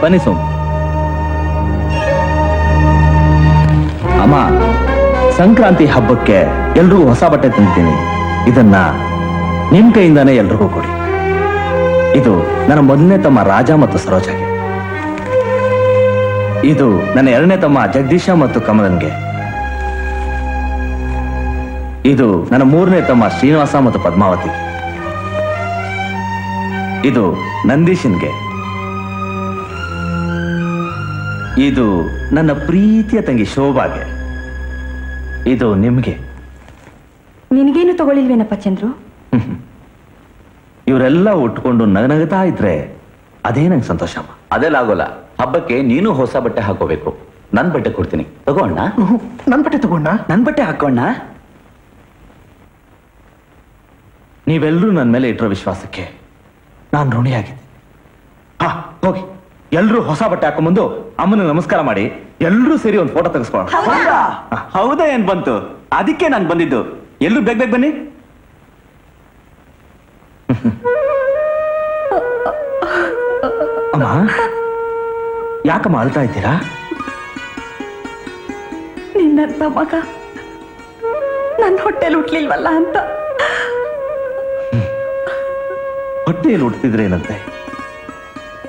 ಬನ್ನಿ ಸೋಮ್. ಅಮ್ಮ, ಸಂಕ್ರಾಂತಿ ಹಬ್ಬಕ್ಕೆ ಎಲ್ರಿಗೂ ಹೊಸ ಬಟ್ಟೆ ತಂದಿದ್ದೀನಿ. ಇದನ್ನ ನಿಮ್ ಕೈಯಿಂದಾನೇ ಎಲ್ರಿಗೂ ಕೊಡಿ. ಇದು ನನ್ನ ಮೊದಲನೇ ತಮ್ಮ ರಾಜ ಮತ್ತು ಸರೋಜಾಗೆ. ಇದು ನನ್ನ ಎರಡನೇ ತಮ್ಮ ಜಗದೀಶ ಮತ್ತು ಕಮಲನ್ಗೆ. ಇದು ನನ್ನ ಮೂರನೇ ತಮ್ಮ ಶ್ರೀನಿವಾಸ ಮತ್ತು ಪದ್ಮಾವತಿ. ಇದು ನಂದೀಶನ್ಗೆ. ಇದು ನನ್ನ ಪ್ರೀತಿಯ ತಂಗಿ ಶೋಭಾಗೆ. ಇದು ನಿಮ್ಗೆ. ನಿನಗೇನು ತಗೊಳ್ಳಿಲ್ವೇನಪ್ಪ ಚಂದ್ರು? ಇವರೆಲ್ಲ ಉಟ್ಕೊಂಡು ನಗನಗತಾ ಇದ್ರೆ ಅದೇ ನಂಗೆ ಸಂತೋಷ. ಅದೆಲ್ಲ ಆಗೋಲ್ಲ. ಹಬ್ಬಕ್ಕೆ ನೀನು ಹೊಸ ಬಟ್ಟೆ ಹಾಕೋಬೇಕು. ನನ್ ಬಟ್ಟೆ ಕೊಡ್ತೀನಿ, ತಗೋಣ. ನನ್ ಬಟ್ಟೆ ತಗೋಣ. ನನ್ ಬಟ್ಟೆ ಹಾಕೋಣ. ನೀವೆಲ್ಲರೂ ನನ್ನ ಮೇಲೆ ಇಟ್ಟಿರೋ ವಿಶ್ವಾಸಕ್ಕೆ ನಾನು ಋಣಿಯಾಗಿದ್ದೆ. ಹಾ, ಹೋಗಿ ಎಲ್ರೂ ಹೊಸ ಬಟ್ಟೆ ಹಾಕೊಂಡ್ಬಂದು ಅಮ್ಮನ ನಮಸ್ಕಾರ ಮಾಡಿ ಎಲ್ರೂ ಸೇರಿ ಒಂದು ಫೋಟೋ ತೆಗೆಸ್ಕೊಳ್ಳೋಣ. ಹೌದಾ? ಏನ್ ಬಂತು? ಅದಕ್ಕೆ ನಾನು ಬಂದಿದ್ದು. ಎಲ್ಲರೂ ಬೇಗ ಬೇಗ ಬನ್ನಿ. ಅಮ್ಮ, ಯಾಕಮ್ಮ ಅಳ್ತಾ ಇದ್ದೀರಾ? ನಿನ್ನಂತ ಮಗ ನನ್ನ ಹೊಟ್ಟೆಲಿ ಹುಟ್ಲಿಲ್ವಲ್ಲ ಅಂತ. ಹೊಟ್ಟೆಯಲ್ಲಿ ಹುಟ್ಟಿದ್ರೇನಂತೆ?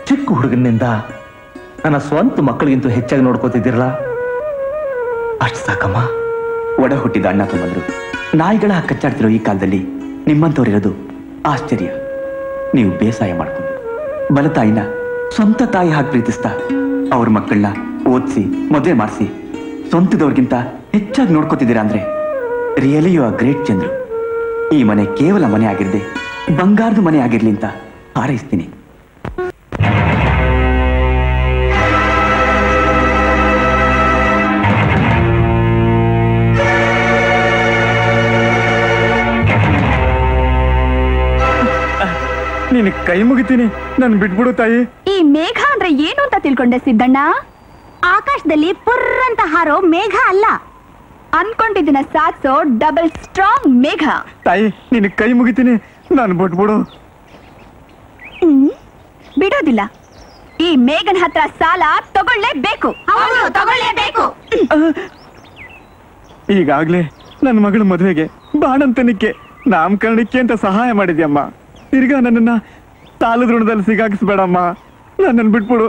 ಚಿಕ್ಕ ಹುಡುಗನಿಂದ ನನ್ನ ಸ್ವಂತ ಮಕ್ಕಳಿಗಿಂತೂ ಹೆಚ್ಚಾಗಿ ನೋಡ್ಕೋತಿದ್ದೀರಲ್ಲ, ಅಷ್ಟು ಸಾಕಮ್ಮ. ಒಡ ಹುಟ್ಟಿದ ಅಣ್ಣ ತಮ್ಮಂದ್ರು ನಾಯಿಗಳ ಕಚ್ಚಾಡ್ತಿರೋ ಈ ಕಾಲದಲ್ಲಿ ನಿಮ್ಮಂತವ್ರಿರೋದು ಆಶ್ಚರ್ಯ. ನೀವು ಬೇಸಾಯ ಮಾಡ್ಕೊಂಡು ಬಲತಾಯಿನ ಸ್ವಂತ ತಾಯಿ ಹಾಕಿ ಪ್ರೀತಿಸ್ತಾ ಅವ್ರ ಮಕ್ಕಳನ್ನ ಓದಿಸಿ ಮದುವೆ ಮಾಡಿಸಿ ಸ್ವಂತದವ್ರಿಗಿಂತ ಹೆಚ್ಚಾಗಿ ನೋಡ್ಕೋತಿದ್ದೀರಾ ಅಂದ್ರೆ really you are great Chandru. ಈ ಮನೆ ಕೇವಲ ಮನೆ ಆಗಿರದೆ ಬಂಗಾರದ ಮನೆ ಆಗಿರ್ಲಿ ಅಂತ ಹಾರೈಸ್ತೀನಿ. ನೀನು ಕೈ ಮುಗಿತೀನಿ, ನನ್ ಬಿಟ್ಬಿಡು ತಾಯಿ. ಈ ಮೇಘ ಅಂದ್ರೆ ಏನು ಅಂತ ತಿಳ್ಕೊಂಡೆ ಸಿದ್ದಣ್ಣ? ಆಕಾಶದಲ್ಲಿ ಪುರ್ರಂತ ಹಾರೋ ಮೇಘ ಅಲ್ಲ, ಅನ್ಕೊಂಡಿದ್ದನ್ನ ಸಾಧಿಸೋ ಡಬಲ್ ಸ್ಟ್ರಾಂಗ್ ಮೇಘ. ತಾಯಿ, ನೀನು ಕೈ ಮುಗಿತೀನಿ, ನಾನು ಬಿಟ್ಬಿಡು. ಬಿಡೋದಿಲ್ಲ. ಈ ಮೇಘನ್ ಹತ್ರ ಸಾಲ ತಗೊಳ್ಳೇಬೇಕು. ಈಗಾಗ್ಲೇ ನನ್ನ ಮಗಳ ಮದುವೆಗೆ ಬಾಣಂತನಕ್ಕೆ ನಾಮಕರಣಕ್ಕೆ ಅಂತ ಸಹಾಯ ಮಾಡಿದ್ಯಮ್ಮ. ತಿರ್ಗಾ ನನ್ನನ್ನ ಸಾಲದ ಋಣದಲ್ಲಿ ಸಿಗಾಕಿಸ್ಬೇಡಮ್ಮ. ನನ್ನನ್ನು ಬಿಟ್ಬಿಡು.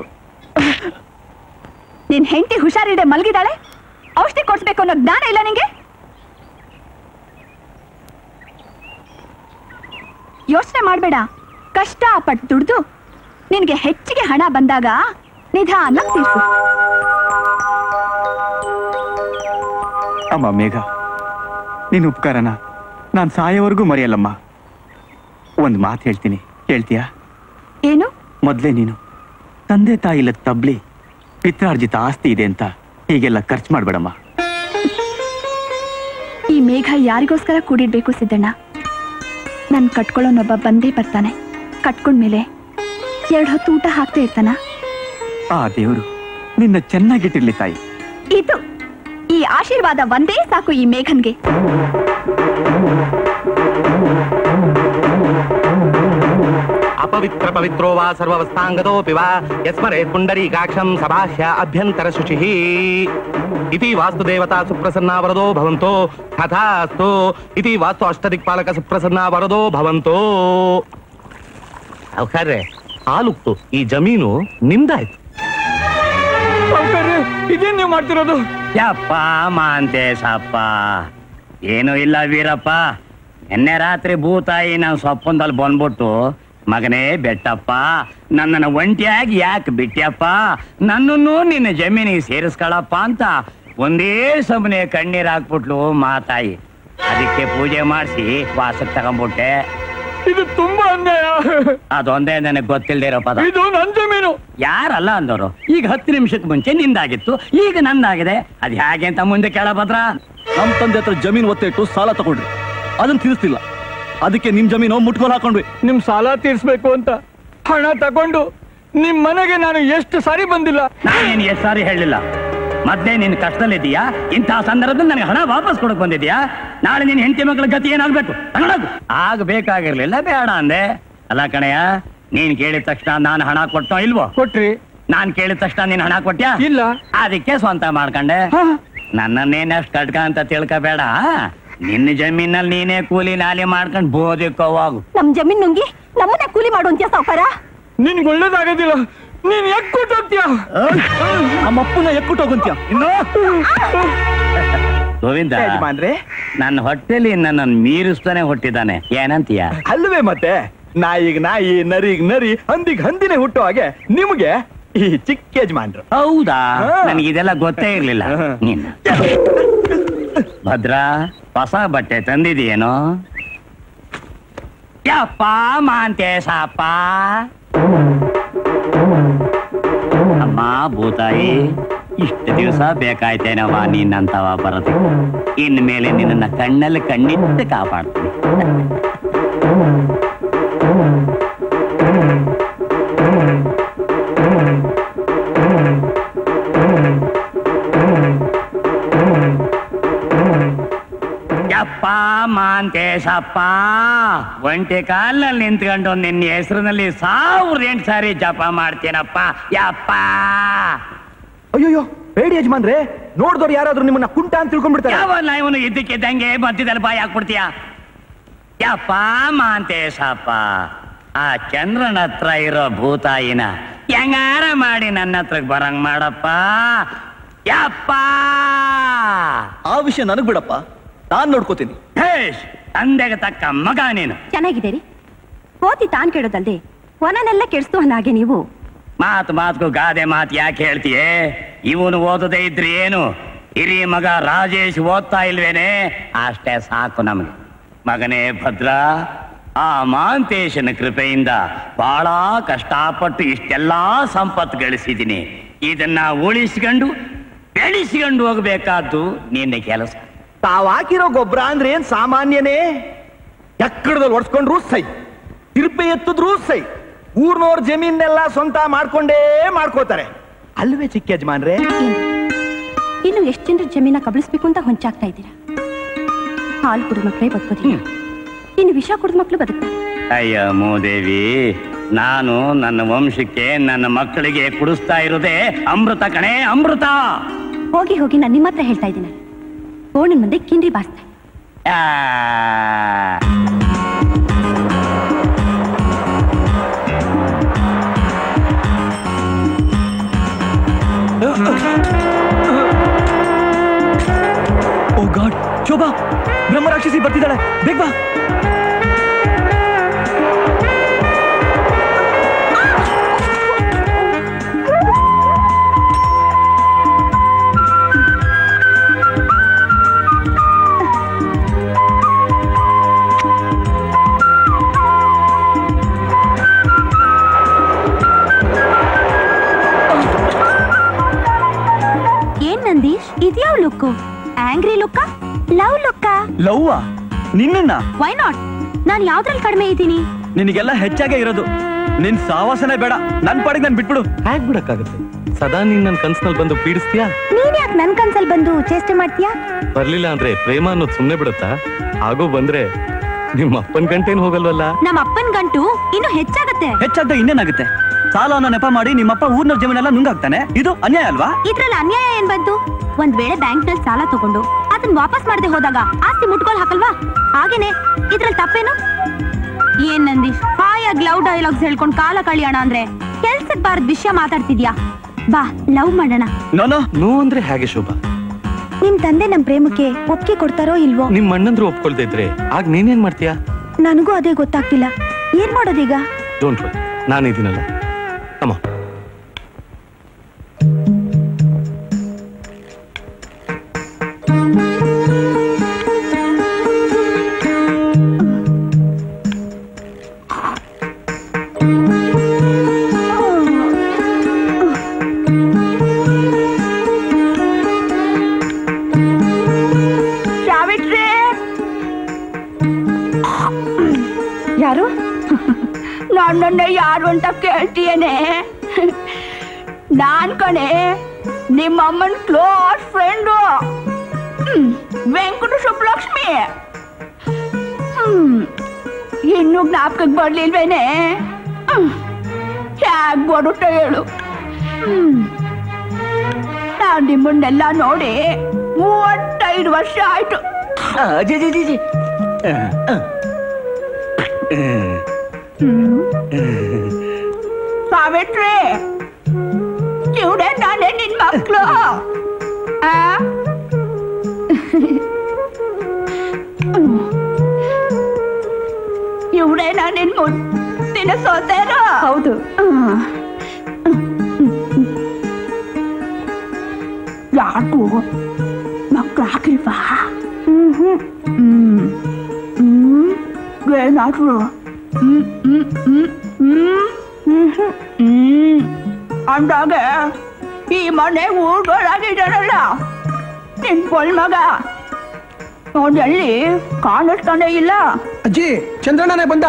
ನಿನ್ ಹೆಂಡತಿ ಹುಷಾರಿದೆ ಮಲಗಿದಾಳೆ, ಔಷಧಿ ಕೊಡ್ಸ್ಬೇಕು ಅನ್ನೋ ಜ್ಞಾನ ಇಲ್ಲ ನಿಂಗೆ? ಯೋಚನೆ ಮಾಡ್ಬೇಡ, ಕಷ್ಟಪಟ್ಟು ದುಡ್ದು ನಿನ್ಗೆ ಹೆಚ್ಚಿಗೆ ಹಣ ಬಂದಾಗ ನಿಧಾನ ತೀರ್ಸು. ಅಮ್ಮ ಮೇಘ, ನಿನ್ನ ಉಪಕಾರನ ನಾನು ಸಾಯೋವರೆಗೂ ಮರೆಯಲ್ಲಮ್ಮ. ಒಂದು ಮಾತು ಹೇಳ್ತೀನಿ, ಹೇಳ್ತೀಯಾ? ಏನು? ಮೊದಲೇ ನೀನು ತಂದೆ ತಾಯಿ ಇಲ್ಲ ತಬ್ಲಿ ಪಿತ್ರಾರ್ಜಿತ ಆಸ್ತಿ ಇದೆ ಅಂತ ಹೀಗೆಲ್ಲ ಖರ್ಚು ಮಾಡ್ಬೇಡಮ್ಮ. ಈ ಮೇಘ ಯಾರಿಗೋಸ್ಕರ ಕೂಡಿಡ್ಬೇಕು ಸಿದ್ದಣ್ಣ? ನನ್ ಕಟ್ಕೊಳ್ಳೋನೊಬ್ಬ ಬಂದೇ ಬರ್ತಾನೆ. ಕಟ್ಕೊಂಡ್ಮೇಲೆ 2 ಹೊತ್ತು ಊಟ ಹಾಕ್ತಾ ಇರ್ತಾನ. ಆ ದೇವರು ನಿನ್ನ ಚೆನ್ನಾಗಿಟ್ಟಿರ್ಲಿ ತಾಯಿ. ಇದು ಈ ಆಶೀರ್ವಾದ ಒಂದೇ ಸಾಕು ಈ ಮೇಘನ್ಗೆ. ಅಪವಿತ್ರ ಪವಿತ್ರೋ ವಾ ಸರ್ವವಸ್ಥಾಂಗತೋಪಿ ವಾ ಯಸ್ಮರೇತ್ ಪುಂಡರೀಕಾಕ್ಷಂ ಸಭಾಷ್ಯ ಅಭ್ಯಂತರ ಶುಚಿಃ ಇತಿ ವಾಸ್ತು ದೇವತಾ ಸುಪ್ರಸನ್ನ ವರದೋ ಭವಂತೋ ತಥಾಸ್ತು ಇತಿ ವಾಸ್ತು ಅಷ್ಟದಿಕ್ಪಾಲಕ ಸುಪ್ರಸನ್ನ ವರದೋ ಭವಂತೋ. ಅವಕಾರ್ರೆ ಹಾಲುಕ್ತು, ಈ ಜಮೀನು ನಿಮ್ದಾಯ್ತು. ಇದೇನ್ ನೀವು ಮಾಡ್ತಿರೋದು? ಯಪ್ಪ ಮಾಂತೇಶಪ್ಪ, ಏನು ಇಲ್ಲ ವೀರಪ್ಪ. ನಿನ್ನೆ ರಾತ್ರಿ ಭೂತಾಯಿ ನಾನು ಸೊಪ್ಪಂದಲ್ಲಿ ಬಂದ್ಬಿಟ್ಟು, ಮಗನೇ ಬೆಟ್ಟಪ್ಪ, ನನ್ನನ್ನು ಒಂಟಿಯಾಗಿ ಯಾಕೆ ಬಿಟ್ಟ್ಯಪ್ಪ, ನನ್ನನ್ನು ನಿನ್ನ ಜಮೀನಿಗೆ ಸೇರಿಸ್ಕೊಳಪ್ಪ ಅಂತ ಒಂದೇ ಸಮನೆ ಕಣ್ಣೀರ್ ಹಾಕ್ಬಿಟ್ಲು ಮಾತಾಯಿ. ಅದಕ್ಕೆ ಪೂಜೆ ಮಾಡಿಸಿ ವಾಸಕ್ಕೆ ತಗೊಂಡ್ಬಿಟ್ಟೆ. ಇದು ತುಂಬಾ ಅನ್ಯಾಯ. ಅದೊಂದೇ ನನಗೆ ಗೊತ್ತಿಲ್ದೇ ಇರೋ ಪದ. ಇದು ನನ್ ಜಮೀನು. ಯಾರಲ್ಲ ಅಂದವರು. ಈಗ 10 ನಿಮಿಷಕ್ಕೆ ಮುಂಚೆ ನಿಂದಾಗಿತ್ತು, ಈಗ ನಂದಾಗಿದೆ. ಅದ್ ಹೇಗೆ ಅಂತ ಮುಂದೆ ಕೇಳಬದ್ರ? ನಮ್ ತಂದೆ ಹತ್ರ ಜಮೀನು ಒತ್ತೆ ಇಟ್ಟು ಸಾಲ ತಗೊಂಡ್ರಿ, ಅದನ್ನ ತೀರಿಸ್ತಿಲ್ಲ. ಅದಕ್ಕೆ ನಿಮ್ ಜಮೀನು ಮುಟ್ಕೋಲ್ ಹಾಕೊಂಡ್ವಿ. ನಿಮ್ ಸಾಲ ತೀರ್ಸ್ಬೇಕು ಅಂತ ಹಣ ತಗೊಂಡು ನಿಮ್ ಮನೆಗೆ ನಾನು ಎಷ್ಟು ಸಾರಿ ಬಂದಿಲ್ಲ. ನಾನೇನು ಎಷ್ಟು ಸಾರಿ ಹೇಳಿಲ್ಲ. ಮೊದ್ಲೇ ನಿನ್ ಕಷ್ಟದಲ್ಲಿದ್ದೀಯಾ, ಇಂತಹ ಸಂದರ್ಭದಲ್ಲಿ ನನಗೆ ಹಣ ವಾಪಸ್ ಕೊಡಕ್ ಬಂದಿದ್ಯಾ? ನಾಳೆ ನಿನ್ ಹೆಂಡತಿ ಮಕ್ಕಳ ಗತಿ ಏನಾಗ್ಬೇಕು? ತಗೊಳಕು ಆಗ್ಬೇಕಾಗಿರ್ಲಿಲ್ಲ, ಬೇಡ ಅಂದೆ. ಅಲ್ಲ ಕಣಯ್ಯ, ನೀನ್ ಕೇಳಿದ ತಕ್ಷಣ ನಾನು ಹಣ ಕೊಟ್ಟೋ ಇಲ್ವೋ? ಕೊಟ್ರಿ. ನಾನ್ ಕೇಳಿದ ತಕ್ಷಣ ನೀನ್ ಹಣ ಕೊಟ್ಟ್ಯಾ? ಇಲ್ಲ. ಅದಕ್ಕೆ ಸ್ವಂತ ಮಾಡ್ಕೊಂಡೆ. ನನ್ನನ್ನೇನಷ್ಟು ಕಟ್ಕ ಅಂತ ತಿಳ್ಕೋಬೇಡ. ನಿನ್ನ ಜಮೀನಲ್ಲಿ ನೀನೇ ಕೂಲಿ ನಾಲಿ ಮಾಡ್ಕೊಂಡು ಬೋದಿಕ್ಕೋ ಹೋಗು. ನಮ್ ಜಮೀನ್ ನುಂಗಿ ನಮ್ಮನ್ನ ಕೂಲಿ ಮಾಡುವಂತ್ಯ ಸಾವುಕಾರ. ನಿನ್ಗೆ ಒಳ್ಳೇದಾಗೋದಿಲ್ಲ. ನೀನ್ ಎಕ್ಕುಟ್ಟು ಹೋಗ್ತೀಯ. ನಮ್ಮಪ್ಪನ ಎಕ್ಕುಟ್ಟು ಹೋಗಂತ್ಯ. ಇನ್ನು ಗೋವಿಂದ, ನನ್ನ ಹೊಟ್ಟೆಲಿ ನನ್ನನ್ನು ಮೀರಿಸ್ತಾನೆ ಹುಟ್ಟಿದ್ದಾನೆ, ಏನಂತೀಯ? ಅಲ್ವೇ ಮತ್ತೆ, ನಾಯಿಗ್ ನಾಯಿ, ನರಿಗ್ ನರಿ, ಹಂದಿಗ್ ಹಂದಿನೇ ಹುಟ್ಟೋ ಹಾಗೆ ನಿಮ್ಗೆ ಈ ಚಿಕ್ಕ ಯಜಮಾನ್ರು. ಹೌದಾ? ನನಗಿದೆಲ್ಲ ಗೊತ್ತೇ ಇರ್ಲಿಲ್ಲ. ನಿನ್ನ ಭದ್ರಾ, ಹೊಸ ಬಟ್ಟೆ ತಂದಿದೀಯೇನೋ? ಯಪ್ಪ ಮಾಂತೇಶಪ್ಪ. ಅಮ್ಮ ಭೂತಾಯಿ, ಇಷ್ಟು ದಿವಸ ಬೇಕಾಯ್ತೇನವ ನೀನಂತವ ಬರೋದಕ್ಕೆ. ಇನ್ಮೇಲೆ ನಿನ್ನ ಕಣ್ಣಲ್ಲಿ ಕಣ್ಣಿಟ್ಟು ಕಾಪಾಡ್ತೀನಿ. ಯಪ್ಪ ಮಾಂತೇಶಪ್ಪ, ಒಂಟಿ ಕಾಲಲ್ಲಿ ನಿಂತ್ಕೊಂಡು ನಿನ್ನ ಹೆಸರಿನಲ್ಲಿ 1008 ಸಾರಿ ಜಪ ಮಾಡ್ತೀನಪ್ಪ. ಯಪ್ಪ. ಅಯ್ಯೋಯ್ಯೋ, ಬೇಡಿ ಯಜಮಾನ್ರೆ, ನೋಡಿದವ್ರು ಯಾರಾದ್ರೂ ನಿಮ್ಮನ್ನ ಕುಂಟ ಅಂತ ತಿಳ್ಕೊಂಡ್ಬಿಡ್ತಾರೆ. ಯಾವಲ್ಲ ಇವನು ಇದ್ದಕ್ಕಿದ್ದಂಗೆ ಮಧ್ಯದಲ್ಲಿ ಬಾಯಿ ಹಾಕ್ಬಿಡ್ತೀಯ? ಯಪ್ಪ ಮಾಂತೇಶಪ್ಪ, ಆ ಚಂದ್ರನ ಹತ್ರ ಇರೋ ಭೂತಾಯಿನ ಹೆಂಗಾರ ಮಾಡಿ ನನ್ನ ಹತ್ರಕ್ಕೆ ಬರಂಗ್ ಮಾಡಪ್ಪ. ಯಪ್ಪ. ಆ ವಿಷಯ ನನಗ್ ಬಿಡಪ್ಪ, ನಾನ್ ನೋಡ್ಕೋತೀನಿ. ಹೇಶ್, ತಂದೆಗೆ ತಕ್ಕ ಮಗ ನೀನು. ಚೆನ್ನಾಗಿದ್ದೀರಿ. ಕೋತಿ ತಾನ್ ಕೆಡೋದಲ್ದೆ ಒನನೆಲ್ಲ ಕೆಡಿಸ್ತು ಹಾಗೆ ನೀವು. ಮಾತ್ಗೂ ಗಾದೆ ಮಾತು ಯಾಕೆ ಹೇಳ್ತೀಯೇ? ಇವನು ಓದದೇ ಇದ್ರೆ ಏನು, ಹಿರಿಯ ಮಗ ರಾಜೇಶ್ ಓದ್ತಾ ಇಲ್ವೇನೆ? ಅಷ್ಟೇ ಸಾಕು ನಮಗೆ. ಮಗನೇ ಭದ್ರ, ಆ ಮಾಂತೇಶನ ಕೃಪೆಯಿಂದ ಬಹಳ ಕಷ್ಟಪಟ್ಟು ಇಷ್ಟೆಲ್ಲಾ ಸಂಪತ್ತು ಗಳಿಸಿದ್ದೀನಿ. ಇದನ್ನ ಉಳಿಸ್ಕೊಂಡು ಬೆಳೆಸ್ಕೊಂಡು ಹೋಗ್ಬೇಕಾದ್ದು ನಿನ್ನ ಕೆಲಸ. ತಾವ್ ಹಾಕಿರೋ ಗೊಬ್ಬರ ಅಂದ್ರೆ ಏನ್ ಸಾಮಾನ್ಯನೇ? ಎಕ್ಕಡದಲ್ಲಿ ಒಡ್ಸ್ಕೊಂಡ್ರು ಸೈ, ತಿರುಪೆ ಎತ್ತಿದ್ರು ಸೈ, ಊರ್ನವ್ರ ಜಮೀನೆಲ್ಲ ಸ್ವಂತ ಮಾಡ್ಕೋತಾರೆ ಅಲ್ವೇ ಚಿಕ್ಕ ಯಜಮಾನ್ರೆ? ಇನ್ನು ಎಷ್ಟು ಜನರ ಜಮೀನ ಕಬಳಿಸ್ಬೇಕು ಅಂತ ಹೊಂಚಾಗ್ತಾ ಇದ್ದೀರಾ? ಹಾಲು ಕುಡಿದ ಮಕ್ಕಳೇ ಬದುಕೋದಿಲ್ಲ, ಇನ್ನು ವಿಷ ಕುಡಿದ ಮಕ್ಕಳು ಬದುಕ್ತಾರೆ. ಅಯ್ಯ ಮೂದೇವಿ, ನಾನು ನನ್ನ ವಂಶಕ್ಕೆ ನನ್ನ ಮಕ್ಕಳಿಗೆ ಕುಡಿಸ್ತಾ ಇರೋದೇ ಅಮೃತ ಕಣೆ, ಅಮೃತ. ಹೋಗಿ ಹೋಗಿ ನಾನು ನಿಮ್ಮ ಹತ್ರ ಹೇಳ್ತಾ ಇದ್ದೀನಿ, ಗೋಣನ್ ಮುಂದೆ ಕಿಂಡಿ ಬಾಸ್ತೆ. ಓ ಗಾಡ್, ಶೋಭಾ, ಬ್ರಹ್ಮ ರಾಕ್ಷಸಿ ಬರ್ತಿದ್ದಾಳೆ, ಬೇಗ ಬಾ. ಏನ್ ನಂದೀಶ್, ಇದ್ಯಾವ ಲುಕ್ಕು? ಆಂಗ್ರಿ ಲುಕ್ಕ, ಲವ್ ಲುಕ್ಕ? ಲವ್ವಾ? ನಿನ್ನ? Why not? ನಾನ್ ಯಾವ್ದ್ರಲ್ಲಿ ಕಡಿಮೆ ಇದ್ದೀನಿ? ನಿನಗೆಲ್ಲ ಹೆಚ್ಚಾಗೇ ಇರೋದು. ನಿನ್ ಸಾವಾಸನೆ ಬೇಡ, ನನ್ ಪಾಡಿಗೆ ನನ್ ಬಿಟ್ಬಿಡು. ಹ್ಯಾಕ್ ಬಿಡಕ್ಕಾಗುತ್ತೆ? ಸದಾ ನೀನ್ ನನ್ ಕನ್ಸ್ನಲ್ಲಿ ಬಂದು ಪೀಡಿಸ್ತೀಯಾ? ನೀನ್ ಯಾಕೆ ನನ್ ಕನ್ಸಲ್ ಬಂದು ಚೇಷ್ಟೆ ಮಾಡ್ತೀಯಾ? ಬರ್ಲಿಲ್ಲ ಅಂದ್ರೆ ಪ್ರೇಮ ಅನ್ನೋದು ಸುಮ್ನೆ ಬಿಡುತ್ತಾ? ಹಾಗೂ ಬಂದ್ರೆ ನಿಮ್ಮ ಅಪ್ಪನ್ ಗಂಟೇನ್ ಹೋಗಲ್ವಲ್ಲ? ನಮ್ಮ ಅಪ್ಪನ್ ಗಂಟು ಇನ್ನು ಹೆಚ್ಚಾಗತ್ತೆ. ಹೆಚ್ಚಾದ ಇನ್ನೇನಾಗುತ್ತೆ? ಸಾಲವನ್ನು ನೆಪ ಮಾಡಿ ನಿಮ್ಮಪ್ಪ ಊರ್ನ ಜಮೀನೆಲ್ಲ ನುಂಗಾಕ್ತಾನೆ. ಇದು ಅನ್ಯಾಯ ಅಲ್ವಾ? ಇದ್ರಲ್ಲಿ ಅನ್ಯಾಯ ಏನ್ ಬಂತು? ಒಂದ್ ವೇಳೆ ಬ್ಯಾಂಕ್ ನಲ್ಲಿ ಸಾಲ ತಗೊಂಡು ಅದನ್ನ ವಾಪಸ್ ಮಾಡದೆ ಹೋದಾಗ ಆಸ್ತಿ ಮುಟ್ಕೊಲ್ ಹಾಕಲ್ವಾ? ಹಾಗೇನೆ ಇದ್ರಲ್ಲಿ ತಪ್ಪೇನು? ಏನ್ ನಂದೀಶ್, ಹಾಯಾಗಿ ಲವ್ ಡೈಲಾಗ್ಸ್ ಹೇಳ್ಕೊಂಡ್ ಕಾಲ ಕಳಿಯೋಣ ಅಂದ್ರೆ ಕೆಲ್ಸಕ್ ಬಾರದ ವಿಷಯ ಮಾತಾಡ್ತಿದ್ಯಾ? ಬಾ ಲವ್ ಮಾಡೋಣ. ನೋನೋ, ನೋ ಅಂದ್ರೆ ಹೇಗೆ ಶೋಭಾ? ನಿಮ್ ತಂದೆ ನಮ್ ಪ್ರೇಮಕ್ಕೆ ಒಪ್ಪಿಗೆ ಕೊಡ್ತಾರೋ ಇಲ್ವೋ? ನಿಮ್ ಅಣ್ಣಂದ್ರು ಒಪ್ಕೊಳ್ತಾ ಇದ್ರೆ ಆಗ ನೀನೇನ್ ಮಾಡ್ತೀಯಾ? ನನಗೂ ಅದೇ ಗೊತ್ತಾಗ್ತಿಲ್ಲ. ಏನ್ ಮಾಡೋದೀಗ? Don't worry, ನಾನಿದ್ದೀನಲ್ಲ. ಅಮ್ಮ, ಯಾರು? ನನ್ನನ್ನ ಯಾರು ಅಂತ ಕೇಳ್ತೀಯೇನೆ? ನಾನ್ ಕಣೆ, ನಿಮ್ಮ ಅಮ್ಮನ್ ಕ್ಲೋಸ್ ಫ್ರೆಂಡು ವೆಂಕಟ ಸುಬ್ಬಲಕ್ಷ್ಮಿ. ಇನ್ನು ಜ್ಞಾಪಕಕ್ಕೆ ಬರ್ಲಿಲ್ವೇನೆ? ಹ್ಯಾಗ್ ಬರುತ್ತೆ ಹೇಳು? ನಾನ್ ನಿಮ್ಮನ್ನೆಲ್ಲ ನೋಡಿ 35 ವರ್ಷ ಆಯ್ತು. ಸಾವಿತ್ರಿ, ಇವಡೆ ನಾನೇ ನಿನ್ ಮಕ್ಳು. ಇವಡೆ ನಾನು ನಿನ್ ಮುತ್ತಿನ ಸೋದರ. ಹೌದು. ಯಾಕೋ ಮಕ್ಳು ಹಾಕಿಲ್ವಾ? ಏನಾದ್ರು ಅಂದಾಗ ಈ ಮನೆ ಊರ್ಗಳಾಗಿದ್ದಾರಲ್ಲ ನಿನ್ ಪೊಲ್ ಮಗ, ಅವನಲ್ಲಿ ಕಾಣಿಸ್ತಾನೆ ಇಲ್ಲ. ಅಜ್ಜಿ, ಚಂದ್ರಣ್ಣನೇ ಬಂದ.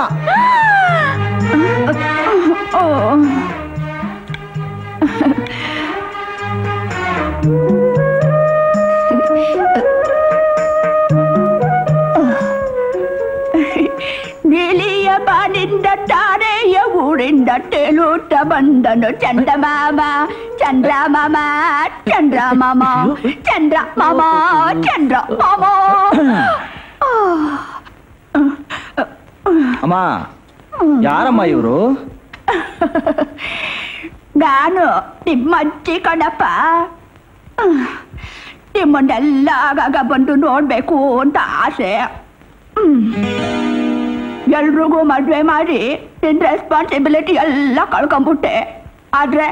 ನೀಲಿಯ ಬಾನಿಂದ ತಾರೆಯ ಊರಿಂದ ತೇಲುತ್ತ ಬಂದನು ಚಂದ್ರಮಾಮ, ಚಂದ್ರಮಾಮ, ಚಂದ್ರಮಾಮ, ಚಂದ್ರಮಾಮ, ಚಂದ್ರಮಾಮ. ಅಮ್ಮ, ಯಾರಮ್ಮ ಇವರು? ನಾನು ನಿಮ್ಮ ಅಜ್ಜಿ ಕಣಪ್ಪ. ನಿಮ್ಮನ್ನೆಲ್ಲ ಆಗಾಗ ಬಂದು ನೋಡ್ಬೇಕು ಅಂತ ಆಸೆ. ಎಲ್ರಿಗೂ ಮದ್ವೆ ಮಾಡಿ ನಿನ್ ರೆಸ್ಪಾನ್ಸಿಬಿಲಿಟಿ ಎಲ್ಲ ಕಳ್ಕೊಂಬಿಟ್ಟೆ. ಆದ್ರೆ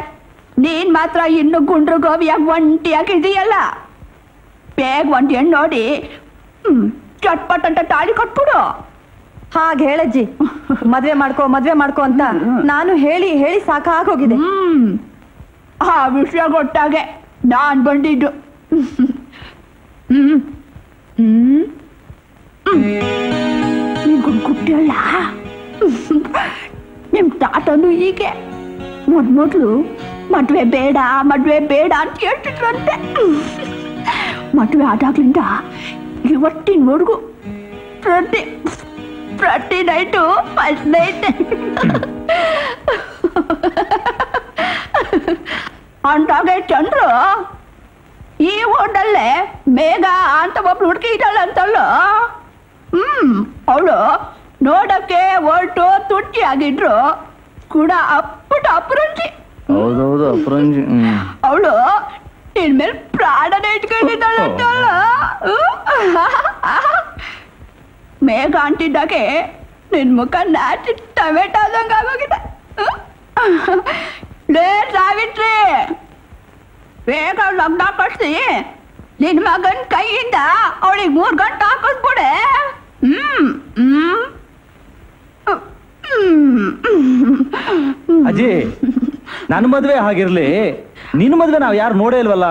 ನೀನ್ ಮಾತ್ರ ಇನ್ನು ಗುಂಡ್ರು ಗೋವಿಯಾಗಿ ಒಂಟಿಯಾಗಿದೀಯಲ್ಲ. ಬೇಗ ಒಂದ್ ಹೆಣ್ಣು ನೋಡಿ ಚಟ್ಪಟ್ ಅಂತ ತಾಳಿ ಕಟ್ಬಿಡು. ಹಾಗೆ ಹೇಳಜ್ಜಿ, ಮದ್ವೆ ಮಾಡ್ಕೋ ಅಂತ ನಾನು ಹೇಳಿ ಹೇಳಿ ಸಾಕಾಗೋಗಿದೆ. ಆ ವಿಷಯ ಗೊತ್ತಾಗೆ ನಾನ್ ಬಂದಿದ್ದು. ಗುಟ್ಟಿಯಲ್ಲ, ನಿಮ್ ತಾತನು ಹೀಗೆ ಮೊದ್ಲು ಮದ್ವೆ ಬೇಡ ಅಂತ ಹೇಳ್ತಿದ್ರಂತೆ. ಮದ್ವೆ ಆದಾಗ್ಲಿಂದ ಇವತ್ತಿನವರೆಗೂ ಪ್ರತಿ ನೈಟು ಫಸ್ಟ್ ನೈಟ್ ಅಂತಾಗೆ ಚಂದ್ರು ಈ ಊಟಲ್ಲೇ ಮೇಘ ಅಂತ ಒಬ್ಳು ಹುಡುಕಿ ಇದ್ದಾಳಂತಲ್ಲ. ಅವಳು ನೋಡಕ್ಕೆ ಒಟ್ಟು ತುಟ್ಟಿ ಆಗಿದ್ರು ಕೂಡ ಅಪ್ಪುಟ ಅಪರಂಜಿ. ಹೌದೌದು, ಅಪರಂಜಿ. ಅವಳು ಇನ್ಮೇಲೆ ಪ್ರಾಣನೇ ಇಟ್ಕೊಂಡಿದ್ದಾಳೆ ಅಂತಲ್ಲ. ಮೇಘ ಅಂಟಿದ್ದಾಗೆ ನಿನ್ ಮುಖ ನಾಟಿ ಟೊಮೆಟೊ ಆದಂಗ ಆಗೋಗಿದೆ. ಲೇ ಸಾವಿತ್ರಿ, ಬೇಗ ಲಗ್ನ ಕಟ್ಸಿ ನಿನ್ ಮಗನ್ ಕೈಯಿಂದ ಅವಳಿಗೆ 3 ಗಂಟೆ ಹಾಕಿಸ್ಬಿಡೆ. ಅಜ್ಜಿ, ನನ್ನ ಮದ್ವೆ ಆಗಿರ್ಲಿ, ನಿನ್ನ ಮದ್ವೆ ನಾವ್ ಯಾರು ನೋಡೇ ಇಲ್ವಲ್ಲ.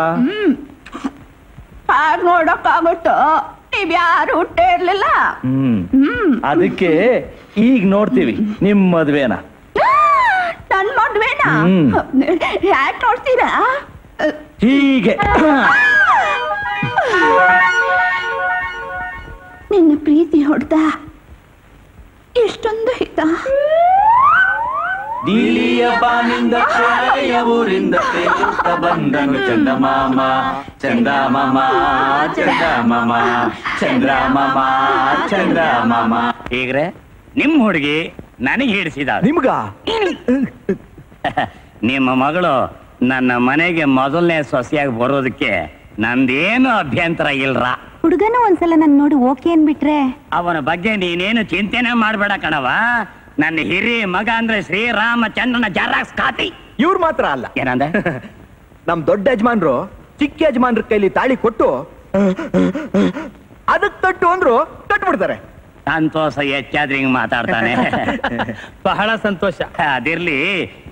ಹಾಗೆ ನೋಡಕ್ಕಾಗುತ್ತೋ? ನೀವ್ ಯಾರು ಹುಟ್ಟೇ ಇರ್ಲಿಲ್ಲ. ಅದಕ್ಕೆ ಈಗ ನೋಡ್ತೀವಿ ನಿಮ್ ಮದ್ವೆನ. ನನ್ ಮದ್ವೆನಾ? ಯಾಕೆ ನೋಡ್ತೀರಾ? ಹೀಗೆ ನಿನ್ನ ಪ್ರೀತಿ ಹೊಡ್ದ ಎಷ್ಟೊಂದು ಹಿತ. ನೀಲಿಯ ಬಾನಿಂದ ಕೆಳಗೆಯ ಊರಿಂದ ತೇಲುತ್ತ ಬಂದನು ಚಂದಮಾಮ ಚಂದಮಾಮ ಚಂದಮಾಮ ಚಂದ್ರಮಾಮ ಚಂದ್ರಮಾಮ. ಈಗ್ರೆ ನಿಮ್ ಹುಡುಗಿ ನನಗೆ ಹಿಡಿಸಿದ. ನಿಮ್ಗ ನಿಮ್ಮ ಮಗಳು ನನ್ನ ಮನೆಗೆ ಮೊದಲನೇ ಸೊಸೆಯಾಗಿ ಬರೋದಕ್ಕೆ ನಂದೇನು ಅಭ್ಯಂತರ ಇಲ್ರ. ಹುಡುಗನ ಒಂದ್ಸಲ ನನ್ ನೋಡಿ ಓಕೆ ಅನ್ಬಿಟ್ರೆ ಅವನ ಬಗ್ಗೆ ನೀನೇನು ಚಿಂತೆನೆ ಮಾಡ್ಬೇಡ ಕಣವ. ನನ್ನ ಹಿರಿಯ ಮಗ ಅಂದ್ರೆ ಶ್ರೀರಾಮಚಂದ್ರನ ಜೆರಾಕ್ಸ್ ಕಾಪಿ. ಇವ್ರು ಮಾತ್ರ ಅಲ್ಲ, ಏನಂದೆ? ನಮ್ ದೊಡ್ಡ ಯಜಮಾನ್ರು ಚಿಕ್ಕ ಯಜಮಾನ್ರ ಕೈಲಿ ತಾಳಿ ಕೊಟ್ಟು ಅದಕ್ ಕಟ್ಟು ಅಂದ್ರು ಕಟ್ಬಿಡ್ತಾರೆ. ಸಂತೋಷ ಹೆಚ್ಚಾದ್ರೆ ಹಿಂಗ್ ಮಾತಾಡ್ತಾನೆ. ಬಹಳ ಸಂತೋಷ. ಅದಿರ್ಲಿ,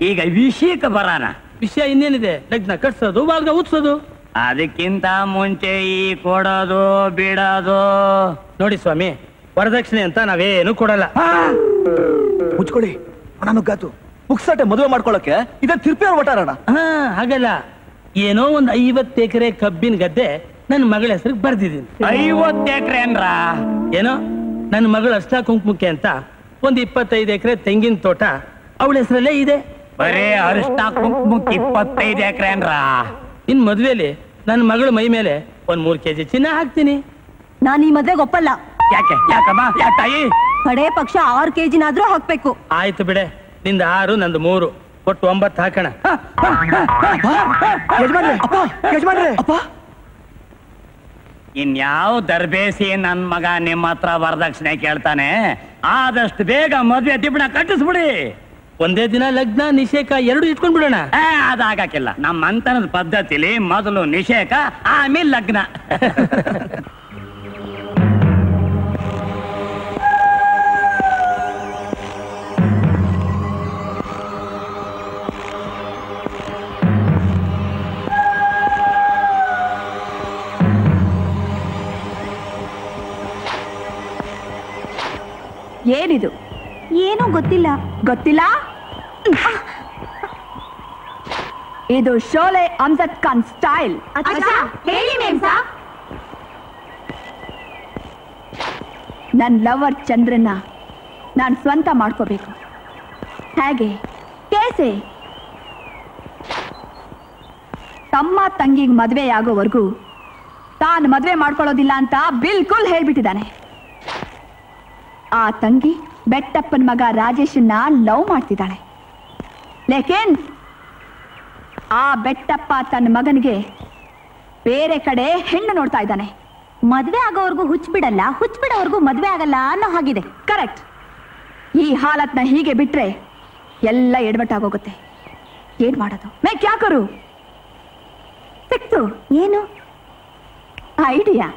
ಈಗ ವಿಷಯಕ್ಕೆ ಬರೋಣ. ವಿಷಯ ಇನ್ನೇನಿದೆ? ಲಗ್ನ ಕಟ್ಸೋದು, ಬಾಲ್ಗ ಉತ್ಸೋದು. ಅದಕ್ಕಿಂತ ಮುಂಚೆ ಈ ಕೊಡೋದು ಬಿಡೋದು. ನೋಡಿ ಸ್ವಾಮಿ, ವರದಕ್ಷಿಣೆ ಅಂತ ನಾವೇನು ಕೊಡಲ್ಲ. ಮುಚ್ಕೊಳ್ಳಿ, ನುಗ್ಗಾತು ಪುಕ್ಸಟೆ ಮದುವೆ ಮಾಡ್ಕೊಳಕ್ಕೆ ಇದ ತಿರ್ಪಿಯವ್ರ ಒಟ್ಟಾರಣ. ಹಾಗಲ್ಲ, ಏನೋ ಒಂದ್ 50 ಎಕರೆ ಕಬ್ಬಿನ ಗದ್ದೆ ನನ್ನ ಮಗಳ ಹೆಸರಿಗೆ ಬರ್ದಿದ್ದೀನಿ. 50 ಎಕರೆ ಅನ್ರ? ಏನೋ ನನ್ನ ಮಗಳು ಅಷ್ಟ ಕುಂಕುಮಕ್ಕೆ ಅಂತ ಒಂದ್ 25 ಎಕರೆ ತೆಂಗಿನ ತೋಟ ಅವಳ ಹೆಸರಲ್ಲೇ ಇದೆ. ಬರೇ ಅರಿಷ್ಟ ಕುಂಕುಮಕ್ಕೆ 25 ಎಕರೆ ಅನ್ರ? ಇನ್ ಮದ್ವೆಲಿ ನನ್ನ ಮಗಳ ಮೈ ಮೇಲೆ ಒಂದ್ 3 kg ಚಿನ್ನ ಹಾಕ್ತೀನಿ. ನಾನ್ ಈ ಮದ್ವೆಗೆ ಒಪ್ಪಲ್ಲ. ಯಾಕೆ? ಯಾಕಮ್ಮ? ಯಾಕೆ ತಾಯಿ? ಕಡೆ ಪಕ್ಷ 6 kgನಾದ್ರೂ ಹಾಕ್ಬೇಕು. ಆಯ್ತು ಬಿಡೆ, ನಿಂದ 6 ನಂದು 3 ಒಟ್ಟು 9 ಹಾಕೋಣ. ಯಜಮಾನ್ರೆ, ಅಪ್ಪ, ಯಜಮಾನ್ರೆ, ಅಪ್ಪ. ಇನ್ಯಾವ ದರ್ಬೇಸಿ ನನ್ ಮಗ ನಿಮ್ಮ ಹತ್ರ ವರದಕ್ಷಿಣೆ ಕೇಳ್ತಾನೆ? ಆದಷ್ಟು ಬೇಗ ಮದ್ವೆ ದಿಬ್ಬಣ ಕಟ್ಟಿಸ್ಬಿಡಿ. ಒಂದೇ ದಿನ ಲಗ್ನ ನಿಷೇಕ 2 ಇಟ್ಕೊಂಡ್ ಬಿಡೋಣ. ಅದಾಗಕ್ಕಿಲ್ಲ. ನಮ್ಮ ಅಂತನದ ಪದ್ಧತಿಲಿ ಮೊದಲು ನಿಷೇಕ, ಆಮೇಲೆ ಲಗ್ನ. ಏನಿದು? ಏನೂ ಗೊತ್ತಿಲ್ಲ. ಗೊತ್ತಿಲ್ಲ? ಇದು ಶೋಲೆ ಅಮ್ಜದ್ ಖಾನ್ ಸ್ಟೈಲ್. ಹೇಳಿ ಮೇಮ್ಸಾ. ನನ್ ಲವರ್ ಚಂದ್ರನ್ನ ನಾನ್ ಸ್ವಂತ ಮಾಡ್ಕೋಬೇಕು. ಹೇಗೆ? ಕೇಸೆ. ತಮ್ಮ ತಂಗಿಗೆ ಮದ್ವೆ ಆಗೋವರೆಗೂ ತಾನು ಮದ್ವೆ ಮಾಡ್ಕೊಳ್ಳೋದಿಲ್ಲ ಅಂತ ಬಿಲ್ಕುಲ್ ಹೇಳ್ಬಿಟ್ಟಿದ್ದಾನೆ. ಆ ತಂಗಿ ಬೆಟ್ಟಪ್ಪನ ಮಗ ರಾಜೇಶನ್ನ ಲವ್ ಮಾಡ್ತಿದ್ದಾಳೆ. ಲೇಕಿನ್ ಆ ಬೆಟ್ಟಪ್ಪ ತನ್ನ ಮಗನಿಗೆ ಬೇರೆ ಕಡೆ ಹೆಣ್ಣು ನೋಡ್ತಾ ಇದ್ದಾನೆ. ಮದ್ವೆ ಆಗೋವರೆಗೂ ಹುಚ್ಚ ಬಿಡಲ್ಲ, ಹುಚ್ಚ ಬಿಡೋವರೆಗೂ ಮದ್ವೆ ಆಗಲ್ಲ ಅನ್ನೋ ಹಾಗಿದೆ. ಕರೆಕ್ಟ್. ಈ ಹಾಲತ್ನ ಹೀಗೆ ಬಿಟ್ರೆ ಎಲ್ಲ ಎಡವಟ್ಟಾಗೋಗುತ್ತೆ. ಏನ್ ಮಾಡೋದು? ಮೇ ಕ್ಯಾ ಕರು? ಸಿಕ್ತು. ಏನು ಐಡಿಯಾ.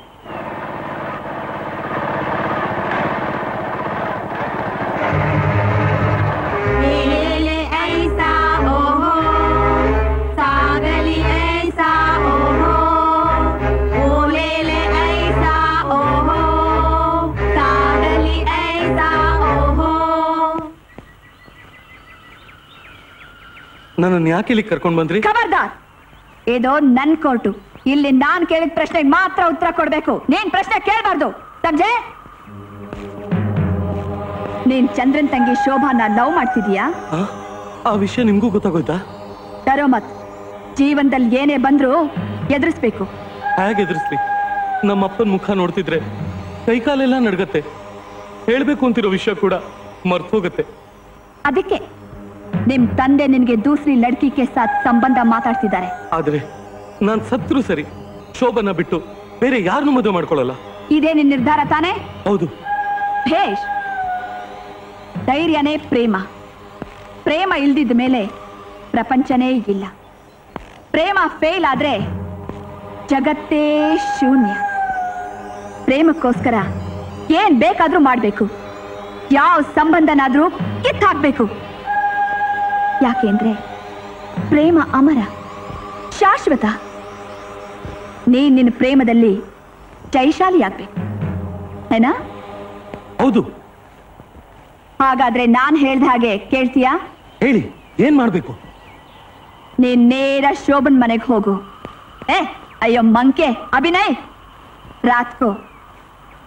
ನನ್ನನ್ನು ಯಾಕೆ ಇಲ್ಲಿ ಕರ್ಕೊಂಡ್ ಬಂದ್ರಿ? ಖಬರ್ದಾರ್, ಇದು ನನ್ ಕೋರ್ಟು. ಇಲ್ಲಿ ನಾನ್ ಕೇಳಿದ ಪ್ರಶ್ನೆಗೆ ಮಾತ್ರ ಉತ್ತರ ಕೊಡ್ಬೇಕು. ನೀನ್ ಪ್ರಶ್ನೆ ಕೇಳಬಾರ್ದು. ಸಂಜೆ, ನೀನ್ ಚಂದ್ರನ್ ತಂಗಿ ಶೋಭಾನ ಲವ್ ಮಾಡ್ತಿದೀಯಾ? ಆ ವಿಷಯ ನಿಮ್ಗೂ ಗೊತ್ತಾಗೋಯ್ತಾ? ತರೋ ಮತ್. ಜೀವನದಲ್ಲಿ ಏನೇ ಬಂದ್ರು ಎದುರಿಸ್ಬೇಕು. ಹೇಗೆ ಎದುರಿಸ್ಲಿ? ನಮ್ಮ ಅಪ್ಪನ ಮುಖ ನೋಡ್ತಿದ್ರೆ ಕೈಕಾಲೆಲ್ಲ ನಡ್ಗತ್ತೆ. ಹೇಳ್ಬೇಕು ಅಂತಿರೋ ವಿಷಯ ಕೂಡ ಮರ್ತೋಗತ್ತೆ. ಅದಕ್ಕೆ ನಿಮ್ ತಂದೆ ನಿನ್ಗೆ ದೂಸರಿ ಲಡ್ಕಿ ಕೆ ಸಾಥ್ ಸಂಬಂಧ ಮಾತಾಡ್ತಿದ್ದಾರೆ. ಆದ್ರೆ ನಾನ್ ಸತ್ರು ಸರಿ, ಶೋಭನ ಬಿಟ್ಟು ಬೇರೆ ಯಾರನ್ನು ಮದುವೆ ಮಾಡ್ಕೊಳ್ಳಲ್ಲ. ಇದೇ ನಿನ್ ನಿರ್ಧಾರ ತಾನೇ? ಹೌದು. ಭೇಷ್. ಧೈರ್ಯನೇ ಪ್ರೇಮ. ಪ್ರೇಮ ಇಲ್ದಿದ್ದ ಮೇಲೆ ಪ್ರಪಂಚನೇ ಇಲ್ಲ. ಪ್ರೇಮ ಫೇಲ್ ಆದ್ರೆ ಜಗತ್ತೇ ಶೂನ್ಯ. ಪ್ರೇಮಕ್ಕೋಸ್ಕರ ಏನ್ ಬೇಕಾದ್ರೂ ಮಾಡ್ಬೇಕು, ಯಾವ ಸಂಬಂಧನಾದ್ರೂ ಕಿತ್ತಾಕ್ಬೇಕು. ಯಾಕೆಂದ್ರೆ ಪ್ರೇಮ ಅಮರ, ಶಾಶ್ವತ. ನಿನ್ನ ಪ್ರೇಮದಲ್ಲಿ ಜಯಶಾಲಿಯಾಗ್ಬೇಕು, ಏನಾ? ಹೌದು. ಹಾಗಾದ್ರೆ ನಾನ್ ಹೇಳ್ದ ಹಾಗೆ ಕೇಳ್ತೀಯಾ? ಹೇಳಿ, ಏನ್ ಮಾಡ್ಬೇಕು? ನೀನ್ ನೇರ ಶೋಭನ್ ಮನೆಗೆ ಹೋಗು. ಅಯ್ಯೋ ಮಂಕೆ ಅಭಿನಯ್, ರಾತ್ಕೋ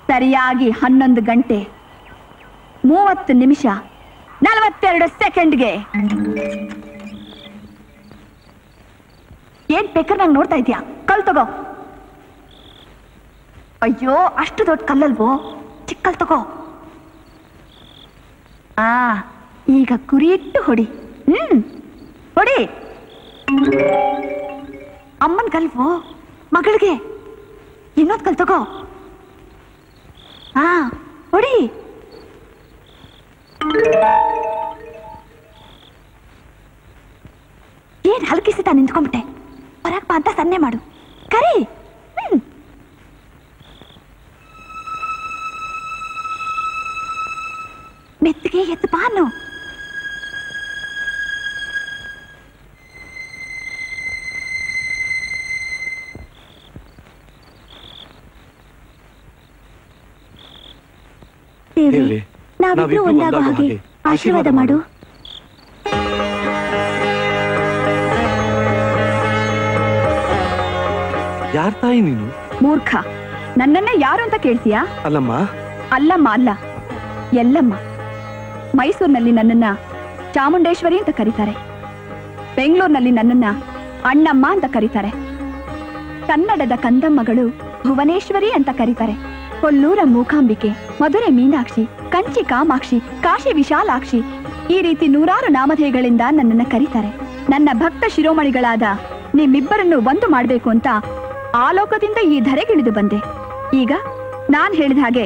ಸರಿಯಾಗಿ 11 ಗಂಟೆ 30 ನಿಮಿಷ 42 ಸೆಕೆಂಡ್ಗೆ. ಏನ್ ಬೇಕಾದ್ರೆ ನಂಗೆ ನೋಡ್ತಾ ಇದೀಯಾ? ಕಲ್ ತಗೋ. ಅಯ್ಯೋ, ಅಷ್ಟು ದೊಡ್ಡ ಕಲ್ಲಲ್ವೋ, ಚಿಕ್ಕಲ್ ತಗೋ. ಈಗ ಕುರಿ ಇಟ್ಟು ಹೊಡಿ. ಹೊಡಿ. ಅಮ್ಮನ್ ಕಲ್ವೋ, ಮಗಳಿಗೆ. ಇನ್ನೊಂದು ಕಲ್ ತಗೋ. ಹೊಡಿ. ಏನ್ ಹಲ್ಕಿಸಿತ ನಿಂತ್ಕೊಂಡ್ಬಿಟ್ಟೆ? ಹೊರಗ್ ಬಾ ಅಂತ ಸನ್ನೆ ಮಾಡು. ಕರಿ. ಮೆತ್ತಿಗೆ ಎತ್ತು ಬಾನು. ದೇವಿ, ನಾವಿಬ್ರು ಒಂದಾಗೋ ಹಾಗೆ ಆಶೀರ್ವಾದ ಮಾಡು. ಯಾರ್ ತಾಯಿ ನೀನು? ಮೂರ್ಖ, ನನ್ನನ್ನೇ ಯಾರು ಅಂತ ಕೇಳ್ತೀಯಾ? ಅಲ್ಲಮ್ಮ. ಅಲ್ಲಮ್ಮ ಅಲ್ಲ, ಎಲ್ಲಮ್ಮ. ಮೈಸೂರಿನಲ್ಲಿ ನನ್ನನ್ನ ಚಾಮುಂಡೇಶ್ವರಿ ಅಂತ ಕರೀತಾರೆ. ಬೆಂಗಳೂರಿನಲ್ಲಿ ನನ್ನನ್ನ ಅಣ್ಣಮ್ಮ ಅಂತ ಕರೀತಾರೆ. ಕನ್ನಡದ ಕಂದಮ್ಮಗಳು ಭುವನೇಶ್ವರಿ ಅಂತ ಕರೀತಾರೆ. ಕೊಲ್ಲೂರ ಮೂಕಾಂಬಿಕೆ, ಮಧುರೆ ಮೀನಾಕ್ಷಿ, ಕಂಚಿ ಕಾಮಾಕ್ಷಿ, ಕಾಶಿ ವಿಶಾಲಾಕ್ಷಿ, ಈ ರೀತಿ ನೂರಾರು ನಾಮಧೇಯಗಳಿಂದ ನನ್ನನ್ನ ಕರೀತಾರೆ. ನನ್ನ ಭಕ್ತ ಶಿರೋಮಣಿಗಳಾದ ನಿಮ್ಮಿಬ್ಬರನ್ನು ಒಂದು ಮಾಡ್ಬೇಕು ಅಂತ ಆಲೋಕದಿಂದ ಈ ಧರೆಗಿಳಿದು ಬಂದೆ. ಈಗ ನಾನ್ ಹೇಳಿದ ಹಾಗೆ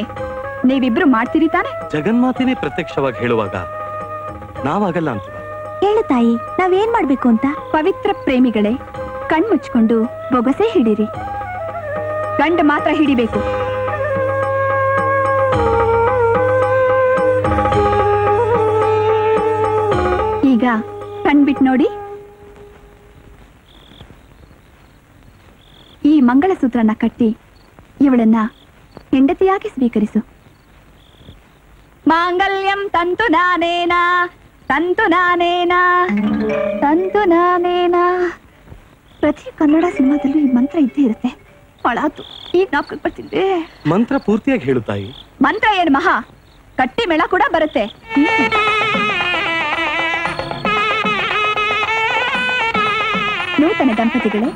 ನೀವಿಬ್ರು ಮಾಡ್ತೀರಿ ತಾನೆ? ಜಗನ್ಮಾತಿನೇ ಪ್ರತ್ಯಕ್ಷವಾಗಿ ಹೇಳುವಾಗ ನಾವಾಗಲ್ಲ ಅಂತ ಹೇಳು ತಾಯಿ, ನಾವೇನ್ ಮಾಡ್ಬೇಕು ಅಂತ? ಪವಿತ್ರ ಪ್ರೇಮಿಗಳೇ, ಕಣ್ಮುಚ್ಕೊಂಡು ಬೊಗಸೆ ಹಿಡೀರಿ. ಗಂಡ ಮಾತ್ರ ಹಿಡಿಬೇಕು. ಈಗ ಕಣ್ಬಿಟ್ಟು ನೋಡಿ. ಈ ಮಂಗಳಸೂತ್ರನ ಕಟ್ಟಿ ಇವಳನ್ನ ಹೆಂಡತಿಯಾಗಿ ಸ್ವೀಕರಿಸು. ಮಾಂಗಲ್ಯಂ ತಂತು ನಾನೇನಾ, ತಂತು ನಾನೇನಾ, ತಂತು ನಾನೇನಾ. ಪ್ರತಿ ಕನ್ನಡ ಸಿನಿಮಾದಲ್ಲೂ ಈ ಮಂತ್ರ ಇದ್ದೇ ಇರುತ್ತೆ. ಹಾಳಾತು, ಈಗ ಜ್ಞಾಪಕ ಬರ್ತಿದ್ದೆ. ಮಂತ್ರ ಪೂರ್ತಿಯಾಗಿ ಹೇಳು ತಾಯಿ. ಮಂತ್ರ ಏನ್ ಮಹಾ, ಕಟ್ಟಿ ಮೇಳ ಕೂಡ ಬರುತ್ತೆ. ನೂತನ ದಂಪತಿಗಳೇ,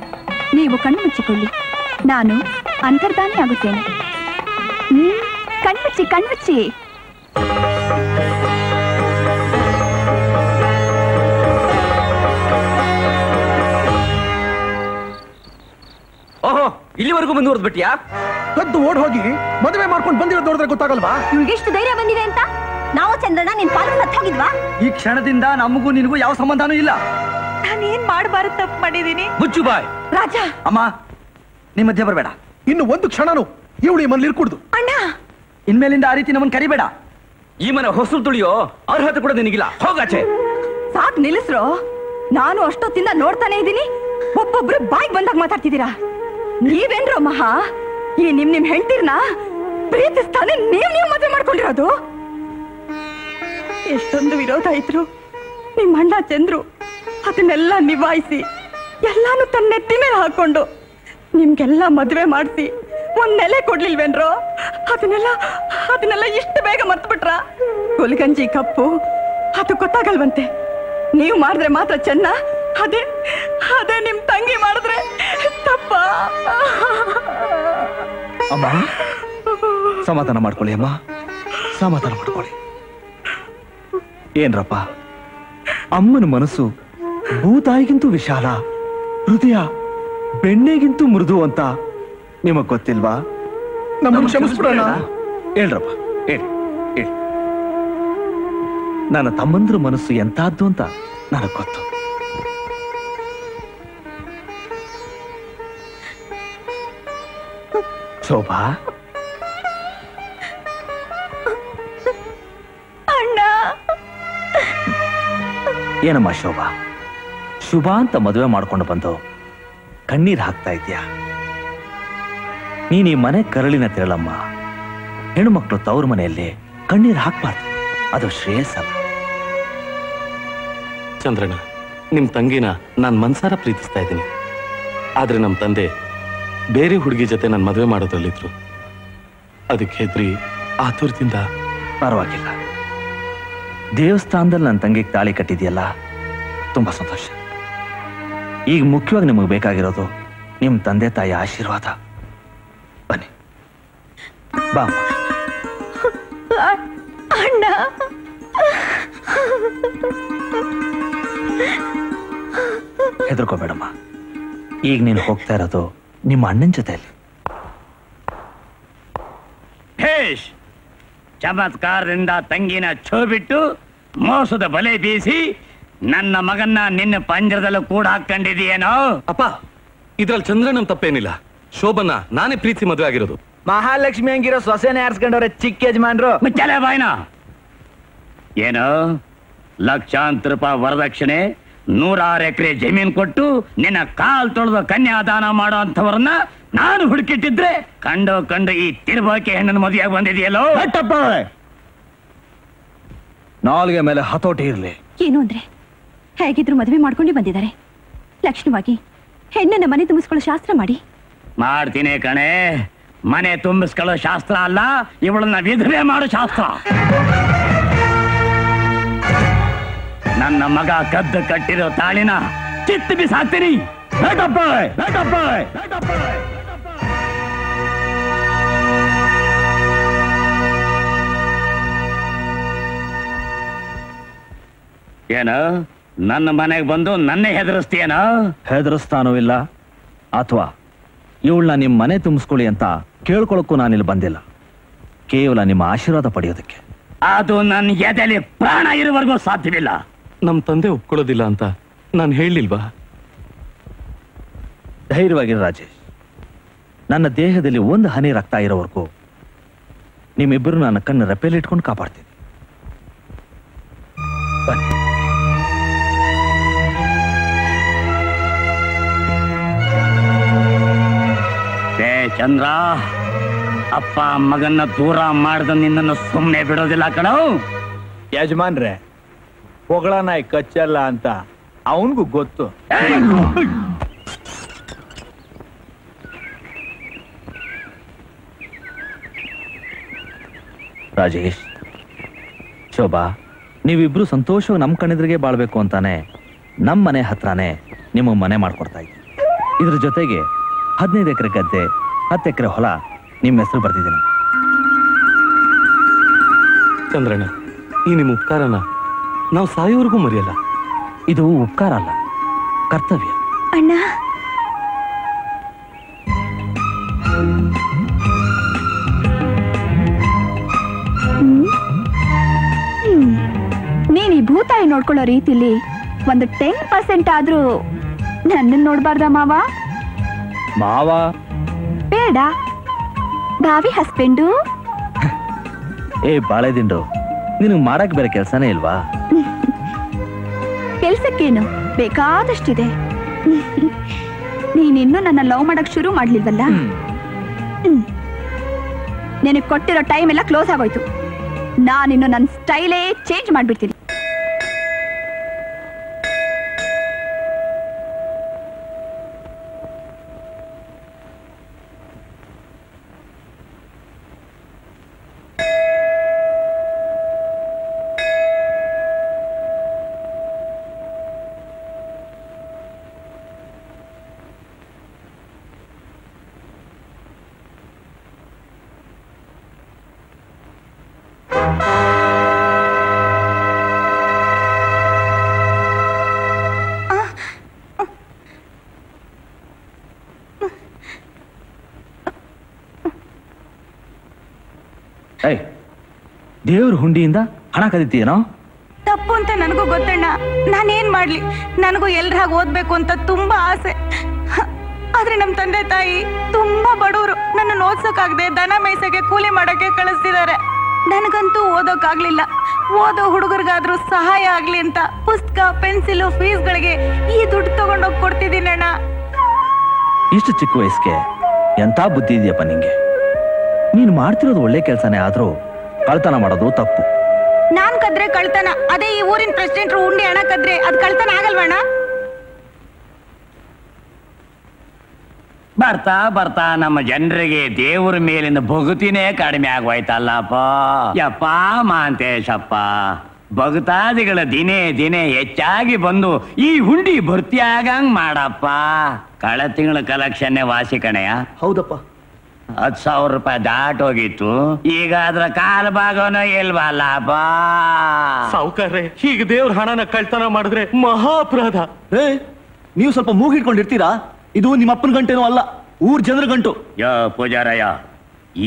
ನೀವು ಕಣ್ಣು ಮುಚ್ಚಿಕೊಳ್ಳಿ, ನಾನು ಅಂತರ್ಧಾನಿ ಆಗುತ್ತೇನೆ. ಕಣ್ಮುಚ್ಚಿ ಕಣ್ಮುಚ್ಚಿ. ಓಹೋ, ಇಲ್ಲಿವರೆಗೂ ಮುಂದುವರೆದ್ಬಿಟ್ಯಾ? ಕದ್ದು ಓಡ್ ಹೋಗಿ ಮದುವೆ ಮಾಡ್ಕೊಂಡು ಬಂದಿರೋದು ನೋಡಿದ್ರೆ ಗೊತ್ತಾಗಲ್ವಾ? ಇವ್ಳಿಗೆಷ್ಟು ಧೈರ್ಯ ಬಂದಿದೆ ಅಂತ? ನಾವು ಚಂದ್ರನ ನಿನ್ ಪಾಲು ಸತ್ತು ಹೋಗಿದ್ವಾ? ಈ ಕ್ಷಣದಿಂದ ನಮಗೂ ನಿನಗೂ ಯಾವ ಸಂಬಂಧನೂ ಇಲ್ಲ. ನಾನೇನ್ ಮಾಡಬಾರದು ತಪ್ಪು ಮಾಡಿದೀನಿ. ಮುಚ್ಚು ಬಾಯ್. ರಾಜ, ಅಮ್ಮ, ನಿಮ್ಮ ಮಧ್ಯೆ ಬರಬೇಡ. ಇನ್ನು ಒಂದು ಕ್ಷಣನು ಇವಳು ಈ ಮನೇಲಿ ಇರ್ಕೂಡ್ದು. ಅಣ್ಣ, ಇನ್ಮೇಲಿಂದ ಆ ರೀತಿ ನಮ್ಮನ್ನು ಕರಿಬೇಡ. ಈ ಮನೆ ಹೊಸಲು ತುಳಿಯೋ ಅರ್ಹತೆ ಕೂಡ ನಿನಗಿಲ್ಲ. ಹೋಗಾಚೆ. ಸಾಕ್ ನಿಲ್ಲಿಸ್ರೋ. ನಾನು ಅಷ್ಟೊತ್ತಿಂದ ನೋಡ್ತಾನೆ ಇದ್ದೀನಿ, ಒಬ್ಬೊಬ್ರು ಬಾಯಿಗೆ ಬಂದಾಗ ಮಾತಾಡ್ತಿದ್ದೀರಾ. ನೀವೇನ್ರೋ ಮಹಾ, ಈ ನಿಮ್ ಹೆಂಡ್ತಿರ್ನ ಪ್ರೀತಿಸ್ತಾನೆ ನೀವ್ ಮದುವೆ ಮಾಡ್ಕೊಂಡಿರೋದು? ಎಷ್ಟೊಂದು ವಿರೋಧ ಇದ್ರು ನಿಮ್ ಅಣ್ಣ ಚಂದ್ರು ಅದನ್ನೆಲ್ಲ ನಿಭಾಯಿಸಿ ಎಲ್ಲಾನು ತನ್ನ ನೆತ್ತಿ ಮೇಲೆ ಹಾಕೊಂಡು ನಿಮ್ಗೆಲ್ಲ ಮದುವೆ ಮಾಡಿಸಿ ಒಂದ್ ನೆಲೆ ಕೊಡ್ಲಿಲ್ವೇನ್ರೋ? ಅದನ್ನೆಲ್ಲ ಇಷ್ಟು ಬೇಗ ಮರ್ತ್ಬಿಟ್ರ? ಗುಲ್ಗಂಜಿ ಕಪ್ಪು ಅದು ಗೊತ್ತಾಗಲ್ವಂತೆ. ನೀವು ಮಾಡಿದ್ರೆ ಮಾತ್ರ ಚೆನ್ನ, ಅದೇ ನಿಮ್ ತಂಗಿ ಮಾಡಿದ್ರೆ ತಪ್ಪ. ಅಮ್ಮ, ಸಮಾಧಾನ ಮಾಡ್ಕೊಳ್ಳಿ ಅಮ್ಮ, ಸಮಾಧಾನ ಮಾಡ್ಕೊಳ್ಳಿ. ಏನ್ರಪ್ಪ, ಅಮ್ಮನ ಮನಸ್ಸು ಭೂತಾಯಿಗಿಂತೂ ವಿಶಾಲ, ಹೃದಯ ಬೆಣ್ಣೆಗಿಂತೂ ಮೃದು ಅಂತ ನಿಮಗ್ ಗೊತ್ತಿಲ್ವಾ? ನಮ್ಮನ್ನು ಕ್ಷಮಿಸ್ಬಿಡೋಣ. ಹೇಳ್ರಪ್ಪ, ಹೇಳಿ ಹೇಳಿ. ನನ್ನ ತಮ್ಮಂದ್ರ ಮನಸ್ಸು ಎಂತಹದ್ದು ಅಂತ ನನಗ್ ಗೊತ್ತು. ಶೋಭಾ, ಏನಮ್ಮ ಶೋಭಾ, ಶುಭ ಅಂತ ಮದುವೆ ಮಾಡ್ಕೊಂಡು ಬಂದು ಕಣ್ಣೀರ್ ಹಾಕ್ತಾ ಇದ್ಯಾ? ನೀನ್ ಈ ಮನೆ ಕರಳಿನ ತಿರಳಮ್ಮ. ಹೆಣ್ಮಕ್ಳು ತವ್ರ ಮನೆಯಲ್ಲಿ ಕಣ್ಣೀರ್ ಹಾಕ್ಬಾರ್ದು, ಅದು ಶ್ರೇಯಸ್ಸಲ್ಲ. ಚಂದ್ರಣ್ಣ, ನಿಮ್ ತಂಗಿನ ನಾನ್ ಮನ್ಸಾರ ಪ್ರೀತಿಸ್ತಾ ಇದ್ದೀನಿ. ಆದ್ರೆ ನಮ್ ತಂದೆ ಬೇರೆ ಹುಡುಗಿ ಜೊತೆ ನಾನು ಮದುವೆ ಮಾಡೋದ್ರಲ್ಲಿದ್ರು. ಅದಕ್ಕೆ ಹೆದ್ರಿ ಆತುರದಿಂದ. ಪರವಾಗಿಲ್ಲ, ದೇವಸ್ಥಾನದಲ್ಲಿ ನನ್ನ ತಂಗಿಗೆ ತಾಳಿ ಕಟ್ಟಿದ್ಯಲ್ಲ, ತುಂಬಾ ಸಂತೋಷ. ಈಗ ಮುಖ್ಯವಾಗಿ ನಿಮಗೆ ಬೇಕಾಗಿರೋದು ನಿಮ್ ತಂದೆ ತಾಯಿ ಆಶೀರ್ವಾದ. ಬನ್ನಿ, ಬಾ ಅಣ್ಣ. ಹೆದರ್ಕೋಬೇಡಮ್ಮ. ಈಗ ನೀನು ಹೋಗ್ತಾ ಇರೋದು ನಿಮ್ಮ ಅಣ್ಣನ ಜೊತೆಯಲ್ಲಿ. ಭೇಷ್, ಚಮತ್ಕಾರದಿಂದ ತಂಗಿನ ಛೋ ಬಿಟ್ಟು ಮೋಸದ ಬಲೆ ಬೀಸಿ ನನ್ನ ಮಗನ್ನ ನಿನ್ನ ಪಂಜರದಲ್ಲೂ ಕೂಡ ಹಾಕೊಂಡಿದೀಯೇನೋ? ಅಪ್ಪ, ಇದ್ರಲ್ಲಿ ಚಂದ್ರಣ್ಣನ್ ತಪ್ಪೇನಿಲ್ಲ. ಶೋಭನ್ನ ನಾನೇ ಪ್ರೀತಿ ಮದುವೆ ಆಗಿರೋದು. ಮಹಾಲಕ್ಷ್ಮಿ ಹಂಗಿರೋ ಸೊಸೆನೆ ಆರಿಸ್ಕೊಂಡವ್ರೆ ಚಿಕ್ಕ ಯಜಮಾನ್ರು. ಮುಚ್ಚಲೆ ಬಾಯ್ನ. ಏನು ಲಕ್ಷಾಂತರ ರೂಪಾಯಿ ವರದಕ್ಷಿಣೆ, 106 ಎಕರೆ ಜಮೀನ್ ಕೊಟ್ಟು ನಿನ್ನ ಕಾಲ್ ತೊಳೆದು ಕನ್ಯಾದಾನ ಮಾಡೋ ಅಂತವ್ರನ್ನ ನಾನು ಹುಡುಕಿಟ್ಟಿದ್ರೆ ಕಂಡು ಈ ತಿರುಬಾಕಿ ಹೆಣ್ಣನ ಮದುವೆಯಾಗಿ ಬಂದಿದೆಯಲ್ಲೋ? ನಾಲ್ಗೆ ಮೇಲೆ ಹತೋಟಿ ಇರ್ಲಿ. ಏನು ಅಂದ್ರೆ ಹೇಗಿದ್ರು ಮದುವೆ ಮಾಡ್ಕೊಂಡೇ ಬಂದಿದ್ದಾರೆ. ಲಕ್ಷಣವಾಗಿ ಹೆಣ್ಣನ್ನ ಮನೆ ತುಂಬಿಸ್ಕೊಳ್ಳೋ ಶಾಸ್ತ್ರ ಮಾಡಿ. ಮಾಡ್ತೀನಿ ಕಣೆ. ಮನೆ ತುಂಬಿಸ್ಕೊಳ್ಳೋ ಶಾಸ್ತ್ರ ಅಲ್ಲ, ಇವಳನ್ನ ವಿಧವೆ ಮಾಡೋ ಶಾಸ್ತ್ರ. ನನ್ನ ಮಗ ಕದ್ದು ಕಟ್ಟಿರೋ ತಾಳಿನ ಕಿತ್ತು ಬಿಸಾಕ್ತೀನಿ. ಏನು ನನ್ನ ಮನೆಗೆ ಬಂದು ನನ್ನೇ ಹೆದರಿಸ್ತೀಯನೋ? ಹೆದರಿಸ್ತಾನೂ ಇಲ್ಲ, ಅಥವಾ ಇವಳನ್ನ ನಿಮ್ಮ ಮನೆ ತುಂಬಿಸ್ಕೊಳ್ಳಿ ಅಂತ ಕೇಳ್ಕೊಳಕ್ಕೂ ನಾನಿಲ್ಲಿ ಬಂದಿಲ್ಲ. ಕೇವಲ ನಿಮ್ಮ ಆಶೀರ್ವಾದ ಪಡೆಯೋದಕ್ಕೆ. ಅದು ನನ್ನ ಎದೆಲಿ ಪ್ರಾಣ ಇರುವವರೆಗೂ ಸಾಧ್ಯವಿಲ್ಲ. ನಮ್ ತಂದೆ ಒಪ್ಕೊಳ್ಳೋದಿಲ್ಲ ಅಂತ ನಾನು ಹೇಳಿಲ್ವಾ? ಧೈರ್ಯವಾಗಿರು ರಾಜೇಶ್. ನನ್ನ ದೇಹದಲ್ಲಿ ಒಂದು ಹನಿ ರಕ್ತ ಇರೋವರೆಗೂ ನಿಮ್ಮಿಬ್ಬರು ನನ್ನ ಕಣ್ಣು ರೆಪ್ಪೆಯಲ್ಲಿ ಇಟ್ಕೊಂಡು ಕಾಪಾಡ್ತೀನಿ. ಬನ್ನಿ. ಚಂದ್ರ, ಅಪ್ಪ ಮಗನ್ನ ದೂರ ಮಾಡಿದ ನಿನ್ನನ್ನು ಸುಮ್ಮನೆ ಬಿಡೋದಿಲ್ಲ ಕಣೋ. ಯಜಮಾನ್ರೆ, ಹೊಗಳ ನಾಯಿ ಕಚ್ಚಲ್ಲ ಅಂತ ಅವನ್ಗೂ ಗೊತ್ತು. ರಾಜೇಶ್, ಶೋಭಾ, ನೀವಿಬ್ರು ಸಂತೋಷವಾಗಿ ನಮ್ಮ ಕಣ್ಣೆದುರಿಗೆ ಬಾಳ್ಬೇಕು ಅಂತಾನೆ ನಮ್ಮ ಮನೆ ಹತ್ರನೇ ನಿಮಗೆ ಮನೆ ಮಾಡ್ಕೊಡ್ತಾ ಇದ್ದೀನಿ. ಇದ್ರ ಜೊತೆಗೆ 15 ಎಕರೆ ಗದ್ದೆ, 10 ಎಕರೆ ಹೊಲ ನಿಮ್ಮ ಹೆಸರು ಬರ್ತಿದ್ದೀನಿ. ಚಂದ್ರಣ್ಣ, ಈ ನಿಮ್ಮ ಉಪಕಾರನ ನಾವು ಸಾಯೋವರೆಗೂ ಮರೆಯಲ್ಲ. ಇದು ಉಪಕಾರ ಅಲ್ಲ, ಕರ್ತವ್ಯ. ಅಣ್ಣ, ನೀನ್ ಈ ಭೂತಾಯಿ ನೋಡ್ಕೊಳ್ಳೋ ರೀತಿಲಿ ಒಂದು 10% ಆದ್ರೂ ನನ್ನನ್ನು ನೋಡ್ಬಾರ್ದ ಮಾವ? ಮಾವ ಬೇಡ, ಭಾವಿ ಹಸ್ಬೆಂಡು. ಏ ಬಾಳೆದಿಂಡು, ನಿನಗೆ ಮಾಡಕ್ ಬೇರೆ ಕೆಲಸನೇ ಇಲ್ವಾ? ಕೆಲ್ಸಕ್ಕೇನು ಬೇಕಾದಷ್ಟಿದೆ. ನೀನಿನ್ನೂ ನನ್ನ ಲವ್ ಮಾಡಕ್ ಶುರು ಮಾಡ್ಲಿಲ್ವಲ್ಲ? ನಿನಗೆ ಕೊಟ್ಟಿರೋ ಟೈಮ್ ಎಲ್ಲ ಕ್ಲೋಸ್ ಆಗೋಯ್ತು. ನಾನಿನ್ನು ನನ್ನ ಸ್ಟೈಲೇ ಚೇಂಜ್ ಮಾಡ್ಬಿಡ್ತೀನಿ. ಏಯ್, ದೇವ್ರ ಹುಂಡಿಯಿಂದ ಹಣ ಕದೀತೀಯೇನೋ? ತಪ್ಪು ಅಂತ ನನಗೂ ಗೊತ್ತಣ್ಣ. ನಾನೇನ್ ಮಾಡ್ಲಿ, ನನಗೂ ಎಲ್ರ ಹಾಗೆ ಓದ್ಬೇಕು ಅಂತ ತುಂಬಾ ಆಸೆ. ಆದ್ರೆ ನಮ್ ತಂದೆ ತಾಯಿ ತುಂಬಾ ಬಡವರು. ನನ್ನ ಓದ್ಸೋಕಾಗದೆ ದನ ಮೇಯ್ಸಕ್ಕೆ ಕೂಲಿ ಮಾಡಕ್ಕೆ ಕಳಿಸ್ತಿದ್ದಾರೆ. ನನಗಂತೂ ಓದೋಕಾಗ್ಲಿಲ್ಲ. ಓದೋ ಹುಡುಗರಿಗಾದ್ರೂ ಸಹಾಯ ಆಗ್ಲಿ ಅಂತ ಪುಸ್ತಕ, ಪೆನ್ಸಿಲು, ಫೀಸ್ಗಳಿಗೆ ಈ ದುಡ್ಡು ತಗೊಂಡೋಗಿ ಕೊಡ್ತಿದ್ದೀನಿ ಅಣ್ಣ. ಇಷ್ಟು ಚಿಕ್ಕ ವಯಸ್ಸಿಗೆ ಎಂತ ಬುದ್ಧಿ ಇದೆಯಪ್ಪ ನಿಂಗೆ. ನೀನು ಮಾಡ್ತಿರೋದು ಒಳ್ಳೆ ಕೆಲಸನೇ, ಆದ್ರೂ ಕಳ್ತನ ಮಾಡೋದು ತಪ್ಪು. ನಾನ್ ಕದ್ರೆ ಕಳ್ತನ, ಅದೇ ಈ ಊರಿನ ಪ್ರೆಸಿಡೆಂಟ್ ಉಂಡಿ ಹಣ ಕದ್ರೆ ಅದ್ ಕಳ್ತನ ಆಗಲ್ವಣ್ಣ? ಬರ್ತಾ ಬರ್ತಾ ನಮ್ಮ ಜನರಿಗೆ ದೇವ್ರ ಮೇಲಿನ ಭಕ್ತಿನೇ ಕಡಿಮೆ ಆಗೋಯ್ತಲ್ಲಪ್ಪ. ಯಪ್ಪ ಮಾಂತೇಶಪ್ಪ, ಭಕ್ತಾದಿಗಳ ದಿನೇ ದಿನೇ ಹೆಚ್ಚಾಗಿ ಬಂದು ಈ ಹುಂಡಿ ಭರ್ತಿಯಾಗಂಗ್ ಮಾಡಪ್ಪ. ಕಳೆದ ತಿಂಗಳ ಕಲೆಕ್ಷನ್ನೇ ವಾಸಿ ಕಣೆಯ. ಹೌದಪ್ಪ. 10,000 ರೂಪಾಯಿ ದಾಟೋಗಿತ್ತು. ಈಗ ಅದ್ರ ಕಾಲ್ ಭಾಗನೂ ಇಲ್ವಲ್ಲಪ್ಪ. ಸಾವುಕಾರ್ರೆ, ಹೀಗೆ ದೇವ್ರ ಹಣನ ಕಳ್ತನ ಮಾಡಿದ್ರೆ ಮಹಾ ಅಪರಾಧ. ನೀವು ಸ್ವಲ್ಪ ಮೂಗಿಟ್ಕೊಂಡಿರ್ತೀರಾ? ಇದು ನಿಮ್ಮ ಅಪ್ಪನ ಗಂಟೆನೂ ಅಲ್ಲ, ಊರ್ ಜನರ ಗಂಟು. ಯೋ ಪೂಜಾರಯ್ಯ,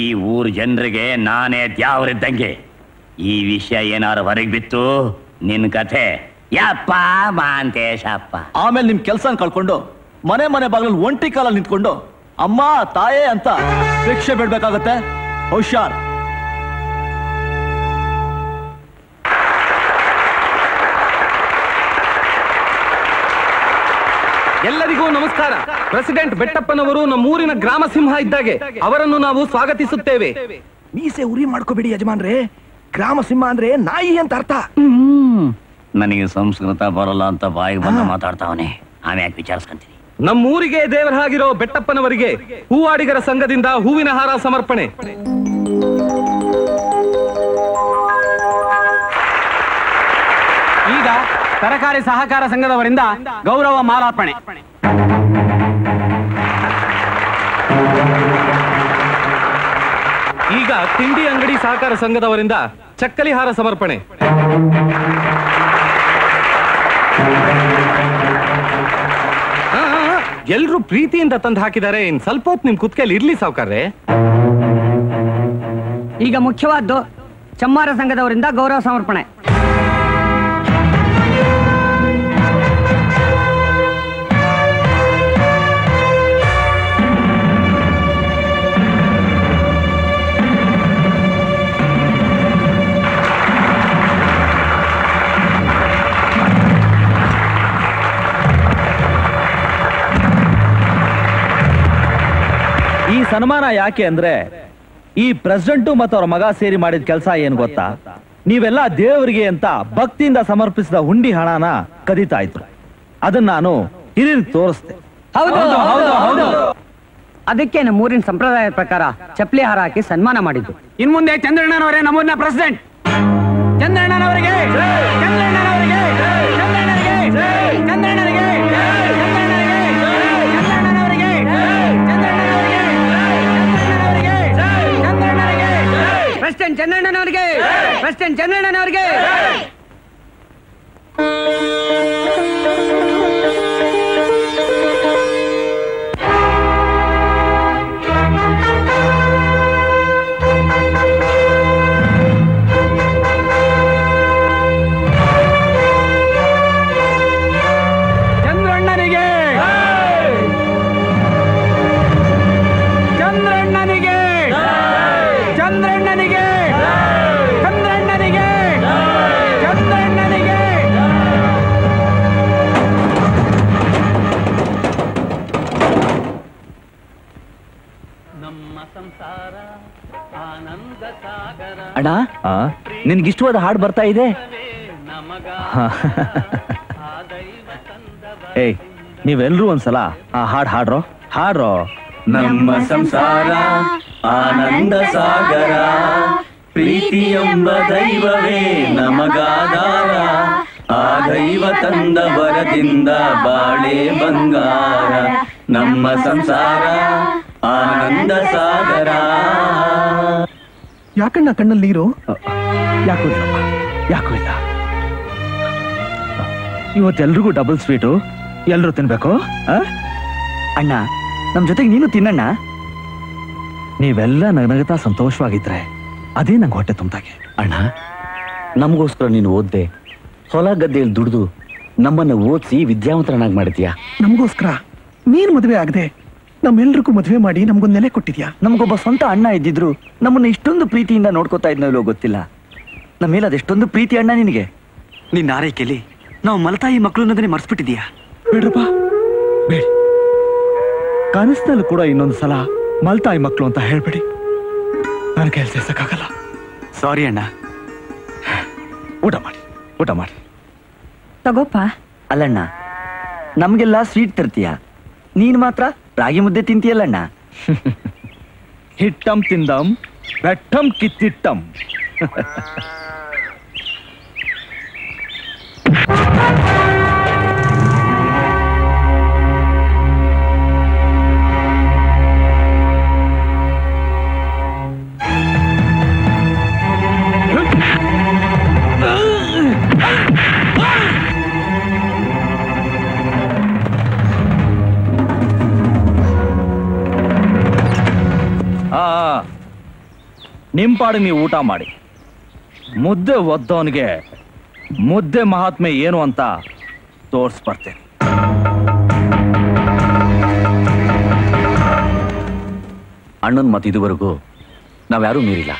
ಈ ಊರ್ ಜನರಿಗೆ ನಾನೇ ದ್ಯಾವ್ರಿದ್ದಂಗೆ. ಈ ವಿಷಯ ಏನಾರು ಹೊರಗೆ ಬಿತ್ತು ನಿನ್ ಕಥೆ ಯಪ್ಪ ಮಾಂತೇಶಪ್ಪ. ಆಮೇಲೆ ನಿಮ್ ಕೆಲ್ಸ ಕಳ್ಕೊಂಡು ಮನೆ ಮನೆ ಬಾಗಿಲಲ್ಲಿ ಒಂಟಿ ಕಾಲಲ್ಲಿ ನಿಂತ್ಕೊಂಡು ಅಮ್ಮ ತಾಯೇ ಅಂತ ಶಿಕ್ಷೆ ಬಿಡ್ಬೇಕಾಗತ್ತೆ. ಹುಷಾರ್. ಎಲ್ಲರಿಗೂ ನಮಸ್ಕಾರ. ಪ್ರೆಸಿಡೆಂಟ್ ಬೆಟ್ಟಪ್ಪನವರು ನಮ್ಮೂರಿನ ಗ್ರಾಮ ಸಿಂಹ ಇದ್ದಾಗೆ. ಅವರನ್ನು ನಾವು ಸ್ವಾಗತಿಸುತ್ತೇವೆ. ಮೀಸೆ ಉರಿ ಮಾಡ್ಕೋಬೇಡಿ ಯಜಮಾನ್ರೆ. ಗ್ರಾಮ ಸಿಂಹ ಅಂದ್ರೆ ನಾಯಿ ಅಂತ ಅರ್ಥ. ನನಗೆ ಸಂಸ್ಕೃತ ಬರಲ್ಲ ಅಂತ ಬಾಯಿಗೆ ಬಂದು ಮಾತಾಡ್ತಾವನೆ. ಆಮ್ಯಾಕೆ ವಿಚಾರಿಸ್ಕೊಂತೀನಿ. ನಮ್ಮೂರಿಗೆ ದೇವರ ಹಾಗಿರೋ ಬೆಟ್ಟಪ್ಪನವರಿಗೆ ಹೂವಾಡಿಗರ ಸಂಘದಿಂದ ಹೂವಿನ ಹಾರ ಸಮರ್ಪಣೆ. ಈಗ ತರಕಾರಿ ಸಹಕಾರ ಸಂಘದವರಿಂದ ಗೌರವ ಮಾಲಾರ್ಪಣೆ. ಈಗ ತಿಂಡಿ ಅಂಗಡಿ ಸಹಕಾರ ಸಂಘದವರಿಂದ ಚಕ್ಕಲಿ ಹಾರ ಸಮರ್ಪಣೆ. ಎಲ್ರು ಪ್ರೀತಿಯಿಂದ ತಂದು ಹಾಕಿದ್ದಾರೆ. ಇನ್ ಸ್ವಲ್ಪ ಹೊತ್ತು ನಿಮ್ ಕುತ್ಕೆಯಲ್ಲಿ ಇರ್ಲಿ ಸಾವುಕಾರ್ರೆ. ಈಗ ಮುಖ್ಯವಾದ್ದು ಚಮ್ಮಾರ ಸಂಘದವರಿಂದ ಗೌರವ ಸಮರ್ಪಣೆ. ಈ ಸನ್ಮಾನ ಯಾಕೆ ಅಂದ್ರೆ, ಈ ಪ್ರೆಸಿಡೆಂಟು ಮತ್ತು ಅವ್ರ ಮಗ ಸೇರಿ ಮಾಡಿದ ಕೆಲಸ ಏನ್ ಗೊತ್ತಾ? ನೀವೆಲ್ಲ ದೇವರಿಗೆ ಅಂತ ಭಕ್ತಿಯಿಂದ ಸಮರ್ಪಿಸಿದ ಹುಂಡಿ ಹಣನ ಕದೀತಾ ಇದ್ರು. ಅದನ್ನ ನಾನು ಹಿರಿಯರಿಗೆ ತೋರಿಸ್ದೆ. ಅದಕ್ಕೆ ನಮ್ಮೂರಿನ ಸಂಪ್ರದಾಯದ ಪ್ರಕಾರ ಚಪ್ಪಲಿ ಹಾರ ಹಾಕಿ ಸನ್ಮಾನ ಮಾಡಿದ್ದು. ಇನ್ ಮುಂದೆ ಚಂದ್ರಣ್ಣನವರೇ ನಮ್ಮೂರಿನ ಪ್ರೆಸಿಡೆಂಟ್. ಚಂದ್ರಣ್ಣನವರಿಗೆ, ಚಂದ್ರಣ್ಣನವರಿಗೆ, ಚಂದ್ರಣ್ಣನಿಗೆ, ಚಂದ್ರಣ್ಣನಿಗೆ, ಪ್ರೆಸಿಡೆಂಟ್ ಚಂದ್ರಣ್ಣನವರಿಗೆ, ಪ್ರೆಸಿಡೆಂಟ್ ಚಂದ್ರಣ್ಣನವರಿಗೆ. ಚಂದ್ರಣ್ಣನಿಗೆ, ಚಂದ್ರಣ್ಣನಿಗೆ, ಚಂದ್ರಣ್ಣನಿಗೆ, ಚಂದ್ರಣ್ಣನಿಗೆ, ಚಂದ್ರಣ್ಣನಿಗೆ. ನಮ್ಮ ಸಂಸಾರ ಆನಂದ ಸಾಗರ. ಅಣ್ಣ, ನಿನ್ಗಿಷ್ಟವಾದ ಹಾಡು ಬರ್ತಾ ಇದೆ. ಏಯ್, ನೀವೆಲ್ರೂ ಒಂದ್ಸಲ ಆ ಹಾಡು ಹಾಡ್ರೋ. ನಮ್ಮ ಸಂಸಾರ ಆನಂದ ಸಾಗರ, ಪ್ರೀತಿ ಎಂಬ ದೈವವೇ ನಮಗಾಧಾರ. ಆ ದೈವ ತಂದ ವರದಿಂದ ಬಾಳೆ ಬಂಗಾರ. ನಮ್ಮ ಸಂಸಾರ ಆನಂದ ಸಾಗರ. ಯಾಕಣ್ಣ ಕಣ್ಣಲ್ಲಿ ನೀರು? ಯಾಕೂ ಇಲ್ಲ. ಇವತ್ತೆಲ್ರಿಗೂ ಡಬಲ್ ಸ್ವೀಟು, ಎಲ್ರು ತಿನ್ಬೇಕು. ಅಣ್ಣ, ನಮ್ ಜೊತೆಗೆ ನೀನು ತಿನ್ನಣ್ಣ. ನೀವೆಲ್ಲ ನಗನಗತಾ ಸಂತೋಷವಾಗಿದ್ರೆ ಅದೇ ನಂಗೆ ಹೊಟ್ಟೆ ತುಂಬ್ತಾಗೆ. ಅಣ್ಣ, ನಮಗೋಸ್ಕರ ನೀನು ಓದ್ದೆ, ಹೊಲ ಗದ್ದೆಯಲ್ಲಿ ದುಡಿದು ನಮ್ಮನ್ನ ಓದಿಸಿ ವಿದ್ಯಾವಂತರನ್ನಾಗಿ ಮಾಡಿದ್ಯಾ. ನಮಗೋಸ್ಕರ ನೀನ್ ಮದುವೆ ಆಗದೆ ನಮ್ಮೆಲ್ರಿಗೂ ಮದುವೆ ಮಾಡಿ ನಮ್ಗೊಂದು ನೆಲೆ ಕೊಟ್ಟಿದ್ಯಾ. ನಮಗೊಬ್ಬ ಸ್ವಂತ ಅಣ್ಣ ಇದ್ದಿದ್ರು ನಮ್ಮನ್ನ ಇಷ್ಟೊಂದು ಪ್ರೀತಿಯಿಂದ ನೋಡ್ಕೋತಾ ಇದ್ನೋ ಗೊತ್ತಿಲ್ಲ. ನಮ್ಮ ಮೇಲೆ ಅದೆಷ್ಟೊಂದು ಪ್ರೀತಿ ಅಣ್ಣ ನಿನಗೆ. ನಿನ್ನ ಆರೈಕೆಯಲ್ಲಿ ನಾವು ಮಲತಾಯಿ ಮಕ್ಕಳು ಅನ್ನೋದನ್ನೇ ಮರ್ಸ್ಬಿಟ್ಟಿದ್ಯಾ. ಬೇಡ್ರಪ್ಪ, ಬೇಡಿ. ಕನಸಿನಲ್ಲಿ ಕೂಡ ಇನ್ನೊಂದು ಸಲ ಮಲ್ತಾಯಿ ಮಕ್ಕಳು ಅಂತ ಹೇಳ್ಬೇಡಿ. ನಾನು ಕೆಲಸ ಸಾರಿ ಅಣ್ಣ. ಊಟ ಮಾಡಿ, ಊಟ ಮಾಡಿ. ತಗೋಪ್ಪ. ಅಲ್ಲಣ್ಣ, ನಮ್ಗೆಲ್ಲ ಸ್ವೀಟ್ ತರ್ತೀಯ, ನೀನ್ ಮಾತ್ರ ರಾಗಿ ಮುದ್ದೆ ತಿಂತೀಯಲ್ಲಣ್ಣ. ಹಿಟ್ಟಂ ತಿಂದಂ ಬೆಟ್ಟಂ ಕಿತ್ತಿಟ್ಟಂ. ನಿಮ್ ಪಾಡಿ ನೀವು ಊಟ ಮಾಡಿ. ಮುದ್ದೆ ಒದ್ದವನಿಗೆ ಮುದ್ದೆ ಮಹಾತ್ಮೆ ಏನು ಅಂತ ತೋರಿಸ್ಬರ್ತೇನೆ. ಅಣ್ಣನ ಮತ್ ಇದುವರೆಗೂ ನಾವ್ಯಾರೂ ಮೀರಿಲ್ಲ,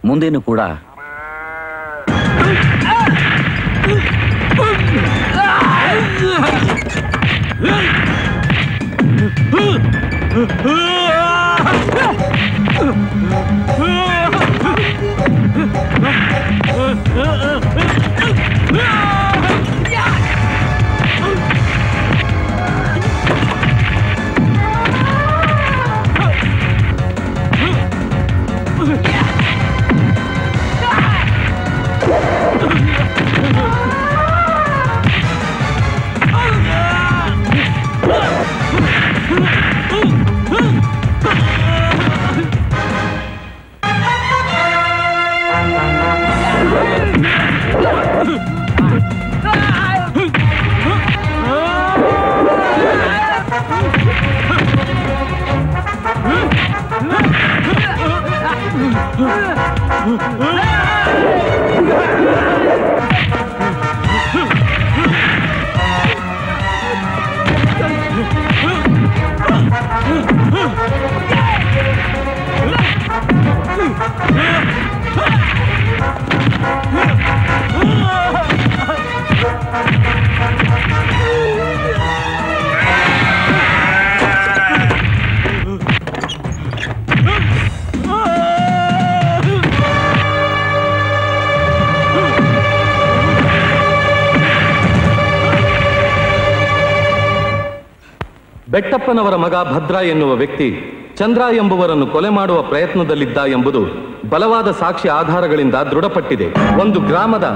ಮುಂದೇನು ಕೂಡ ಬೆಟ್ಟಪ್ಪನವರ ಮಗ ಭದ್ರ ಎನ್ನುವ ವ್ಯಕ್ತಿ ಚಂದ್ರ ಎಂಬುವರನ್ನು ಕೊಲೆ ಮಾಡುವ ಪ್ರಯತ್ನದಲ್ಲಿದ್ದ ಎಂಬುದು ಬಲವಾದ ಸಾಕ್ಷಿ ಆಧಾರಗಳಿಂದ ದೃಢಪಟ್ಟಿದೆ. ಒಂದು ಗ್ರಾಮದ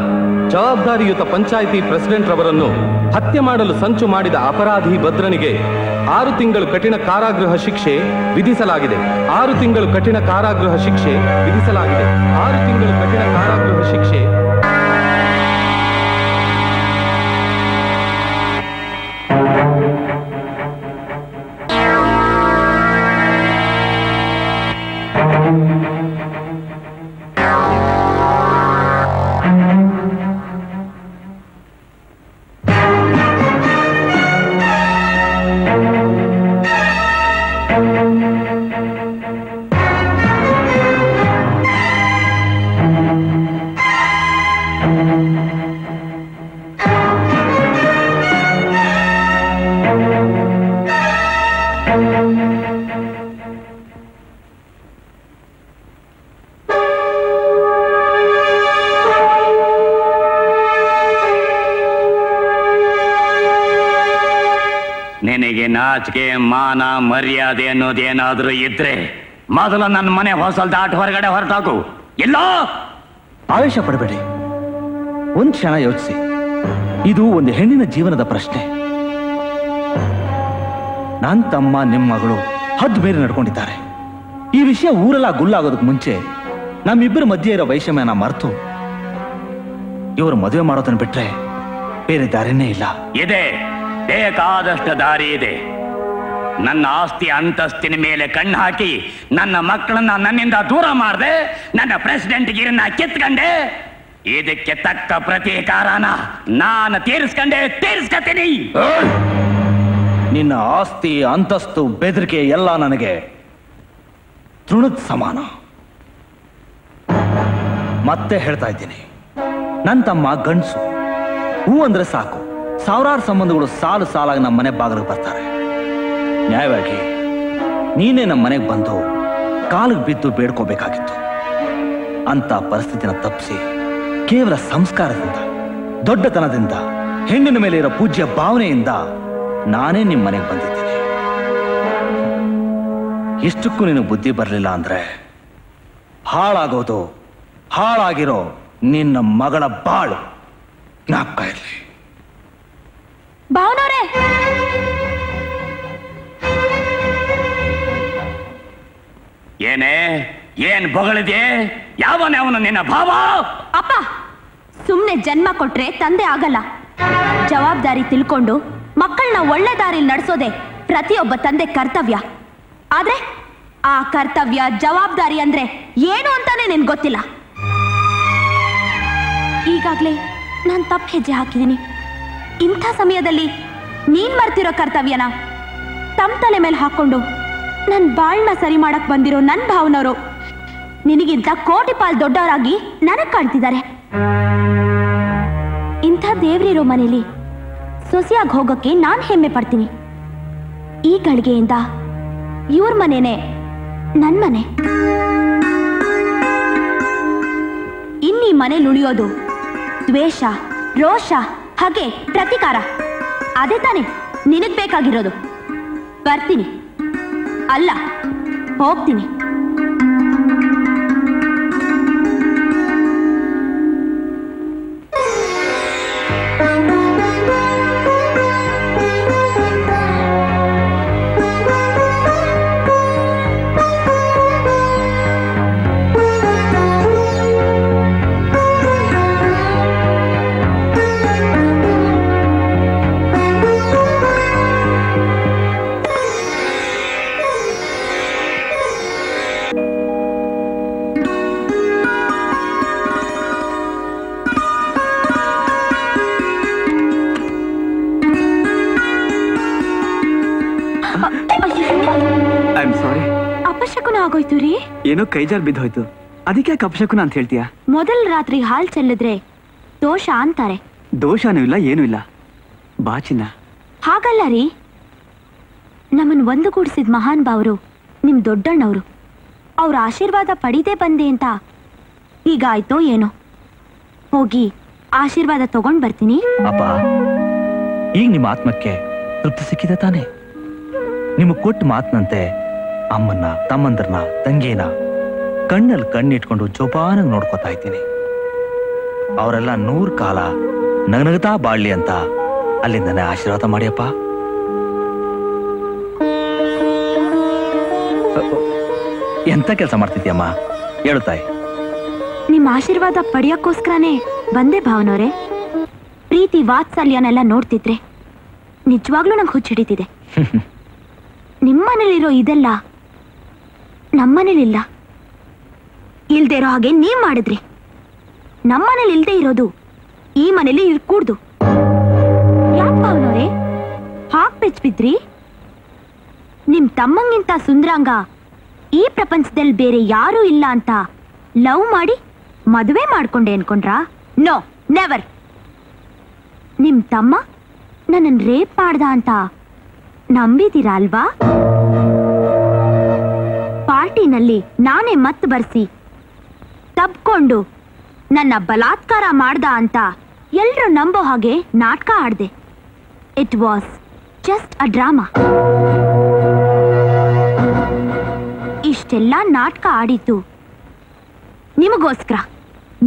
ಜವಾಬ್ದಾರಿಯುತ ಪಂಚಾಯಿತಿ ಪ್ರೆಸಿಡೆಂಟ್ ರವರನ್ನು ಹತ್ಯೆ ಮಾಡಲು ಸಂಚು ಮಾಡಿದ ಅಪರಾಧಿ ಭದ್ರನಿಗೆ 6 ತಿಂಗಳು ಕಠಿಣ ಕಾರಾಗೃಹ ಶಿಕ್ಷೆ ವಿಧಿಸಲಾಗಿದೆ. 6 ತಿಂಗಳು ಕಠಿಣ ಕಾರಾಗೃಹ ಶಿಕ್ಷೆ ವಿಧಿಸಲಾಗಿದೆ. 6 ತಿಂಗಳು ಕಠಿಣ ಕಾರಾಗೃಹ ಶಿಕ್ಷೆ. ನಿನಗೆ ನಾಚಿಕೆ ಮಾನ ಮರ್ಯಾದೆ ಅನ್ನೋದೇನಾದ್ರೂ ಇದ್ರೆ ಮೊದಲು ನನ್ನ ಮನೆ ಹೊಸಲ್ ದಾಟ್ ಹೊರಗಡೆ ಹೊರಟಾಕು. ಎಲ್ಲ ಆವೇಶ ಪಡಬೇಡಿ, ಒಂದ್ ಕ್ಷಣ ಯೋಚಿಸಿ. ಇದು ಒಂದು ಹೆಣ್ಣಿನ ಜೀವನದ ಪ್ರಶ್ನೆ. ನನ್ನ ತಮ್ಮ ನಿಮ್ಮ ಮಗಳು ಹದ್ದು ಬೇರೆ ನಡ್ಕೊಂಡಿದ್ದಾರೆ. ಈ ವಿಷಯ ಊರೆಲ್ಲ ಗುಲ್ಲಾಗೋದಕ್ಕೆ ಮುಂಚೆ ನಮ್ಮಿಬ್ಬರ ಮಧ್ಯೆ ಇರೋ ವೈಷಮ್ಯನ ಮರೆತು ಇವರು ಮದುವೆ ಮಾಡೋದನ್ನ ಬಿಟ್ರೆ ಬೇರೆ ದಾರಿನೇ ಇಲ್ಲ. ಇದೆ, ಬೇಕಾದಷ್ಟು ದಾರಿ ಇದೆ. ನನ್ನ ಆಸ್ತಿ ಅಂತಸ್ತಿನ ಮೇಲೆ ಕಣ್ಣು ಹಾಕಿ ನನ್ನ ಮಕ್ಕಳನ್ನ ನನ್ನಿಂದ ದೂರ ಮಾಡಿದೆ, ನನ್ನ ಪ್ರೆಸಿಡೆಂಟ್ ಗಿರನ್ನ ಕಿತ್ಕೊಂಡೆ. ಇದಕ್ಕೆ ತಕ್ಕ ಪ್ರತೀಕಾರನ ನಾನು ತೀರಿಸ್ಕತೀನಿ. ನಿನ್ನ ಆಸ್ತಿ ಅಂತಸ್ತು ಬೆದರಿಕೆ ಎಲ್ಲ ನನಗೆ ತೃಣದ ಸಮಾನ. ಮತ್ತೆ ಹೇಳ್ತಾ ಇದ್ದೀನಿ, ನನ್ನ ತಮ್ಮ ಗಂಡಸು. ಹೂ ಅಂದ್ರೆ ಸಾಕು, ಸಾವಿರಾರು ಸಂಬಂಧಗಳು ಸಾಲು ಸಾಲಾಗಿ ನಮ್ಮ ಮನೆ ಬಾಗಿಲಿಗೆ ಬರ್ತಾರೆ. ನ್ಯಾಯವಾಗಿ ನೀನೇ ನಮ್ಮ ಮನೆಗೆ ಬಂದು ಕಾಲಿಗೆ ಬಿದ್ದು ಬೇಡ್ಕೋಬೇಕಾಗಿತ್ತು. ಅಂತ ಪರಿಸ್ಥಿತಿನ ತಪ್ಪಿಸಿ ಕೇವಲ ಸಂಸ್ಕಾರದಿಂದ, ದೊಡ್ಡತನದಿಂದ, ಹೆಣ್ಣಿನ ಮೇಲೆ ಇರೋ ಪೂಜ್ಯ ಭಾವನೆಯಿಂದ ನಾನೇ ನಿಮ್ಮ ಮನೆಗೆ ಬಂದಿದ್ದೀನಿ. ಇಷ್ಟಕ್ಕೂ ನಿನಗೆ ಬುದ್ಧಿ ಬರಲಿಲ್ಲ ಅಂದ್ರೆ ಹಾಳಾಗಿರೋ ನಿನ್ನ ಮಗಳ ಬಾಳು ಜ್ಞಾಪಕ ಇರಲಿ. ಭಾವನವ್ರೆ, ಏನ್ ಬೊಗಳಿದೆ? ಯಾವನವನು ನಿನ್ನ ಭಾವ? ಅಪ್ಪ, ಸುಮ್ನೆ ಜನ್ಮ ಕೊಟ್ರೆ ತಂದೆ ಆಗಲ್ಲ. ಜವಾಬ್ದಾರಿ ತಿಳ್ಕೊಂಡು ಮಕ್ಕಳನ್ನ ಒಳ್ಳೆ ದಾರಿಲಿ ನಡೆಸೋದೆ ಪ್ರತಿಯೊಬ್ಬ ತಂದೆ ಕರ್ತವ್ಯ. ಆದ್ರೆ ಆ ಕರ್ತವ್ಯ, ಜವಾಬ್ದಾರಿ ಅಂದ್ರೆ ಏನು ಅಂತಾನೆ ನಿನ್ಗೆ ಗೊತ್ತಿಲ್ಲ. ಈಗಾಗ್ಲೇ ನಾನು ತಪ್ಪು ಹೆಜ್ಜೆ ಹಾಕಿದ್ದೀನಿ. ಇಂಥ ಸಮಯದಲ್ಲಿ ನೀನ್ ಮರ್ತಿರೋ ಕರ್ತವ್ಯನ ತಮ್ಮ ತಲೆ ಮೇಲೆ ಹಾಕೊಂಡು ನನ್ ಬಾಳ್ನ ಸರಿ ಮಾಡಕ್ ಬಂದಿರೋ ನನ್ ಭಾವನವರು ನಿನಗಿಂತ ಕೋಟಿ ಪಾಲ್ ದೊಡ್ಡವರಾಗಿ ನನಗ್ ಕಾಣ್ತಿದ್ದಾರೆ. ಇಂಥ ದೇವ್ರಿರೋ ಮನೇಲಿ ಸೊಸೆಯಾಗಿ ಹೋಗೋಕೆ ನಾನ್ ಹೆಮ್ಮೆ ಪಡ್ತೀನಿ. ಈ ಗಳಿಗೆಯಿಂದ ಇವ್ರ ಮನೇನೆ ನನ್ ಮನೆ. ಇನ್ನೀ ಮನೇಲಿ ಉಳಿಯೋದು ದ್ವೇಷ, ರೋಷ, ಹಾಗೆ ಪ್ರತಿಕಾರ. ಅದೇ ತಾನೆ ನಿನಗ್ ಬೇಕಾಗಿರೋದು. ಬರ್ತೀನಿ, ಅಲ್ಲ ಹೋಗ್ತೀನಿ. ಅಪಶಕುನ ಆಗೋಯ್ತು ರೀ. ಏನೋ ಕೈಜಾರ್ ಬಿದ್ದೋಯ್ತು, ಅದಕ್ಕೆ ಅಪಶಕುನ ಅಂತ ಹೇಳ್ತೀಯಾ? ಮೊದಲ ರಾತ್ರಿ ಹಾಲ್ ಚೆಲ್ಲಿದ್ರೆ ದೋಷ ಅಂತಾರೆ. ದೋಷನೂ ಇಲ್ಲ, ಏನೂ ಇಲ್ಲ. ಬಾ ಚಿನ್ನ. ಹಾಗಲ್ಲ ರೀ, ನಮ್ಮನ್ ಒಂದುಗೂಡಿಸಿದ ಮಹಾನ್ ಭಾವರು ನಿಮ್ ದೊಡ್ಡಣ್ಣವ್ರು. ಅವ್ರ ಆಶೀರ್ವಾದ ಪಡೀದೇ ಬಂದೆ ಅಂತ ಹೀಗಾಯ್ತೋ ಏನೋ. ಹೋಗಿ ಆಶೀರ್ವಾದ ತಗೊಂಡ್ ಬರ್ತೀನಿ. ಅಪ್ಪ, ಈಗ ನಿಮ್ಮ ಆತ್ಮಕ್ಕೆ ತೃಪ್ತಿ ಸಿಕ್ಕಿದೆ ತಾನೆ? ನಿಮಗೆ ಕೊಟ್ಟ ಮಾತಿನಂತೆ ಅಮ್ಮನ್ನ, ತಮ್ಮಂದ್ರನ್ನ, ತಂಗಿನ ಕಣ್ಣಲ್ಲಿ ಕಣ್ಣಿಟ್ಕೊಂಡು ಜೋಪಾನಾಗಿ ನೋಡ್ಕೋತಾ ಇದ್ದೀನಿ. ಅವರೆಲ್ಲ 100 ಕಾಲ ನಗನಗತಾ ಬಾಳ್ಲಿ ಅಂತ ಅಲ್ಲಿಂದನೇ ಆಶೀರ್ವಾದ ಮಾಡಿಯಪ್ಪ. ಎಂತ ಕೆಲಸ ಮಾಡ್ತಿದ್ಯಮ್ಮ? ಹೇಳು ತಾಯಿ. ನಿಮ್ ಆಶೀರ್ವಾದ ಪಡೆಯಕ್ಕೋಸ್ಕರನೇ ಬಂದೆ ಭಾವನವ್ರೆ. ಪ್ರೀತಿ, ವಾತ್ಸಲ್ಯನೆಲ್ಲ ನೋಡ್ತಿದ್ರೆ ನಿಜವಾಗ್ಲೂ ನಂಗೆ ಹುಚ್ಚಿಡಿತಿದೆ. ನಿಮ್ಮನೇಲಿರೋ ಇದೆಲ್ಲ ನಮ್ಮನೇಲಿಲ್ಲ. ಇಲ್ದೇ ಇರೋ ಹಾಗೆ ನೀವ್ ಮಾಡಿದ್ರಿ. ನಮ್ಮನೇಲಿ ಇಲ್ದೇ ಇರೋದು ಈ ಮನೇಲಿ ಇರ್ಕೂಡ್ದು. ಯಾಕೆ ಭಾವನವ್ರೆ ಹಾಕ್ ಬೆಚ್ಬಿದ್ರಿ? ನಿಮ್ ತಮ್ಮಂಗಿಂತ ಸುಂದರಾಂಗ ಈ ಪ್ರಪಂಚದಲ್ಲಿ ಬೇರೆ ಯಾರೂ ಇಲ್ಲ ಅಂತ ಲವ್ ಮಾಡಿ ಮದುವೆ ಮಾಡ್ಕೊಂಡೆ ಅನ್ಕೊಂಡ್ರಾ? No, never. ನಿಮ್ ತಮ್ಮ ನನ್ನನ್ ರೇಪ್ ಮಾಡ್ದ ಅಂತ ನಂಬಿದ್ದೀರಾ ಅಲ್ವಾ? ಪಾರ್ಟಿನಲ್ಲಿ ನಾನೇ ಮತ್ ಬರ್ಸಿ ತಬ್ಕೊಂಡು ನನ್ನ ಬಲಾತ್ಕಾರ ಮಾಡ್ದ ಅಂತ ಎಲ್ರೂ ನಂಬೋ ಹಾಗೆ ನಾಟಕ ಆಡ್ದೆ. It was just a drama. ಇಷ್ಟೆಲ್ಲ ನಾಟಕ ಆಡಿದ್ದು ನಿಮಗೋಸ್ಕರ,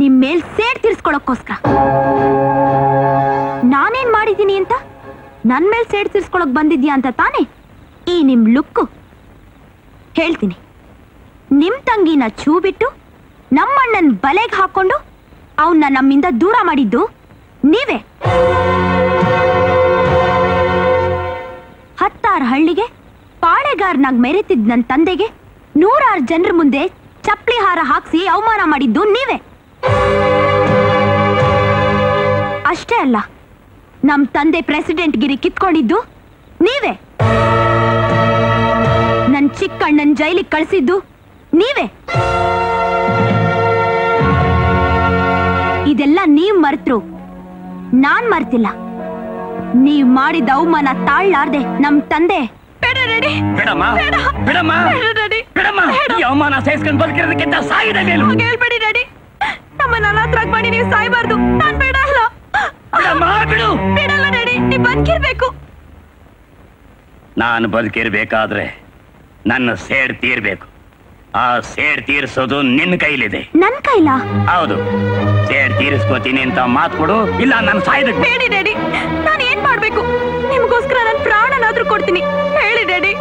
ನಿಮ್ ಮೇಲ್ ಸೇಡ್ ತೀರ್ಸ್ಕೊಳಕ್ಕೋಸ್ಕರ. ನಾನೇನ್ ಮಾಡಿದ್ದೀನಿ ಅಂತ ನನ್ ಮೇಲ್ ಸೇಡ್ ತೀರ್ಸ್ಕೊಳಕ್ ಬಂದಿದ್ಯಾ ಅಂತ ತಾನೇ ಈ ನಿಮ್ ಲುಕ್ಕು. ಹೇಳ್ತೀನಿ, ನಿಮ್ ತಂಗಿನ ಛೂ ಬಿಟ್ಟು ನಮ್ಮಣ್ಣನ್ ಬಲೆಗೆ ಹಾಕೊಂಡು ಅವನ್ನ ನಮ್ಮಿಂದ ದೂರ ಮಾಡಿದ್ದು ನೀವೇ. 10 ಹಳ್ಳಿಗೆ ಪಾಳೆಗಾರನಾಗ್ ಮೆರೆತಿದ್ ನನ್ ತಂದೆಗೆ 100 ಜನರ ಮುಂದೆ ಚಪ್ಪಲಿ ಹಾರ ಹಾಕ್ಸಿ ಅವಮಾನ ಮಾಡಿದ್ದು ನೀವೇ. ಅಷ್ಟೇ ಅಲ್ಲ, ನಮ್ ತಂದೆ ಪ್ರೆಸಿಡೆಂಟ್ ಗಿರಿ ಕಿತ್ಕೊಂಡಿದ್ದು ನೀವೇ. ನನ್ ಚಿಕ್ಕಣ್ಣನ್ ಜೈಲಿಗೆ ಕಳಿಸಿದ್ದು ನೀವೇ. ಇದೆಲ್ಲ ನೀವ್ ಮರೆತ್ರು ನಾನ್ ಮರ್ತಿಲ್ಲ. ನೀವ್ ಮಾಡಿದ ಅವಮಾನ ತಾಳ್ಲಾರ್ದೆ ನಮ್ ತಂದೆ ಬಿಡಮ್ಮ, ಬಿಡಮ್ಮ, ಬಿಡಮ್ಮ. ಈ ಅವಮಾನ ಸಹಿಸ್ಕೊಂಡು ಬದುಕಿರೋದಕ್ಕಿಂತ ಸಾಯಿದೆ ಮೇಲು. ಹೇಳ್ಬೇಡಿ ಡ್ಯಾಡಿ, ನಮ್ಮನ್ನ ಅನಾಥರಾಗ್ ಮಾಡಿ ನೀವು ಸಾಯ್ಬಾರ್ದು. ನಾನ್ ಬೇಡ ಅಲ್ಲ. ಬಿಡಮ್ಮ, ಬಿಡು. ಬಿಡಲ್ಲ ಡ್ಯಾಡಿ, ನೀವ್ ಬದುಕಿರ್ಬೇಕು. ನಾನು ಬದುಕಿರ್ಬೇಕಾದ್ರೆ ನನ್ನ ಸೇಡ್ ತೀರ್ಬೇಕು. ಆ ಸೇಡ್ ತೀರಿಸೋದು ನಿನ್ನ ಕೈಲಿದೆ. ನನ್ ಕೈಲ? ಹೌದು. ಸೇಡ್ ತೀರಿಸ್ಕೋತೀನಿ ಅಂತ ಮಾತು ಕೊಡು, ಇಲ್ಲ ನಾನು ಸಾಯ್ದು. ಬೇಡಿ ಡ್ಯಾಡಿ, ನಾನು ಏನ್ ಮಾಡ್ಬೇಕು? ನಿಮ್ಗೋಸ್ಕರ ನನ್ ಪ್ರಾಣನಾದ್ರೂ ಕೊಡ್ತೀನಿ. ಹೇಳಿ ಡ್ಯಾಡಿ.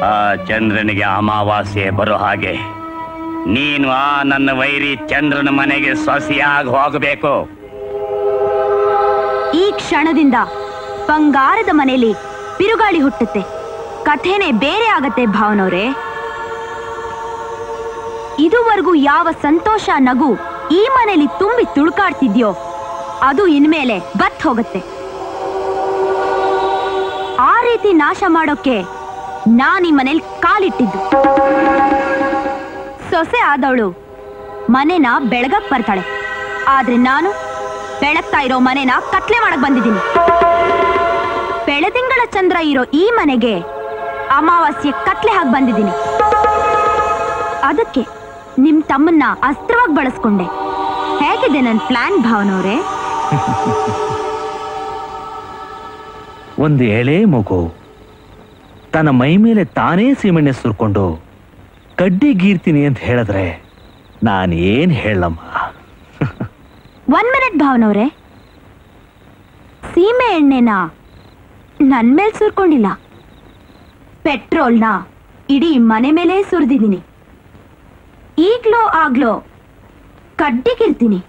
ಆ ಚಂದ್ರನಿಗೆ ಅಮಾವಾಸ್ಯೆ ಬರೋ ಹಾಗೆ ನೀನು ಆ ನನ್ನ ವೈರಿ ಚಂದ್ರನ ಮನೆಗೆ ಸೊಸೆಯಾಗಿ ಹೋಗಬೇಕು. ಈ ಕ್ಷಣದಿಂದ ಬಂಗಾರದ ಮನೆಯಲ್ಲಿ ಬಿರುಗಾಳಿ ಹುಟ್ಟುತ್ತೆ. ಕಥೆನೇ ಬೇರೆ ಆಗತ್ತೆ ಭಾವನವ್ರೆ. ಇದುವರೆಗೂ ಯಾವ ಸಂತೋಷ ನಗು ಈ ಮನೆಯಲ್ಲಿ ತುಂಬಿ ತುಳುಕಾಡ್ತಿದ್ಯೋ ಅದು ಇನ್ಮೇಲೆ ಬತ್ ಹೋಗುತ್ತೆ. ಆ ರೀತಿ ನಾಶ ಮಾಡೋಕೆ ನಾನ್ ಈ ಮನೇಲಿ ಕಾಲಿಟ್ಟಿದ್ದು. ಸೊಸೆ ಆದವಳು ಮನೆನ ಬೆಳಗಕ್ ಬರ್ತಾಳೆ, ಆದ್ರೆ ನಾನು ಬೆಳಗ್ತಾ ಇರೋ ಮನೆನ ಕತ್ಲೆ ಮಾಡಕ್ ಬಂದಿದ್ದೀನಿ. ಬೆಳದಿಂಗಳ ಚಂದ್ರ ಇರೋ ಈ ಮನೆಗೆ ಅಮಾವಾಸ್ಯೆ ಕತ್ಲೆ ಹಾಕಿ ಬಂದಿದ್ದೀನಿ. ಅದಕ್ಕೆ ನಿಮ್ ತಮ್ಮನ್ನ ಅಸ್ತ್ರವಾಗಿ ಬಳಸ್ಕೊಂಡೆ. ಹೇಗಿದೆ ನನ್ ಪ್ಲಾನ್ ಭಾವನವ್ರೆ? ಒಂದು ಎಳೆ ಮಗು ತನ್ನ ಮೈ ಮೇಲೆ ತಾನೇ ಸೀಮೆಣ್ಣೆ ಸುರ್ಕೊಂಡು ಕಡ್ಡಿ ಗೀರ್ತೀನಿ ಅಂತ ಹೇಳಿದ್ರೆ ನಾನೇನ್ ಹೇಳಮ್ಮ? 1 ಮಿನಿಟ್ ಭಾವನವ್ರೆ, ಸೀಮೆ ಎಣ್ಣೆನ ನನ್ ಮೇಲ್ ಸುರ್ಕೊಂಡಿಲ್ಲ, ಪೆಟ್ರೋಲ್ನ ಇಡೀ ಮನೆ ಮೇಲೆ ಸುರಿದಿದ್ದೀನಿ. ಈಗ್ಲೋ ಆಗ್ಲೋ ಕಡ್ಡಿಗಿರ್ತೀನಿ.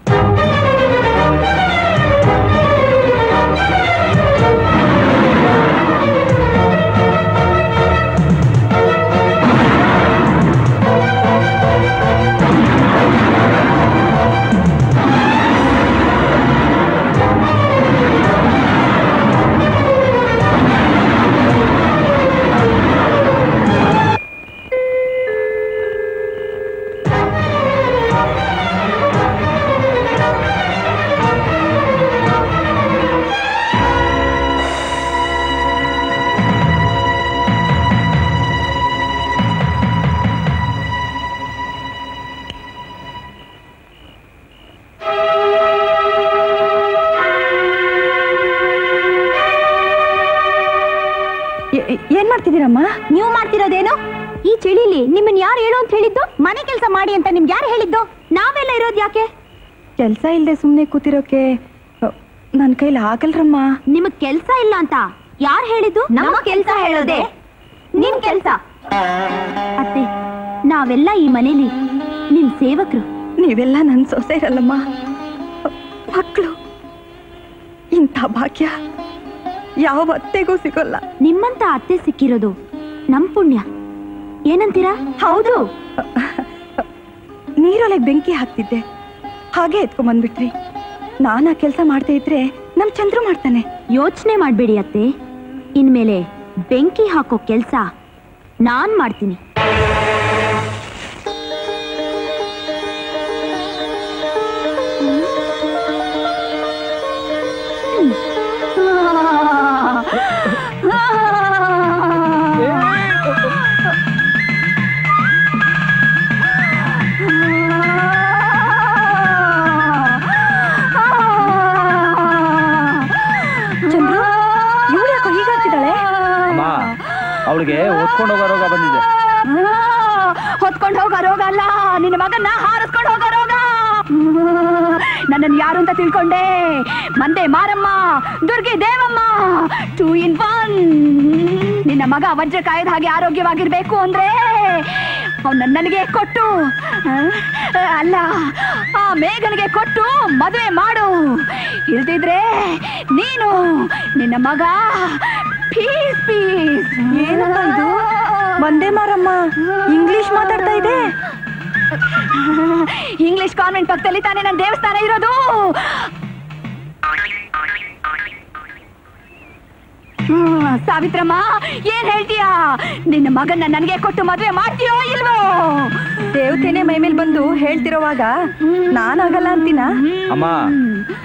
ಏನ್ ಮಾಡ್ತಿದ್ದೀರಮ್ಮ? ನೀವು ಮಾಡ್ತಿರೋದೇನು? ಈ ಚಳಿಲಿ ನಿಮ್ಮನ್ ಯಾರು ಹೇಳು ಅಂತ ಹೇಳಿದ್ದು? ಮನೆ ಕೆಲಸ ಮಾಡಿ ಅಂತ ನಿಮ್ಗೆ ಯಾರು ಹೇಳಿದ್ದು? ನಾವೆಲ್ಲ ಇರೋದು ಯಾಕೆ? ಕೆಲ್ಸ ಇಲ್ದೆ ಸುಮ್ನೆ ಕೂತಿರೋಕೆ ನನ್ ಕೈಲಿ ಆಗಲ್ರಮ್ಮ. ನಿಮಗ್ ಕೆಲ್ಸ ಇಲ್ಲ ಅಂತ ಯಾರು ಹೇಳಿದ್ದು? ನಮ್ಮ ಕೆಲ್ಸ ಹೇಳೋದೆ ನಿಮ್ ಕೆಲ್ಸ. ಅತ್ತೆ, ನಾವೆಲ್ಲ ಈ ಮನೇಲಿ ನಿಮ್ ಸೇವಕರು. ನೀವೆಲ್ಲ ನನ್ ಸೊಸೆ ಇರಲ್ಲಮ್ಮ, ಮಕ್ಕಳು. ಇಂಥ ಭಾಗ್ಯ ಯಾವ ಅತ್ತೆಗೂ ಸಿಗೋಲ್ಲ. ನಿಮ್ಮಂತ ಅತ್ತೆ ಸಿಕ್ಕಿರೋದು ನಮ್ ಪುಣ್ಯ. ಏನಂತೀರಾ? ಹೌದು. ನೀರೊಳಗೆ ಬೆಂಕಿ ಹಾಕ್ತಿದ್ದೆ, ಹಾಗೆ ಎತ್ಕೊಂಡ್ ಬಂದ್ಬಿಟ್ರಿ. ನಾನ್ ಆ ಕೆಲಸ ಮಾಡ್ತಾ ಇದ್ರೆ ನಮ್ ಚಂದ್ರು ಮಾಡ್ತಾನೆ. ಯೋಚನೆ ಮಾಡ್ಬೇಡಿ ಅತ್ತೆ, ಇನ್ಮೇಲೆ ಬೆಂಕಿ ಹಾಕೋ ಕೆಲ್ಸ ನಾನ್ ಮಾಡ್ತೀನಿ. ಚಂದ್ರು, ಇವ್ರು ಯಾಕೋ ಹೀಗಾಗ್ತಿದ್ದಾಳೆ? ಅವಳಿಗೆ ಓದ್ಕೊಂಡು ಹೋಗೋ ರೋಗ ಬಂದಿದೆ. ಹೊತ್ಕೊಂಡು ಹೋಗೋ ರೋಗ ಅಲ್ಲ, ನಿನ್ನ ಮಗನ್ನ ಹಾರಿಸ್ಕೊಂಡು ಹೋಗೋ ರೋಗ. ನನ್ನನ್ನು ಯಾರು ಅಂತ ತಿಳ್ಕೊಂಡೆ? ಮಂದೆ ಮಾರಮ್ಮ, ದುರ್ಗೆ ದೇವಮ್ಮ, 2 in 1. ನಿನ್ನ ಮಗ ವಜ್ರ ಕಾಯದ ಹಾಗೆ ಆರೋಗ್ಯವಾಗಿರ್ಬೇಕು ಅಂದ್ರೆ ಅವನ್ನ ನನಗೆ ಕೊಟ್ಟು, ಅಲ್ಲ ಆ ಮೇಘನಿಗೆ ಕೊಟ್ಟು ಮದುವೆ ಮಾಡು. ಇಲ್ದಿದ್ರೆ ನೀನು ನಿನ್ನ ಮಗ ಪೀಸ್ ಪೀಸ್. ಏನಪ್ಪ ಇದು? ಬಂದೇ ಮಾರಮ್ಮ ಇಂಗ್ಲಿಷ್ ಮಾತಾಡ್ತಾ ಇದೆ. ಇಂಗ್ಲಿಷ್ ಕಾನ್ವೆಂಟ್ ಪಕ್ಕದಲ್ಲಿ ತಾನೇ ನನ್ನ ದೇವಸ್ಥಾನ ಇರೋದು. ಸಾವಿತ್ರಮ್ಮ ಏನ್ ಹೇಳ್ತೀಯಾ? ನಿನ್ನ ಮಗನ್ನ ನನಗೆ ಕೊಟ್ಟು ಮದ್ವೆ ಮಾಡ್ತೀಯೋ ಇಲ್ವೋ? ದೇವತೆನೇ ಮೈ ಮೇಲೆ ಬಂದು ಹೇಳ್ತಿರೋವಾಗ ನಾನಾಗಲ್ಲ ಅಂತೀನ? ಅಮ್ಮ,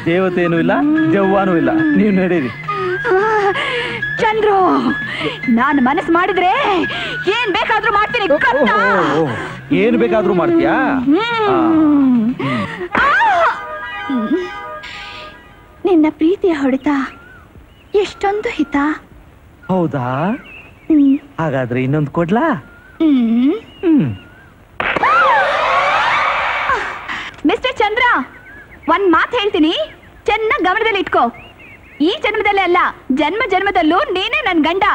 ದೇವತೆನೂ ಇಲ್ಲ, ದೆವ್ವಾನೂ ಇಲ್ಲ, ನೀವು ನಡೀರಿ. ಚಂದ್ರು, ನಾನು ಮನಸ್ಸು ಮಾಡಿದ್ರೆ ಏನ್ ಬೇಕಾದ್ರೂ ಮಾಡ್ತೀನಿ. ಏನು ಬೇಕಾದ್ರೂ ಮಾಡ್ತೀಯಾ? ನಿನ್ನ ಪ್ರೀತಿಯ ಹೊಡೆತ ಎಷ್ಟೊಂದು ಹಿತ. ಹೌದಾ? ಹಾಗಾದ್ರೆ ಇನ್ನೊಂದು ಕೊಡ್ಲಾ? ಮಿಸ್ಟರ್ ಚಂದ್ರ, ಒಂದ್ ಮಾತು ಹೇಳ್ತೀನಿ, ಚೆನ್ನಾಗಿ ಗಮನದಲ್ಲಿ ಇಟ್ಕೋ. ಈ ಜನ್ಮದಲ್ಲೇ ಅಲ್ಲ, ಜನ್ಮ ಜನ್ಮದಲ್ಲೂ ನೀನೇ ನನ್ ಗಂಡ.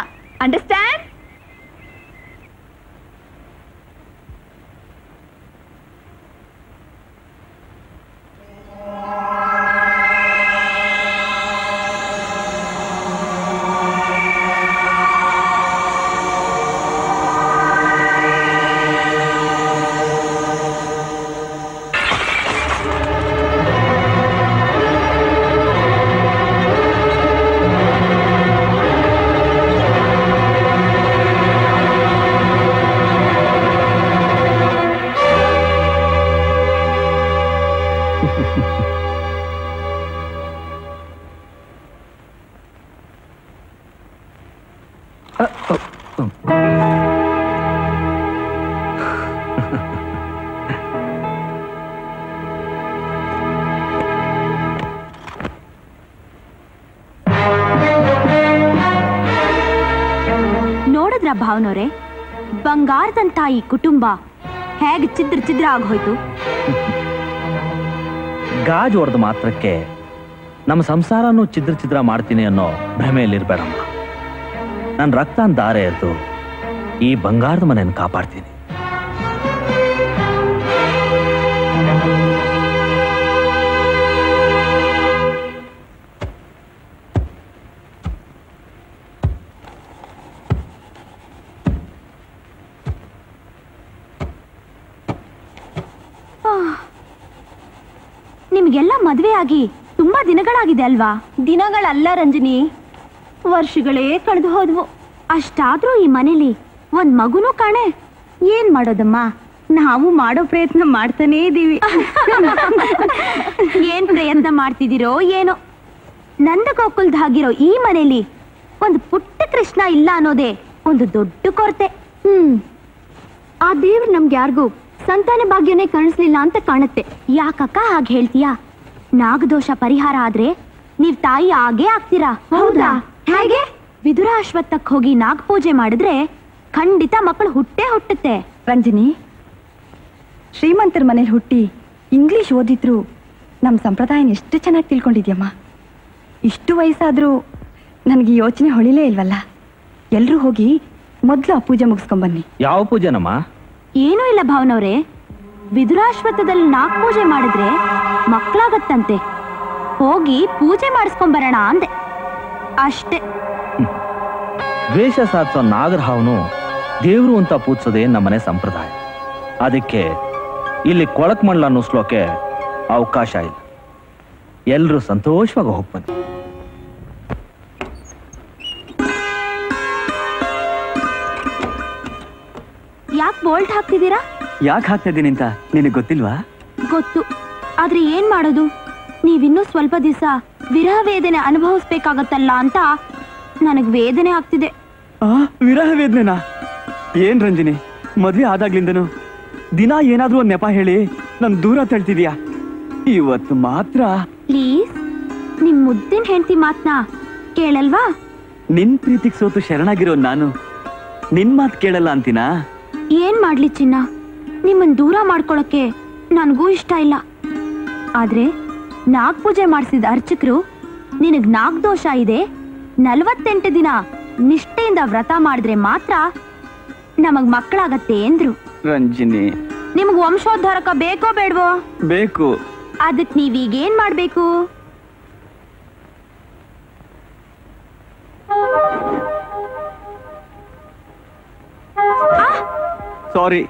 ಅಂಡರ್ಸ್ಟ್ಯಾಂಡ್? ನೋಡಿದ್ರ ಭಾವನವ್ರೆ, ಬಂಗಾರದಂತ ಈ ಕುಟುಂಬ ಹೇಗೆ ಛಿದ್ರ ಆಗೋಯ್ತು. ಗಾಜು ಹೊಡೆದ ಮಾತ್ರಕ್ಕೆ ನಮ್ಮ ಸಂಸಾರನೂ ಛಿದ್ರ ಮಾಡ್ತೀನಿ ಅನ್ನೋ ಭ್ರಮೆಯಲ್ಲಿರ್ಬೇಡಮ್ಮ. ನನ್ನ ರಕ್ತನ ದಾರೆ ಎದ್ದು ಈ ಬಂಗಾರದ ಮನೆಯನ್ನು ಕಾಪಾಡ್ತೀನಿ. ನಿಮ್ಗೆಲ್ಲ ಮದ್ವೆ ಆಗಿ ತುಂಬಾ ದಿನಗಳಾಗಿದೆ ಅಲ್ವಾ? ದಿನಗಳಲ್ಲ ರಂಜನಿ, ವರ್ಷಗಳೇ ಕಳೆದು ಹೋದ್ವು. ಅಷ್ಟಾದ್ರೂ ಈ ಮನೇಲಿ ಒಂದ್ ಮಗುನೂ ಕಾಣೆ. ಏನ್ ಮಾಡೋದಮ್ಮ, ನಾವು ಮಾಡೋ ಪ್ರಯತ್ನ ಮಾಡ್ತಾನೇ ಇದೀವಿ. ಏನ್ ಪ್ರಯತ್ನ ಮಾಡ್ತಿದ್ದೀರೋ ಏನೋ. ನಂದಗೋಕುಲ್ದಾಗಿರೋ ಈ ಮನೇಲಿ ಒಂದು ಪುಟ್ಟ ಕೃಷ್ಣ ಇಲ್ಲ ಅನ್ನೋದೇ ಒಂದು ದೊಡ್ಡ ಕೊರತೆ. ಆ ದೇವ್ರು ನಮ್ಗೆ ಯಾರಿಗೂ ಸಂತಾನ ಭಾಗ್ಯನೇ ಕಾಣಿಸ್ಲಿಲ್ಲ ಅಂತ ಕಾಣುತ್ತೆ. ಯಾಕಕ್ಕ ಹಾಗೆ ಹೇಳ್ತೀಯಾ? ನಾಗದೋಷ ಪರಿಹಾರ ಆದ್ರೆ ನೀವ್ ತಾಯಿ ಆಗೇ ಆಗ್ತೀರಾ. ಹೌದಾ? ಹೇಗೆ? ವಿದುರ ಅಶ್ವತ್ಥಕ್ ಹೋಗಿ ನಾಗ ಪೂಜೆ ಮಾಡಿದ್ರೆ ಖಂಡಿತ ಮಕ್ಕಳು ಹುಟ್ಟುತ್ತೆ. ರಂಜನಿ, ಶ್ರೀಮಂತರ ಮನೇಲಿ ಹುಟ್ಟಿ ಇಂಗ್ಲಿಷ್ ಓದಿದ್ರು ನಮ್ಮ ಸಂಪ್ರದಾಯನ ಎಷ್ಟು ಚೆನ್ನಾಗಿ ತಿಳ್ಕೊಂಡಿದ್ಯಮ್ಮ. ಇಷ್ಟು ವಯಸ್ಸಾದ್ರೂ ನನಗೆ ಯೋಚನೆ ಹೊಳಿಲೇ ಇಲ್ವಲ್ಲ. ಎಲ್ರೂ ಹೋಗಿ ಮೊದಲು ಆ ಪೂಜೆ ಮುಗಿಸ್ಕೊಂಬನ್ನಿ. ಯಾವ ಪೂಜೆನಮ್ಮ? ಏನೂ ಇಲ್ಲ ಭಾವನವ್ರೆ, ವಿದುರಾಶ್ವತ್ಥದಲ್ಲಿ ನಾಗ ಪೂಜೆ ಮಾಡಿದ್ರೆ ಮಕ್ಕಳಾಗತ್ತಂತೆ. ಹೋಗಿ ಪೂಜೆ ಮಾಡಿಸ್ಕೊಂಬರೋಣ ಅಂದೆ ಅಷ್ಟೇ. ದ್ವೇಷ ಸಾಧಿಸೋ ನಾಗರಹಾವನು ದೇವ್ರು ಅಂತ ಪೂಜಿಸೋದೇ ನಮ್ಮನೆ ಸಂಪ್ರದಾಯ. ಅದಕ್ಕೆ ಇಲ್ಲಿ ಕೊಳಕ್ ಮಳ್ಳ ಅನ್ನಿಸ್ಲೋಕೆ ಅವಕಾಶ ಇಲ್ಲ. ಎಲ್ರೂ ಸಂತೋಷವಾಗಿ ಹೋಗ್ಬನ್ನಿ. ಯಾಕೆ ಬೋಲ್ಟ್ ಹಾಕ್ತಿದ್ದೀರಾ? ಯಾಕೆ ಹಾಕ್ತಾ ಇದ್ದೀನಿ ಅಂತ ನಿನಗೆ ಗೊತ್ತಿಲ್ವಾ? ಗೊತ್ತು, ಆದ್ರೆ ಏನ್ ಮಾಡೋದು? ನೀವಿನ್ನೂ ಸ್ವಲ್ಪ ದಿವಸ ವಿರಹ ವೇದನೆ ಅನುಭವಿಸ್ಬೇಕಾಗತ್ತಲ್ಲ ಅಂತ ನನಗ್ ವೇದನೆ ಆಗ್ತಿದೆ. ವಿರಹ ವೇದನೆನಾ? ಏನ್ ರಂಜಿನಿ, ಮದ್ವೆ ಆದಾಗ್ಲಿಂದನು ದಿನ ಏನಾದ್ರೂ ಒಂದ್ ನೆಪ ಹೇಳಿ ನನ್ ದೂರ ತಳ್ತಿದ್ಯಾ. ಇವತ್ತು ಮಾತ್ರ ಪ್ಲೀಸ್ ನಿಮ್ ಮುದ್ದಿನ ಹೆಂಡತಿ ಮಾತ್ನಾ ಕೇಳಲ್ವಾ? ನಿನ್ ಪ್ರೀತಿಗ್ ಸೋತು ಶರಣಾಗಿರೋ ನಾನು ನಿನ್ ಮಾತ್ ಕೇಳಲ್ಲ ಅಂತೀನಾ? ಏನ್ ಮಾಡ್ಲಿ ಚಿನ್ನ, ನಿಮ್ಮನ್ ದೂರ ಮಾಡ್ಕೊಳಕ್ಕೆ ನನ್ಗೂ ಇಷ್ಟ ಇಲ್ಲ. ಆದ್ರೆ ನಾಗ್ ಪೂಜೆ ಮಾಡಿಸಿದ ಅರ್ಚಕರು ನಿನಗ್ ನಾಗದೋಷ ಇದೆ, 48 ದಿನ ನಿಷ್ಠೆಯಿಂದ ವ್ರತ ಮಾಡಿದ್ರೆ ಮಾತ್ರ ನಮಗ್ ಮಕ್ಕಳಾಗತ್ತೆ ಎಂದ್ರು. ರಂಜಿನಿ, ನಿಮಗ್ ವಂಶೋದ್ಧಾರಕ ಬೇಕೋ ಬೇಡ್ವೋ? ಬೇಕು. ಅದಕ್ ನೀವೀಗೇನ್ ಮಾಡ್ಬೇಕು? ಸಾರಿ.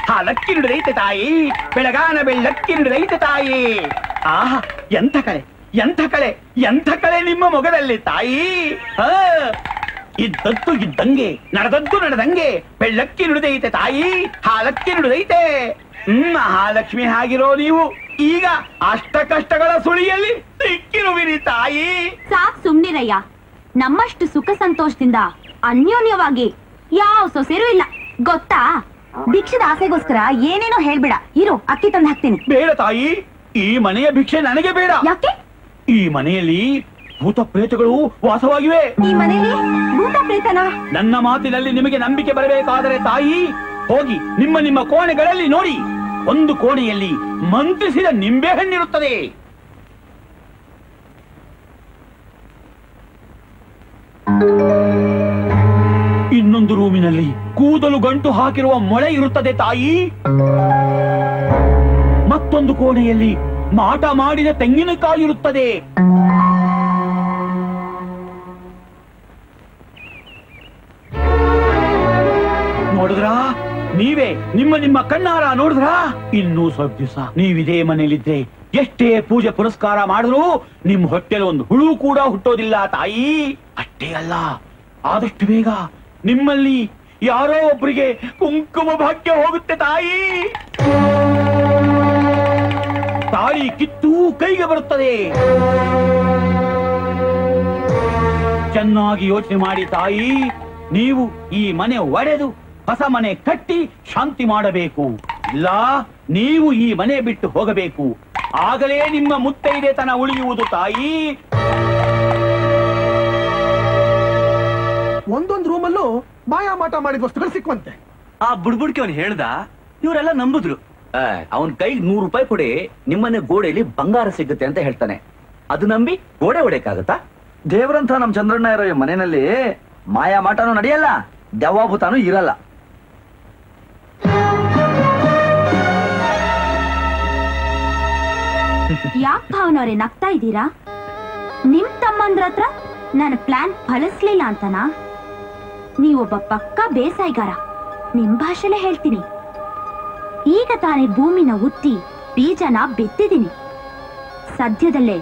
ಹಾಲಕ್ಕಿ ನುಡಿದೈತೆ ತಾಯಿ, ಬೆಳಗಾನ ಬೆಳ್ಳಕ್ಕಿ ನುಡಿದೈತೆ ತಾಯಿ. ಆಹಾ, ಎಂಥ ಕಳೆ, ಎಂಥ ಕಳೆ, ಎಂಥ ಕಳೆ ನಿಮ್ಮ ಮೊಗದಲ್ಲಿ ತಾಯಿ. ಇದ್ದದ್ದು ಇದ್ದಂಗೆ, ನಡೆದದ್ದು ನಡೆದಂಗೆ, ಬೆಳ್ಳಕ್ಕಿ ನುಡಿದೈತೆ ತಾಯಿ, ಹಾಲಕ್ಕಿ ನುಡಿದೈತೆ. ಮಹಾಲಕ್ಷ್ಮಿ ಆಗಿರೋ ನೀವು ಈಗ ಅಷ್ಟ ಕಷ್ಟಗಳ ಸುಳಿಯಲ್ಲಿ ಸಿಕ್ಕಿರುವಿರಿ ತಾಯಿ. ಸಾಕ್ ಸುಮ್ನಿರಯ್ಯ. ನಮ್ಮಷ್ಟು ಸುಖ ಸಂತೋಷದಿಂದ ಅನ್ಯೋನ್ಯವಾಗಿ ಯಾವ ಸೊಸೆರೂ ಇಲ್ಲ ಗೊತ್ತಾ? ಭಿಕ್ಷದ ಆಸೆಗೋಸ್ಕರ ಏನೇನೋ ಹೇಳ್ಬೇಡ. ಇರು, ಅಕ್ಕಿ ತಂದು ಹಾಕ್ತೀನಿ. ಬೇಡ ತಾಯಿ, ಈ ಮನೆಯ ಭಿಕ್ಷೆ ನನಗೆ ಬೇಡ. ಯಾಕೆ? ಈ ಮನೆಯಲ್ಲಿ ಭೂತ ಪ್ರೇತಗಳು ವಾಸವಾಗಿವೆ. ಈ ಮನೆಯಲ್ಲಿ ಭೂತ ಪ್ರೇತನ? ನನ್ನ ಮಾತಿನಲ್ಲಿ ನಿಮಗೆ ನಂಬಿಕೆ ಬರಬೇಕಾದರೆ ತಾಯಿ, ಹೋಗಿ ನಿಮ್ಮ ನಿಮ್ಮ ಕೋಣೆಗಳಲ್ಲಿ ನೋಡಿ. ಒಂದು ಕೋಣೆಯಲ್ಲಿ ಮಂತ್ರಿಸಿದ ನಿಂಬೆಹಣ್ಣಿರುತ್ತದೆ. ಇನ್ನೊಂದು ರೂಮಿನಲ್ಲಿ ಕೂದಲು ಗಂಟು ಹಾಕಿರುವ ಮೊಳೆ ಇರುತ್ತದೆ ತಾಯಿ. ಮತ್ತೊಂದು ಕೋಣೆಯಲ್ಲಿ ಮಾಟ ಮಾಡಿದ ತೆಂಗಿನಕಾಯಿ ಇರುತ್ತದೆ. ನೋಡಿದ್ರಾ? ನೀವೇ ನಿಮ್ಮ ನಿಮ್ಮ ಕಣ್ಣಾರ ನೋಡಿದ್ರಾ? ಇನ್ನೂ ಸ್ವಲ್ಪ ದಿವಸ ನೀವಿದೇ ಮನೆಯಲ್ಲಿದ್ರೆ ಎಷ್ಟೇ ಪೂಜೆ ಪುರಸ್ಕಾರ ಮಾಡಿದ್ರು ನಿಮ್ ಹೊಟ್ಟೆಲಿ ಒಂದು ಹುಳು ಕೂಡ ಹುಟ್ಟೋದಿಲ್ಲ ತಾಯಿ. ಅಷ್ಟೇ ಅಲ್ಲ, ಆದಷ್ಟು ಬೇಗ ನಿಮ್ಮಲ್ಲಿ ಯಾರೋ ಒಬ್ಬರಿಗೆ ಕುಂಕುಮ ಭಾಗ್ಯ ಹೋಗುತ್ತೆ ತಾಯಿ. ತಾಳಿ ಕಿತ್ತು ಕೈಗೆ ಬರುತ್ತದೆ. ಚೆನ್ನಾಗಿ ಯೋಚನೆ ಮಾಡಿ ತಾಯಿ. ನೀವು ಈ ಮನೆ ಒಡೆದು ಹೊಸ ಮನೆ ಕಟ್ಟಿ ಶಾಂತಿ ಮಾಡಬೇಕು. ಇಲ್ಲ, ನೀವು ಈ ಮನೆ ಬಿಟ್ಟು ಹೋಗಬೇಕು. ಆಗಲೇ ನಿಮ್ಮ ಮುತ್ತೈದೆತನ ಉಳಿಯುವುದು ತಾಯಿ. ಒಂದೊಂದು ರೂಮಲ್ಲೂ ಮಾಯಾಮಾಟ ಮಾಡಿದ ವಸ್ತುಗಳು ಸಿಕ್ಕುವಂತೆ. ಆ ಬುಡ್ಬುಡ್ಕೆ ಅವನು ಹೇಳ್ದ, ಇವರೆಲ್ಲ ನಂಬುದ್ರು. ಅವನ್ ಕೈಗೆ 100 ರೂಪಾಯಿ ಕೊಡಿ, ನಿಮ್ಮನೆ ಗೋಡೆಯಲ್ಲಿ ಬಂಗಾರ ಸಿಗುತ್ತೆ ಅಂತ ಹೇಳ್ತಾನೆ. ಅದು ನಂಬಿ ಗೋಡೆ ಹೊಡೆಯಕ್ಕಾಗತ್ತಾ? ದೇವರಂತ ನಮ್ ಚಂದ್ರಣ್ಣ ಇರೋ ಈ ಮನೆಯಲ್ಲಿ ಮಾಯಾಮಾಟನೂ ನಡೆಯಲ್ಲ, ದೆವ್ವಾಭೂತಾನೂ ಇರಲ್ಲ. ಯಾಕೆ ಭಾವನವ್ರೆ ನಗ್ತಾ ಇದ್ದೀರಾ? ನಿಮ್ ತಮ್ಮಂದ್ರ ಹತ್ರ ನನ್ನ ಪ್ಲಾನ್ ಫಲಿಸ್ಲಿಲ್ಲ ಅಂತನಾ? ನೀವೊಬ್ಬ ಪಕ್ಕಾ ಬೇಸಾಯಗಾರ. ನಿಮ್ ಭಾಷೆಲೆ ಹೇಳ್ತೀನಿ. ಈಗ ತಾನೇ ಭೂಮಿನ ಉತ್ತಿ ಬೀಜನ ಬಿತ್ತಿದ್ದೀನಿ. ಸದ್ಯದಲ್ಲೇ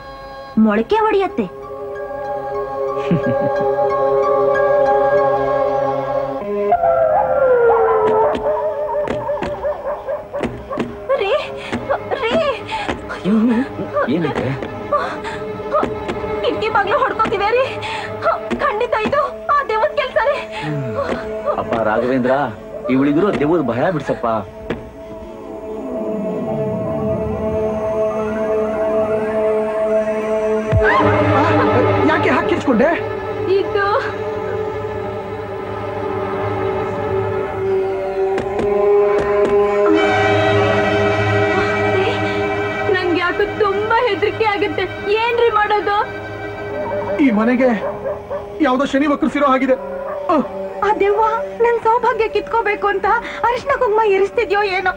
ಮೊಳಕೆ ಹೊಡೆಯತ್ತೆ. ಏನಿದೆ? ಕಿಟಕಿ ಬಾಗ್ಲು ಹೊಡ್ಕೋತಿವೆ ರೀ. ಖಂಡಿತ ಇದು ಆ ದೇವದ ಕೆಲ್ಸ ರೀ. ಅಪ್ಪ ರಾಘವೇಂದ್ರ, ಇವಳಿಗಿರೋ ದೇವದ ಭಯ ಬಿಡ್ಸಪ್ಪ. ಯಾಕೆ ಹಾಕಿರ್ಸ್ಕೊಂಡೆ? ಇದು ನಂಗೆ ಯಾಕೆ ತುಂಬಾ ಹೆದರಿಕೆ ಆಗುತ್ತೆ. ಏನ್ರಿ ಮಾಡೋದು? ಈ ಮನೆಗೆ ಯಾವ್ದೋ ಶನಿ ವಕ್ರಿಸಿರೋ ಹಾಗಿದೆ. ಆ ದೆವ್ವ ನನ್ ಸೌಭಾಗ್ಯ ಕಿತ್ಕೋಬೇಕು ಅಂತ ಅರಿಶಿನ ಕುಂಕುಮ ಎರಿಸ್ತಿದ್ಯೋ ಏನೋ.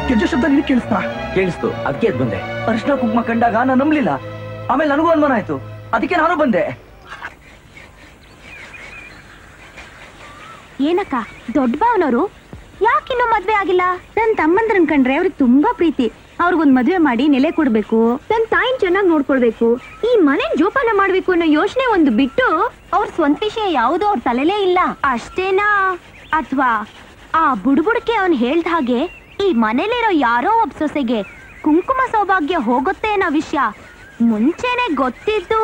ಗೆಜ್ಜೆ ಶಬ್ದ ನಿನಗೆ ಕೇಳಿಸ್ತಾ? ಕೇಳಿಸ್ತು, ಅದಕ್ಕೆ ಎದ್ದು ಬಂದೆ. ಅರಿಶಿನ ಕುಂಕುಮ ಕಂಡಾಗ ನಾನು ನಂಬಲಿಲ್ಲ. ಆಮೇಲೆ ನನಗೂ ಅನುಮಾನ ಆಯ್ತು, ಅದಕ್ಕೆ ನಾನು ಬಂದೆ. ಏನಕ್ಕ, ದೊಡ್ಡ ಭಾವನವರು ಯಾಕಿನ್ನೂ ಮದ್ವೆ ಆಗಿಲ್ಲ? ನನ್ ತಮ್ಮಂದ್ರನ್ ಕಂಡ್ರೆ ಅವ್ರಿಗೆ ತುಂಬಾ ಪ್ರೀತಿ. ಅವ್ರಿಗೊಂದ್ ಮದ್ವೆ ಮಾಡಿ ನೆಲೆ ಕೊಡ್ಬೇಕು, ನನ್ ತಾಯಿನ ಚೆನ್ನಾಗಿ ನೋಡ್ಕೊಳ್ಬೇಕು, ಈ ಮನೆ ಜೋಪಾನ ಮಾಡ್ಬೇಕು ಅನ್ನೋ ಯೋಚನೆ ಒಂದು ಬಿಟ್ಟು ಅವ್ರ ಸ್ವಂತ ವಿಷಯ ಯಾವುದು ಅವ್ರ ತಲೆಲೇ ಇಲ್ಲ. ಅಷ್ಟೇನಾ? ಅಥವಾ ಆ ಬುಡ್ಬುಡ್ಕೆ ಅವನ್ ಹೇಳ್ದ ಹಾಗೆ ಈ ಮನೇಲಿರೋ ಯಾರೋ ಒಬ್ಬ ಸೊಸೆಗೆ ಕುಂಕುಮ ಸೌಭಾಗ್ಯ ಹೋಗುತ್ತೆ ಅನ್ನೋ ವಿಷಯ ಮುಂಚೆನೆ ಗೊತ್ತಿದ್ದು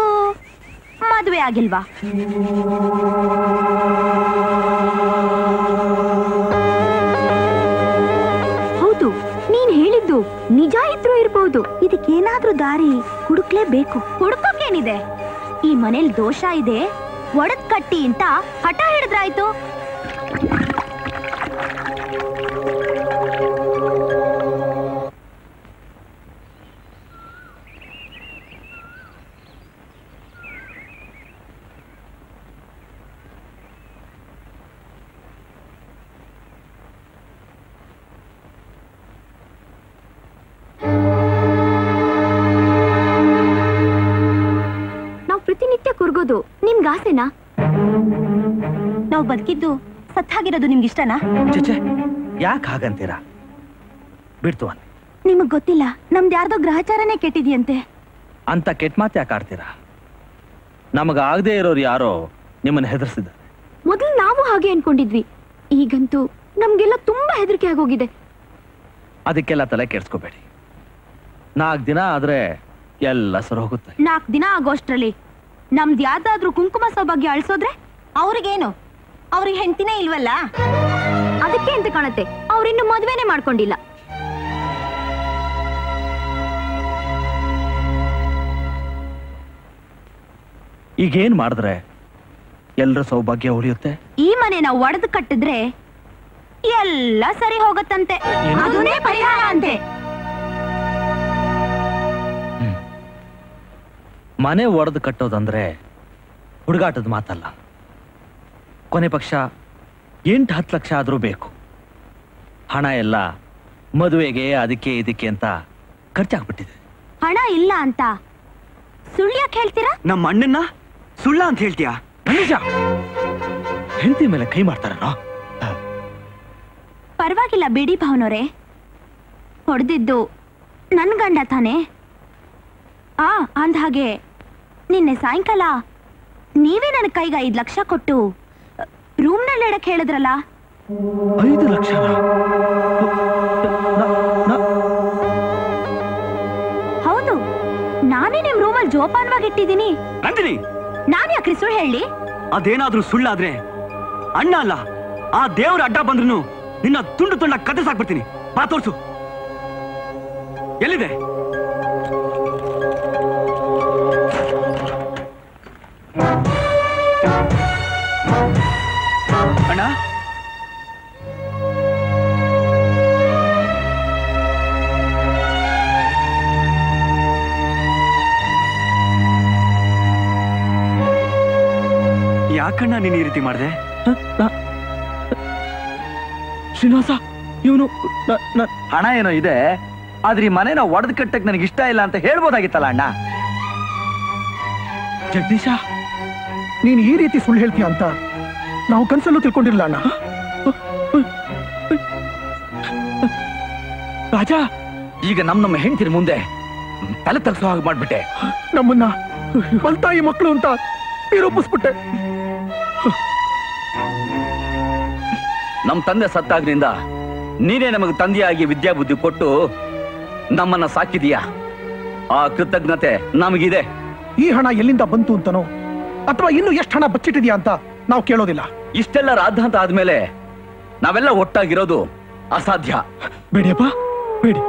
ಮದ್ವೆ ಆಗಿಲ್ವಾ? ಹೌದು, ನೀನ್ ಹೇಳಿದ್ದು ನಿಜ ಇದ್ರೂ ಇರ್ಬೋದು. ಇದಕ್ಕೇನಾದ್ರೂ ದಾರಿ ಹುಡುಕ್ಲೇಬೇಕು. ಹುಡುಕೋಕೇನಿದೆ? ಈ ಮನೇಲಿ ದೋಷ ಇದೆ, ಒಡದ್ ಕಟ್ಟಿ ಅಂತ ಹಠ ಹಿಡಿದ್ರಾಯ್ತು. ನಿಮ್ಗೆ ಆಸೆನಾ? ನಾವು ಬದುಕಿದ್ದು ಸತ್ತಾಗಿರೋದು ನಿಮ್ಗೆ ಇಷ್ಟನಾ? ಚೇಚೆ ಯಾಕೆ ಹಾಗಂತೀರಾ? ಬಿಡ್ತು ಅನ್ನಿ. ನಿಮಗ್ ಗೊತ್ತಿಲ್ಲ, ನಮ್ದು ಯಾರ್ದೋ ಗ್ರಹಚಾರನೇ ಕೆಟ್ಟಿದ್ಯಂತೆ. ಅಂತ ಕೆಟ್ಟ ಮಾತು ಯಾಕೆ ಆಡ್ತೀರಾ? ನಮಗ ಆಗದೆ ಇರೋರು ಯಾರೋ ನಿಮ್ಮನ್ನ ಹೆದರ್ಸಿದ್ದಾರೆ. ಮೊದಲು ನಾವು ಹಾಗೆ ಅನ್ಕೊಂಡಿದ್ವಿ, ಈಗಂತೂ ನಮ್ಗೆಲ್ಲ ತುಂಬಾ ಹೆದರಿಕೆ ಆಗೋಗಿದೆ. ಅದಕ್ಕೆಲ್ಲ ತಲೆ ಕೆಡ್ಸ್ಕೋಬೇಡಿ. 4 ದಿನ ಆದ್ರೆ ಎಲ್ಲ ಸರಿ ಹೋಗುತ್ತೆ. 4 ದಿನ ಆಗೋಷ್ಟ್ರಲ್ಲಿ ನಮ್ದು ಯಾವ್ದಾದ್ರೂ ಕುಂಕುಮ ಸೌಭಾಗ್ಯ ಅಳಿಸೋದ್ರೆ ಅವ್ರಿಗೇನು? ಅವ್ರಿಗೆ ಹೆಂಡತಿನೇ ಇಲ್ವಲ್ಲ, ಅದಕ್ಕೆ ಅಂತ ಕಾಣತ್ತೆ ಅವ್ರಿನ್ನು ಮದ್ವೆನೇ ಮಾಡ್ಕೊಂಡಿಲ್ಲ. ಈಗೇನ್ ಮಾಡಿದ್ರೆ ಎಲ್ರ ಸೌಭಾಗ್ಯ ಉಳಿಯುತ್ತೆ? ಈ ಮನೆ ನಾವು ಒಡೆದು ಕಟ್ಟಿದ್ರೆ ಎಲ್ಲ ಸರಿ ಹೋಗತ್ತಂತೆ. ಅದನ್ನೇ ಪರಿಹಾರ ಅಂತೆ. ಮನೆ ಒಡೆದು ಕಟ್ಟೋದಂದ್ರೆ ಹುಡುಗಾಟದ ಮಾತಲ್ಲ. ಕೊನೆ ಪಕ್ಷ 8-10 ಲಕ್ಷ ಆದ್ರೂ ಬೇಕು. ಹಣ ಎಲ್ಲ ಮದುವೆಗೆ ಅದಕ್ಕೆ ಇದಕ್ಕೆ ಅಂತ ಖರ್ಚಾಗ್ಬಿಟ್ಟಿದೆ. ಹಣ ಇಲ್ಲ ಅಂತ ಸುಳ್ಳು ಯಾಕೆ ಹೇಳ್ತೀರಾ? ನಮ್ಮ ಅಣ್ಣನ್ನ ಸುಳ್ಳ ಅಂತ ಹೇಳ್ತೀಯಾ? ನಿಜ. ಹೆಂಡತಿ ಮೇಲೆ ಕೈ ಮಾಡ್ತಾರನೋ? ಪರವಾಗಿಲ್ಲ ಬಿಡಿ ಭಾವನವ್ರೆ, ಹೊಡೆದಿದ್ದು ನನ್ ಗಂಡ ತಾನೆ. ಅಂದ ಹಾಗೆ ನಿನ್ನೆ ಸಾಯಂಕಾಲ ನೀವೇ ನನ್ನ ಕೈಗೆ 5 ಲಕ್ಷ ಕೊಟ್ಟು ರೂಮ್ನಲ್ಲಿ ಇಡಕ್ ಹೇಳಿದ್ರಲ್ಲ. 5 ಲಕ್ಷ? ಹೌದು, ನಾನೇ ನಿಮ್ ರೂಮಲ್ಲಿ ಜೋಪಾನವಾಗಿ ಇಟ್ಟಿದ್ದೀನಿ. ನಂದಿನಿ, ನಾನ್ ಯಾಕ್ರಿ ಸುಳ್ಳು ಹೇಳಿ? ಅದೇನಾದ್ರೂ ಸುಳ್ಳಾದ್ರೆ ಅಣ್ಣ ಅಲ್ಲ, ಆ ದೇವ್ರ ಅಡ್ಡ ಬಂದ್ರು ನಿನ್ನ ತುಂಡು ತುಂಡ ಕತ್ತರಿಸಾಕ್ಬಿಡ್ತೀನಿ. ಬಾ ತೋರ್ಸು, ಎಲ್ಲಿದೆ? ಅಣ್ಣ, ಯಾಕಣ್ಣ ನೀನು ಈ ರೀತಿ ಮಾಡಿದೆ? ಶ್ರೀನಿವಾಸ, ಇವನು ಹಣ ಏನೋ ಇದೆ, ಆದ್ರೆ ಈ ಮನೆನ ಒಡೆದು ಕಟ್ಟಕ್ ನನಗೆ ಇಷ್ಟ ಇಲ್ಲ ಅಂತ ಹೇಳ್ಬೋದಾಗಿತ್ತಲ್ಲ ಅಣ್ಣ. ಜಗದೀಶ, ನೀನ್ ಈ ರೀತಿ ಸುಳ್ಳು ಹೇಳ್ತೀಯ ಅಂತ ನಾವು ಕನ್ಸಲ್ಲೂ ತಿಳ್ಕೊಂಡಿರಲ್ಲ ಅಣ್ಣ. ರಾಜ, ಈಗ ನಮ್ಮ ಹೆಂಡತಿರ ಮುಂದೆ ತಲೆ ತಗ್ಸೋ ಹಾಗೆ ಮಾಡ್ಬಿಟ್ಟೆ. ನಮ್ಮನ್ನ ಮಲ್ತಾಯಿ ಮಕ್ಕಳು ಅಂತ ನಿರೂಪಿಸ್ಬಿಟ್ಟೆ. ನಮ್ ತಂದೆ ಸತ್ತಾಗ್ನಿಂದ ನೀನೇ ನಮಗೆ ತಂದೆಯಾಗಿ ವಿದ್ಯಾಬುದ್ಧಿ ಕೊಟ್ಟು ನಮ್ಮನ್ನ ಸಾಕಿದೀಯಾ. ಆ ಕೃತಜ್ಞತೆ ನಮಗಿದೆ. ಈ ಹಣ ಎಲ್ಲಿಂದ ಬಂತು ಅಂತನೋ ಅಥವಾ ಇನ್ನು ಎಷ್ಟು ಹಣ ಬಚ್ಚಿಟ್ಟಿದ್ಯಾ ಅಂತ ನಾವು ಕೇಳೋದಿಲ್ಲ. ಇಷ್ಟೆಲ್ಲ ರಾದ್ಧಾಂತ ಆದ್ಮೇಲೆ ನಾವೆಲ್ಲ ಒಟ್ಟಾಗಿರೋದು ಅಸಾಧ್ಯ. ಬೇಡಿಯಪ್ಪ, ಬೇಡಿ,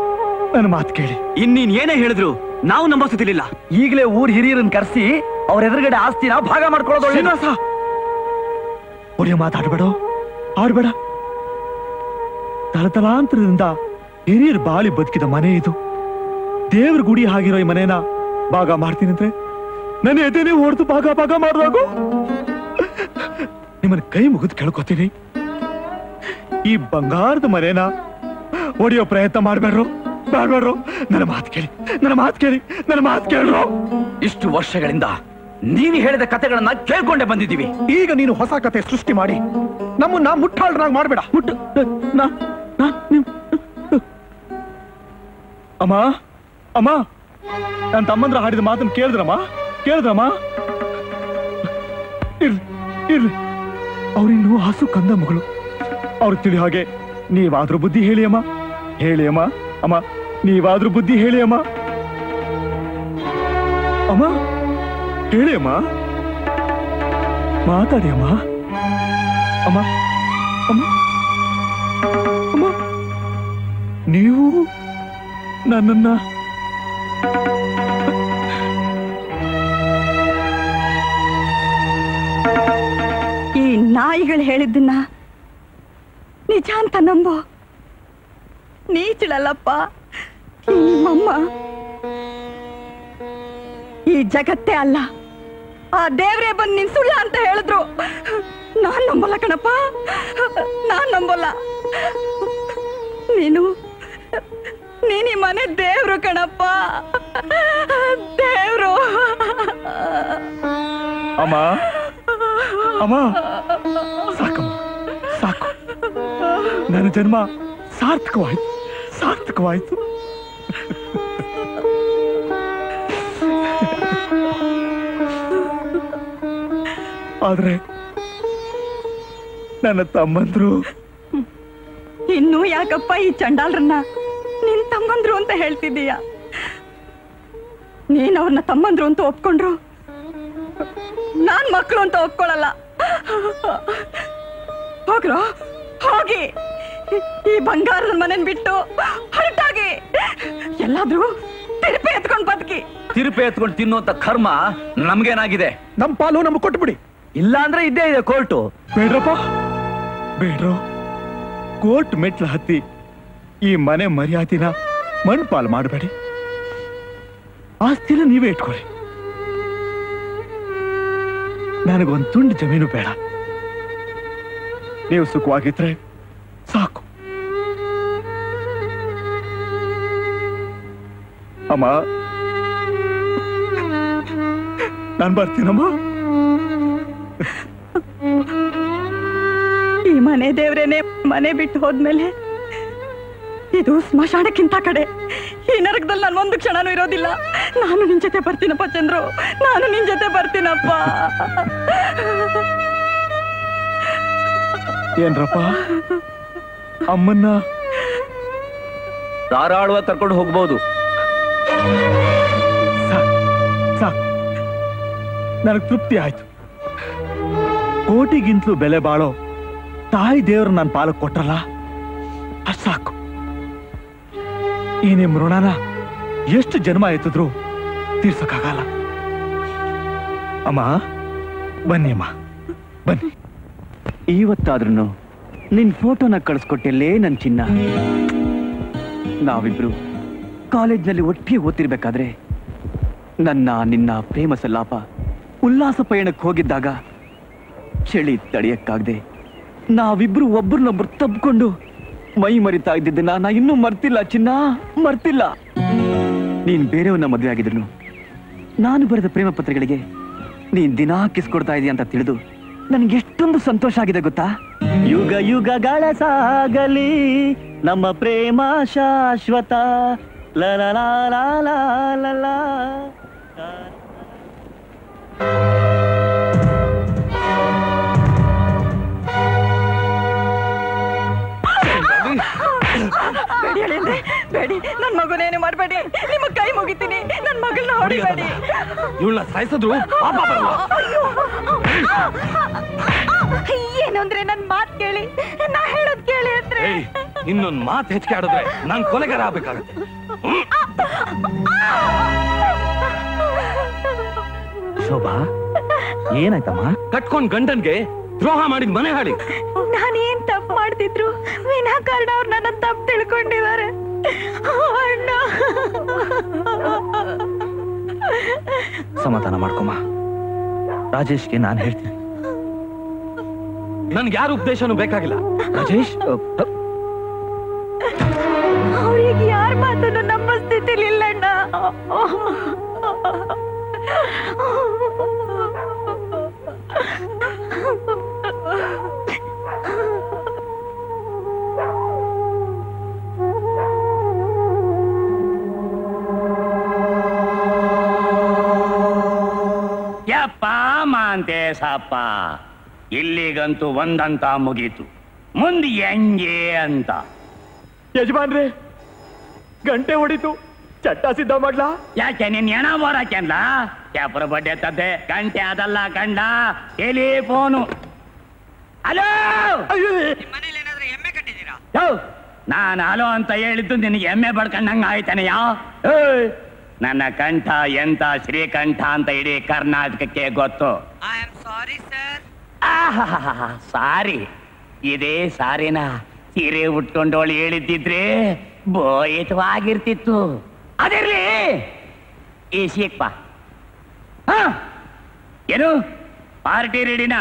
ನನ್ನ ಮಾತು ಕೇಳಿ. ಇನ್ನೀನ್ ಏನೇ ಹೇಳಿದ್ರು ನಾವು ನಂಬಿಸ್ತಿರ್ಲಿಲ್ಲ. ಈಗಲೇ ಊರ್ ಹಿರಿಯರನ್ನ ಕರೆಸಿ ಅವ್ರ ಎದುರುಗಡೆ ಆಸ್ತಿನ ಭಾಗ ಮಾಡ್ಕೊಳ್ಳೋದು ಒಳ್ಳೆ. ಶ್ರೀನಿವಾಸ, ಒಳ್ಳೆ ಮಾತಾಡ್ಬೇಡ, ಆಡ್ಬೇಡ. ತಲತಲಾಂತರದಿಂದ ಹಿರಿಯರು ಬಾಳಿ ಬದುಕಿದ ಮನೆ ಇದು. ದೇವ್ರ ಗುಡಿ ಆಗಿರೋ ಈ ಮನೇನ ಭಾಗ ಮಾಡ್ತೀನಿ ಅಂದ್ರೆ ನನ್ನ ಎದೆನೇ ಹೊಡೆದು ಭಾಗ ಭಾಗ ಮಾಡುವಾಗ ನಿಮ್ಮನ್ನ ಕೈ ಮುಗಿದು ಕೇಳ್ಕೊತೀನಿ, ಈ ಬಂಗಾರದ ಮನೇನ ಒಡೆಯೋ ಪ್ರಯತ್ನ ಮಾಡ್ಬೇಡ್ರು, ಮಾಡ್ಬೇಡ್ರು. ನನ್ನ ಮಾತು ಕೇಳಿ, ನನ್ನ ಮಾತು ಕೇಳಿ, ನನ್ನ ಮಾತು ಕೇಳ್ರು. ಇಷ್ಟು ವರ್ಷಗಳಿಂದ ನೀನು ಹೇಳಿದ ಕಥೆಗಳನ್ನ ಕೇಳ್ಕೊಂಡೇ ಬಂದಿದ್ದೀವಿ. ಈಗ ನೀನು ಹೊಸ ಕತೆ ಸೃಷ್ಟಿ ಮಾಡಿ ನಮ್ಮನ್ನ ಮುಟ್ಟಾಳ್ರಾಗ್ ಮಾಡ್ಬೇಡ. ಅಮ್ಮ, ಅಮ್ಮ, ನನ್ನ ತಮ್ಮಂದ್ರ ಹಾಡಿದ ಮಾತನ್ನು ಕೇಳಿದ್ರಮ್ಮ? ಕೇಳಿದ್ರಮ್ಮ? ಇರ್ಲಿ, ಇರ್ಲಿ, ಅವ್ರಿನ್ನೂ ಹಸು ಕಂದ ಮಗಳು. ಅವ್ರು ತಿಳಿ ಹಾಗೆ ನೀವಾದ್ರೂ ಬುದ್ಧಿ ಹೇಳಿ ಅಮ್ಮ, ಹೇಳಿ ಅಮ್ಮ. ಅಮ್ಮ, ನೀವಾದ್ರೂ ಬುದ್ಧಿ ಹೇಳಿ ಅಮ್ಮ. ಅಮ್ಮ, ಹೇಳಿ ಅಮ್ಮ, ಮಾತಾಡಿ ಅಮ್ಮ. ಅಮ್ಮ, ಅಮ್ಮ, ಅಮ್ಮ, ನೀವು ನನ್ನನ್ನ ಈ ನಾಯಿಗಳು ಹೇಳಿದ್ದನ್ನ ನಿಜ ಅಂತ ನಂಬೋ. ನೀಚಳಲ್ಲಪ್ಪ ನಿಮ್ಮಮ್ಮ. ಈ ಜಗತ್ತೇ ಅಲ್ಲ, ಆ ದೇವ್ರೇ ಬಂದು ನಿನ್ ಸುಳ್ಳ ಅಂತ ಹೇಳಿದ್ರು ನಾನ್ ನಂಬಲ್ಲ ಕಣಪ್ಪ, ನಾನ್ ನಂಬಲ್ಲ. ನೀನು ಈ ಮನೆ ದೇವ್ರು ಕಣಪ್ಪ, ದೇವ್ರು. ಅಮ್ಮ, ಅಮ್ಮ ಸಾಕಮ್ಮ ಸಾಕು. ನನ್ನ ಜನ್ಮ ಸಾರ್ಥಕವಾಯ್ತು, ಸಾರ್ಥಕವಾಯ್ತು. ಆದ್ರೆ ನನ್ನ ತಮ್ಮಂದ್ರು ಇನ್ನೂ ಯಾಕಪ್ಪ ಈ ಚಂಡಾಲ್ರನ್ನ ನಿನ್ ತಮ್ಮಂದ್ರು ಅಂತ ಹೇಳ್ತಿದ್ದೀಯ? ನೀನ್ ಅವ್ರನ್ನ ತಮ್ಮಂದ್ರು ಅಂತ ಒಪ್ಕೊಂಡ್ರು, ನಾನ್ ಮಕ್ಕಳು ಅಂತ ಒಪ್ಕೊಳ್ಳಲ್ಲ. ಹೋಗ್ರೋ, ಹೋಗಿ ಈ ಬಂಗಾರದ ಮನೆನ್ ಬಿಟ್ಟು ಹೊರಟಾಗಿ ಎಲ್ಲಾದ್ರೂ ತಿರುಪಿ ಎತ್ಕೊಂಡ್ ಬದುಕಿ. ತಿರುಪೆ ಎತ್ಕೊಂಡು ತಿನ್ನುವಂತ ಕರ್ಮ ನಮ್ಗೇನಾಗಿದೆ? ನಮ್ ಪಾಲು ನಮ್ಗೆ ಕೊಟ್ಬಿಡಿ. ಇಲ್ಲ ಅಂದ್ರೆ ಇದ್ದೇ ಇದೆ ಕೋರ್ಟು. ಬೇಡ್ರಪ್ಪ ಬೇಡ್ರು, ಕೋರ್ಟ್ ಮೆಟ್ಲು ಹತ್ತಿ ಈ ಮನೆ ಮರ್ಯಾದಿನ ಮಣ್ಪಾಲ್ ಮಾಡಬೇಡಿ. ಆಸ್ತಿನ ನೀವೇ ಇಟ್ಕೊಳ್ಳಿ. ನನಗೊಂದು ತುಂಡು ಜಮೀನು ಬೇಡ. ನೀವು ಸುಖವಾಗಿದ್ರೆ ಸಾಕು. ಅಮ್ಮ, ನಾನು ಬರ್ತೀನಮ್ಮ. ಈ ಮನೆ ದೇವ್ರೇನೆ ಮನೆ ಬಿಟ್ಟು ಹೋದ್ಮೇಲೆ ಇದು ಸ್ಮಶಾನಕ್ಕಿಂತ ಕಡೆ. ಈ ನರಕದಲ್ಲಿ ನಾನು ಒಂದು ಕ್ಷಣನೂ ಇರೋದಿಲ್ಲ. ನಾನು ನಿನ್ ಜೊತೆ ಬರ್ತೀನಪ್ಪ ಚಂದ್ರು, ನಾನು ನಿನ್ ಜೊತೆ ಬರ್ತೀನಪ್ಪ. ಏನ್ರಪ್ಪ, ಅಮ್ಮನ್ನ ಧಾರಾಳವಾಗಿ ಕರ್ಕೊಂಡು ಹೋಗ್ಬೋದು. ಸಾಕು, ನನಗೆ ತೃಪ್ತಿ ಆಯ್ತು. ಕೋಟಿಗಿಂತಲೂ ಬೆಲೆ ಬಾಳೋ ತಾಯಿ ದೇವ್ರು ನನ್ನ ಪಾಲಕ್ ಕೊಟ್ರಲ್ಲ, ಅಷ್ಟು ಸಾಕು. ಈ ನಿಮ್ ಋಣನ ಎಷ್ಟು ಜನ್ಮ ಎತ್ತಿದ್ರು ತೀರ್ಸಕ್ಕಾಗಲ್ಲ. ಅಮ್ಮ ಬನ್ನಿ, ಅಮ್ಮ ಬನ್ನಿ. ಇವತ್ತಾದ್ರೂ ನಿನ್ ಫೋಟೋನ ಕಳಿಸ್ಕೊಟ್ಟಿಲ್ಲೇ ನನ್ ಚಿನ್ನ. ನಾವಿಬ್ರು ಕಾಲೇಜ್ನಲ್ಲಿ ಒಟ್ಟಿಗೆ ಓದ್ತಿರ್ಬೇಕಾದ್ರೆ ನಿನ್ನ ಪ್ರೇಮ ಸಲ್ಲಾಪ ಉಲ್ಲಾಸ ಪಯಣಕ್ಕೆ ಹೋಗಿದ್ದಾಗ ಚಳಿ ತಡೆಯಕ್ಕಾಗದೆ ನಾವಿಬ್ರು ಒಬ್ರನ್ನೊಬ್ರು ತಬ್ಕೊಂಡು ಮೈ ಮರಿತಾ ಇದ್ದಿದ್ದನ್ನ ನಾ ಇನ್ನೂ ಮರ್ತಿಲ್ಲ ಚಿನ್ನ, ಮರ್ತಿಲ್ಲ. ನೀನ್ ಬೇರೆಯವನ್ನ ಮದುವೆ ಆಗಿದ್ರು ನಾನು ಬರೆದ ಪ್ರೇಮ ಪತ್ರಗಳಿಗೆ ನೀನ್ ದಿನಾ ಕಿಸ್ಕೊಡ್ತಾ ಇದೀಯ ಅಂತ ತಿಳಿದು ನನ್ಗೆ ಎಷ್ಟೊಂದು ಸಂತೋಷ ಆಗಿದೆ ಗೊತ್ತಾ? ಯುಗ ಯುಗಗಳ ಸಾಗಲಿ ನಮ್ಮ ಪ್ರೇಮ ಶಾಶ್ವತ. ಬೇಡಿ ಅಳಿಯಂದ್ರೆ, ಬೇಡಿ. ನನ್ ಮಗುನೇನು ಮಾಡ್ಬೇಡಿ, ನಿಮ್ಮ ಕೈ ಮುಗಿತೀನಿ. ನನ್ ಮಗಳನ್ನ ಹೊಡಿಬೇಡಿ. ಇವಳನ್ನ ಸಾಯಿಸಿದ್ರು ಪಾಪ ಬರಲ್ಲ. ಏನು ಅಂದ್ರೆ ನನ್ ಮಾತ್ ಕೇಳಿ, ನಾ ಹೇಳೋದ್ ಕೇಳಿ ಅಂದ್ರೆ. ಇನ್ನೊಂದ್ ಮಾತು ಹೆಚ್ಚಿಗೆ ಆಡಿದ್ರೆ ನಾನ್ ಕೊಲೆಗಾರ ಆಗ್ಬೇಕಾಗತ್ತೆ. ಶೋಭಾ, ಏನಾಯ್ತಮ್ಮ? ಕಟ್ಕೊಂಡ್ ಗಂಡನ್ಗೆ ದ್ರೋಹ ಮಾಡಿದ್ ಮನೆ ಹಾಡಿ. ನಾನೇನ್ ತಪ್ಪು ಮಾಡ್ತಿದ್ರು ವಿನಾಕಾರಣ ಅವ್ರು ನನ್ನ ತಪ್ಪು ತಿಳ್ಕೊಂಡಿದ್ದಾರೆ. ಅಣ್ಣ, ಸಮಾಧಾನ ಮಾಡ್ಕೊಮ್ಮ. ರಾಜೇಶ್ಗೆ ನಾನು ಹೇಳ್ತೀನಿ. ನನ್ಗೆ ಯಾರು ಉಪದೇಶನೂ ಬೇಕಾಗಿಲ್ಲ. ರಾಜೇಶ್, ಅವ್ರಿಗೆ ಯಾರ ಮಾತನ್ನು ನಮ್ಮ ಸ್ಥಿತಿಲಿ ಇಲ್ಲಣ್ಣ. ಯಪ್ಪ ಮಾಂತೆ ಸಾಪ, ಇಲ್ಲಿಗಂತೂ ಒಂದಂತ ಮುಗೀತು. ಮುಂದೆ ಹೆಂಗೆ ಅಂತ. ಯಜಮಾನ್ರೆ, ಗಂಟೆ ಹೊಡಿತು, ಚಟ್ಟ ಸಿದ್ಧ ಮಾಡ್ಲಾ? ಯಾಕೆ ನಿನ್ ಹೆಣ ಬೋರಾಕೆನ್ಲ? ಕ್ಯಾಪುರ ಬಡ್ಡೆ ತದ್ದೆ ಗಂಟೆ ಅದಲ್ಲ ಕಂಡ ಟೆಲಿಫೋನು. ಹಲೋ, ನಾನು ಹಲೋ ಅಂತ ಹೇಳಿದ್ದು ನಿನಗೆ ಎಮ್ಮೆ ಬಡ್ಕೊಂಡಂಗ ಆಯ್ತಾನೆಯಾ? ನನ್ನ ಕಂಠ ಎಂತ ಶ್ರೀಕಂಠ ಅಂತ ಇಡೀ ಕರ್ನಾಟಕಕ್ಕೆ ಗೊತ್ತು. ಸಾರಿ, ಇದೇ ಸಾರಿನ ಸೀರೆ ಉಟ್ಕೊಂಡೋಳು ಹೇಳಿದ್ದಿದ್ರೆ ಬೋಯಿತವಾಗಿರ್ತಿತ್ತು. ಅದಿರ್ಲಿ, ಈ ಶೀಕ್ಪ ಏನು ಪಾರ್ಟಿ ರೆಡಿನಾ?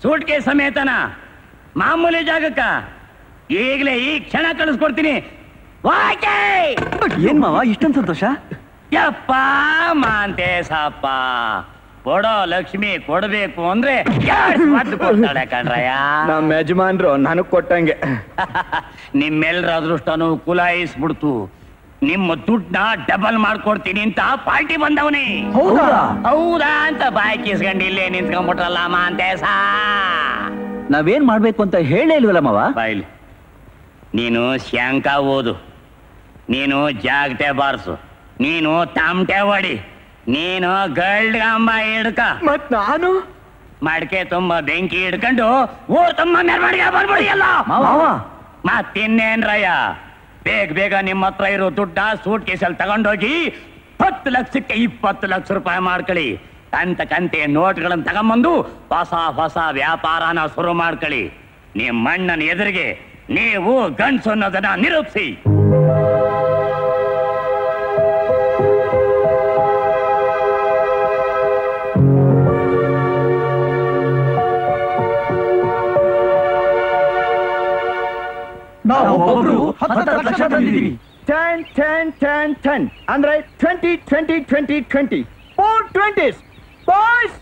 ಸೂಟ್ಕೆ ಸಮೇತನ ಮಾಮೂಲಿ ಜಾಗಕ್ಕ ಈಗಲೇ ಈ ಕ್ಷಣ ಕಳಿಸ್ಕೊಡ್ತೀನಿ. ಏನ್ ಮಾವ ಇಷ್ಟೊಂದು ಸಂತೋಷ? ಯಪ್ಪ ಮಾಂತೆ ಸಾಪ, ಕೊಡೋ ಲಕ್ಷ್ಮಿ ಕೊಡ್ಬೇಕು ಅಂದ್ರೆ ಮದ್ದು ಕೊಡ್ತಾಳೆ ಕಣ್ರಯ್ಯ. ನಮ್ಮ ಯಜಮಾನ್ರು ನನಗ್ ಕೊಟ್ಟಂಗೆ. ನಿಮ್ಮೆಲ್ಲರ ಅದೃಷ್ಟನು ಕುಲಾಯಿಸ್ಬಿಡ್ತು. ನಿಮ್ಮ ದುಡ್ಡನ್ನ ಡಬಲ್ ಮಾಡ್ಕೊಡ್ತೀನಿ ಅಂತ ಪಾರ್ಟಿ ಬಂದವನಿ. ಹೌದಾ ಅಂತ ಬಾಯಿ ಕಿಸ್ಕೊಂಡು ಇಲ್ಲೇ ನಿಂತ್ಕೊಂಡ್ಬಿಟ್ರಲ್ಲ ಮಾಂತೇಸ. ನಾವೇನ್ ಮಾಡ್ಬೇಕು ಅಂತ ಹೇಳೇ ಇಲ್ವಲ್ಲ ಮಾವ. ಬಾಯ್ಲಿ, ನೀನು ಶಂಕ ಓದು, ನೀನು ಜಾಗಟೆ ಬಾರ್ಸು, ನೀನು ತಮಟೆ ಹೊಡಿ, ನೀನು ಗಂಡ ಹಿಡ್ಕ, ಮತ್ ನಾನು ಮಡಕೆ ತುಂಬ ಬೆಂಕಿ ಹಿಡ್ಕೊಂಡು ಊರ್ ತುಂಬ ಮೆರವಣಿಗೆ ಬರ್ಬಿಡಿ ಎಲ್ಲ. ಮತ್ತಿನ್ನೇನ್ರಯ್ಯ, ಬೇಗ ಬೇಗ ನಿಮ್ಮ ಹತ್ರ ಇರೋ ದುಡ್ಡ ಸೂಟ್ ಕೇಸಲ್ಲಿ ತಗೊಂಡೋಗಿ 10 ಲಕ್ಷಕ್ಕೆ 20 ಲಕ್ಷ ರೂಪಾಯಿ ಮಾಡ್ಕೊಳ್ಳಿ. ಕಂತೆ ನೋಟ್ಗಳನ್ನ ತಗೊಂಬಂದು ಹೊಸ ವ್ಯಾಪಾರನ ಶುರು ಮಾಡ್ಕೊಳ್ಳಿ. ನಿಮ್ಮ ಅಣ್ಣನ ಎದುರಿಗೆ ನೀವು ಗಂಡ್ಸು ಅನ್ನೋದನ್ನ ನಿರೂಪಿಸಿ. ನಾವು 10 ಲಕ್ಷ ತಂದಿದ್ದೀವಿ. 10 10 10 10 ಅಂದ್ರೆ 20 20 20 20 4 20s boys.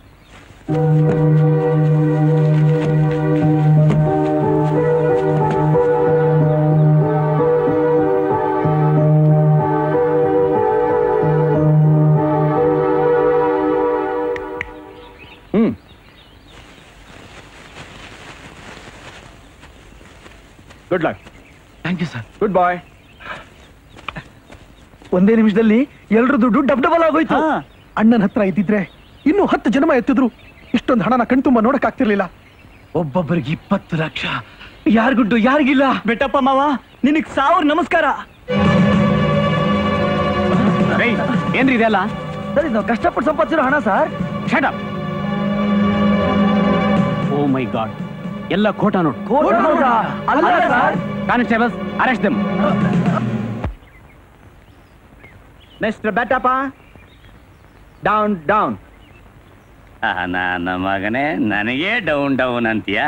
Good luck. Thank you sir. Good boy. ಒಂದೇ ನಿಮಿಷದಲ್ಲಿ ಎಲ್ರ ದುಡ್ಡು ಡಬಲ್ ಆಗೋಯ್ತು. ಅಣ್ಣನ ಹತ್ರ ಇದ್ದಿದ್ರೆ ಇನ್ನೂ 10 ಜನ್ಮ ಎತ್ತಿದ್ರು ಇಷ್ಟೊಂದು ಹಣನ ಕಣ್ತುಂಬ ನೋಡಕ್ ಆಗ್ತಿರ್ಲಿಲ್ಲ. ಒಬ್ಬೊಬ್ಬರಿಗೆ 20 ಲಕ್ಷ. ಯಾರಿಗುಡ್ಡು ಯಾರಿಗಿಲ್ಲ. ಬೆಟ್ಟಪ್ಪ ಮಾವ, ನಿನಗ್ 1000 ನಮಸ್ಕಾರ. ಏನ್ರಿ ಇದೆಲ್ಲ? ಸರ್, ನಾವು ಕಷ್ಟಪಟ್ಟು ಸಂಪಾದಿಸಿರೋ ಹಣ sir. Shut up. Oh my god, ಎಲ್ಲ ಖೋಟಾ note. Constables, arrest them. Mister Bettappa, down down. ನನ್ನ ಮಗನೇ, ನನಗೆ ಡೌನ್ ಅಂತೀಯ?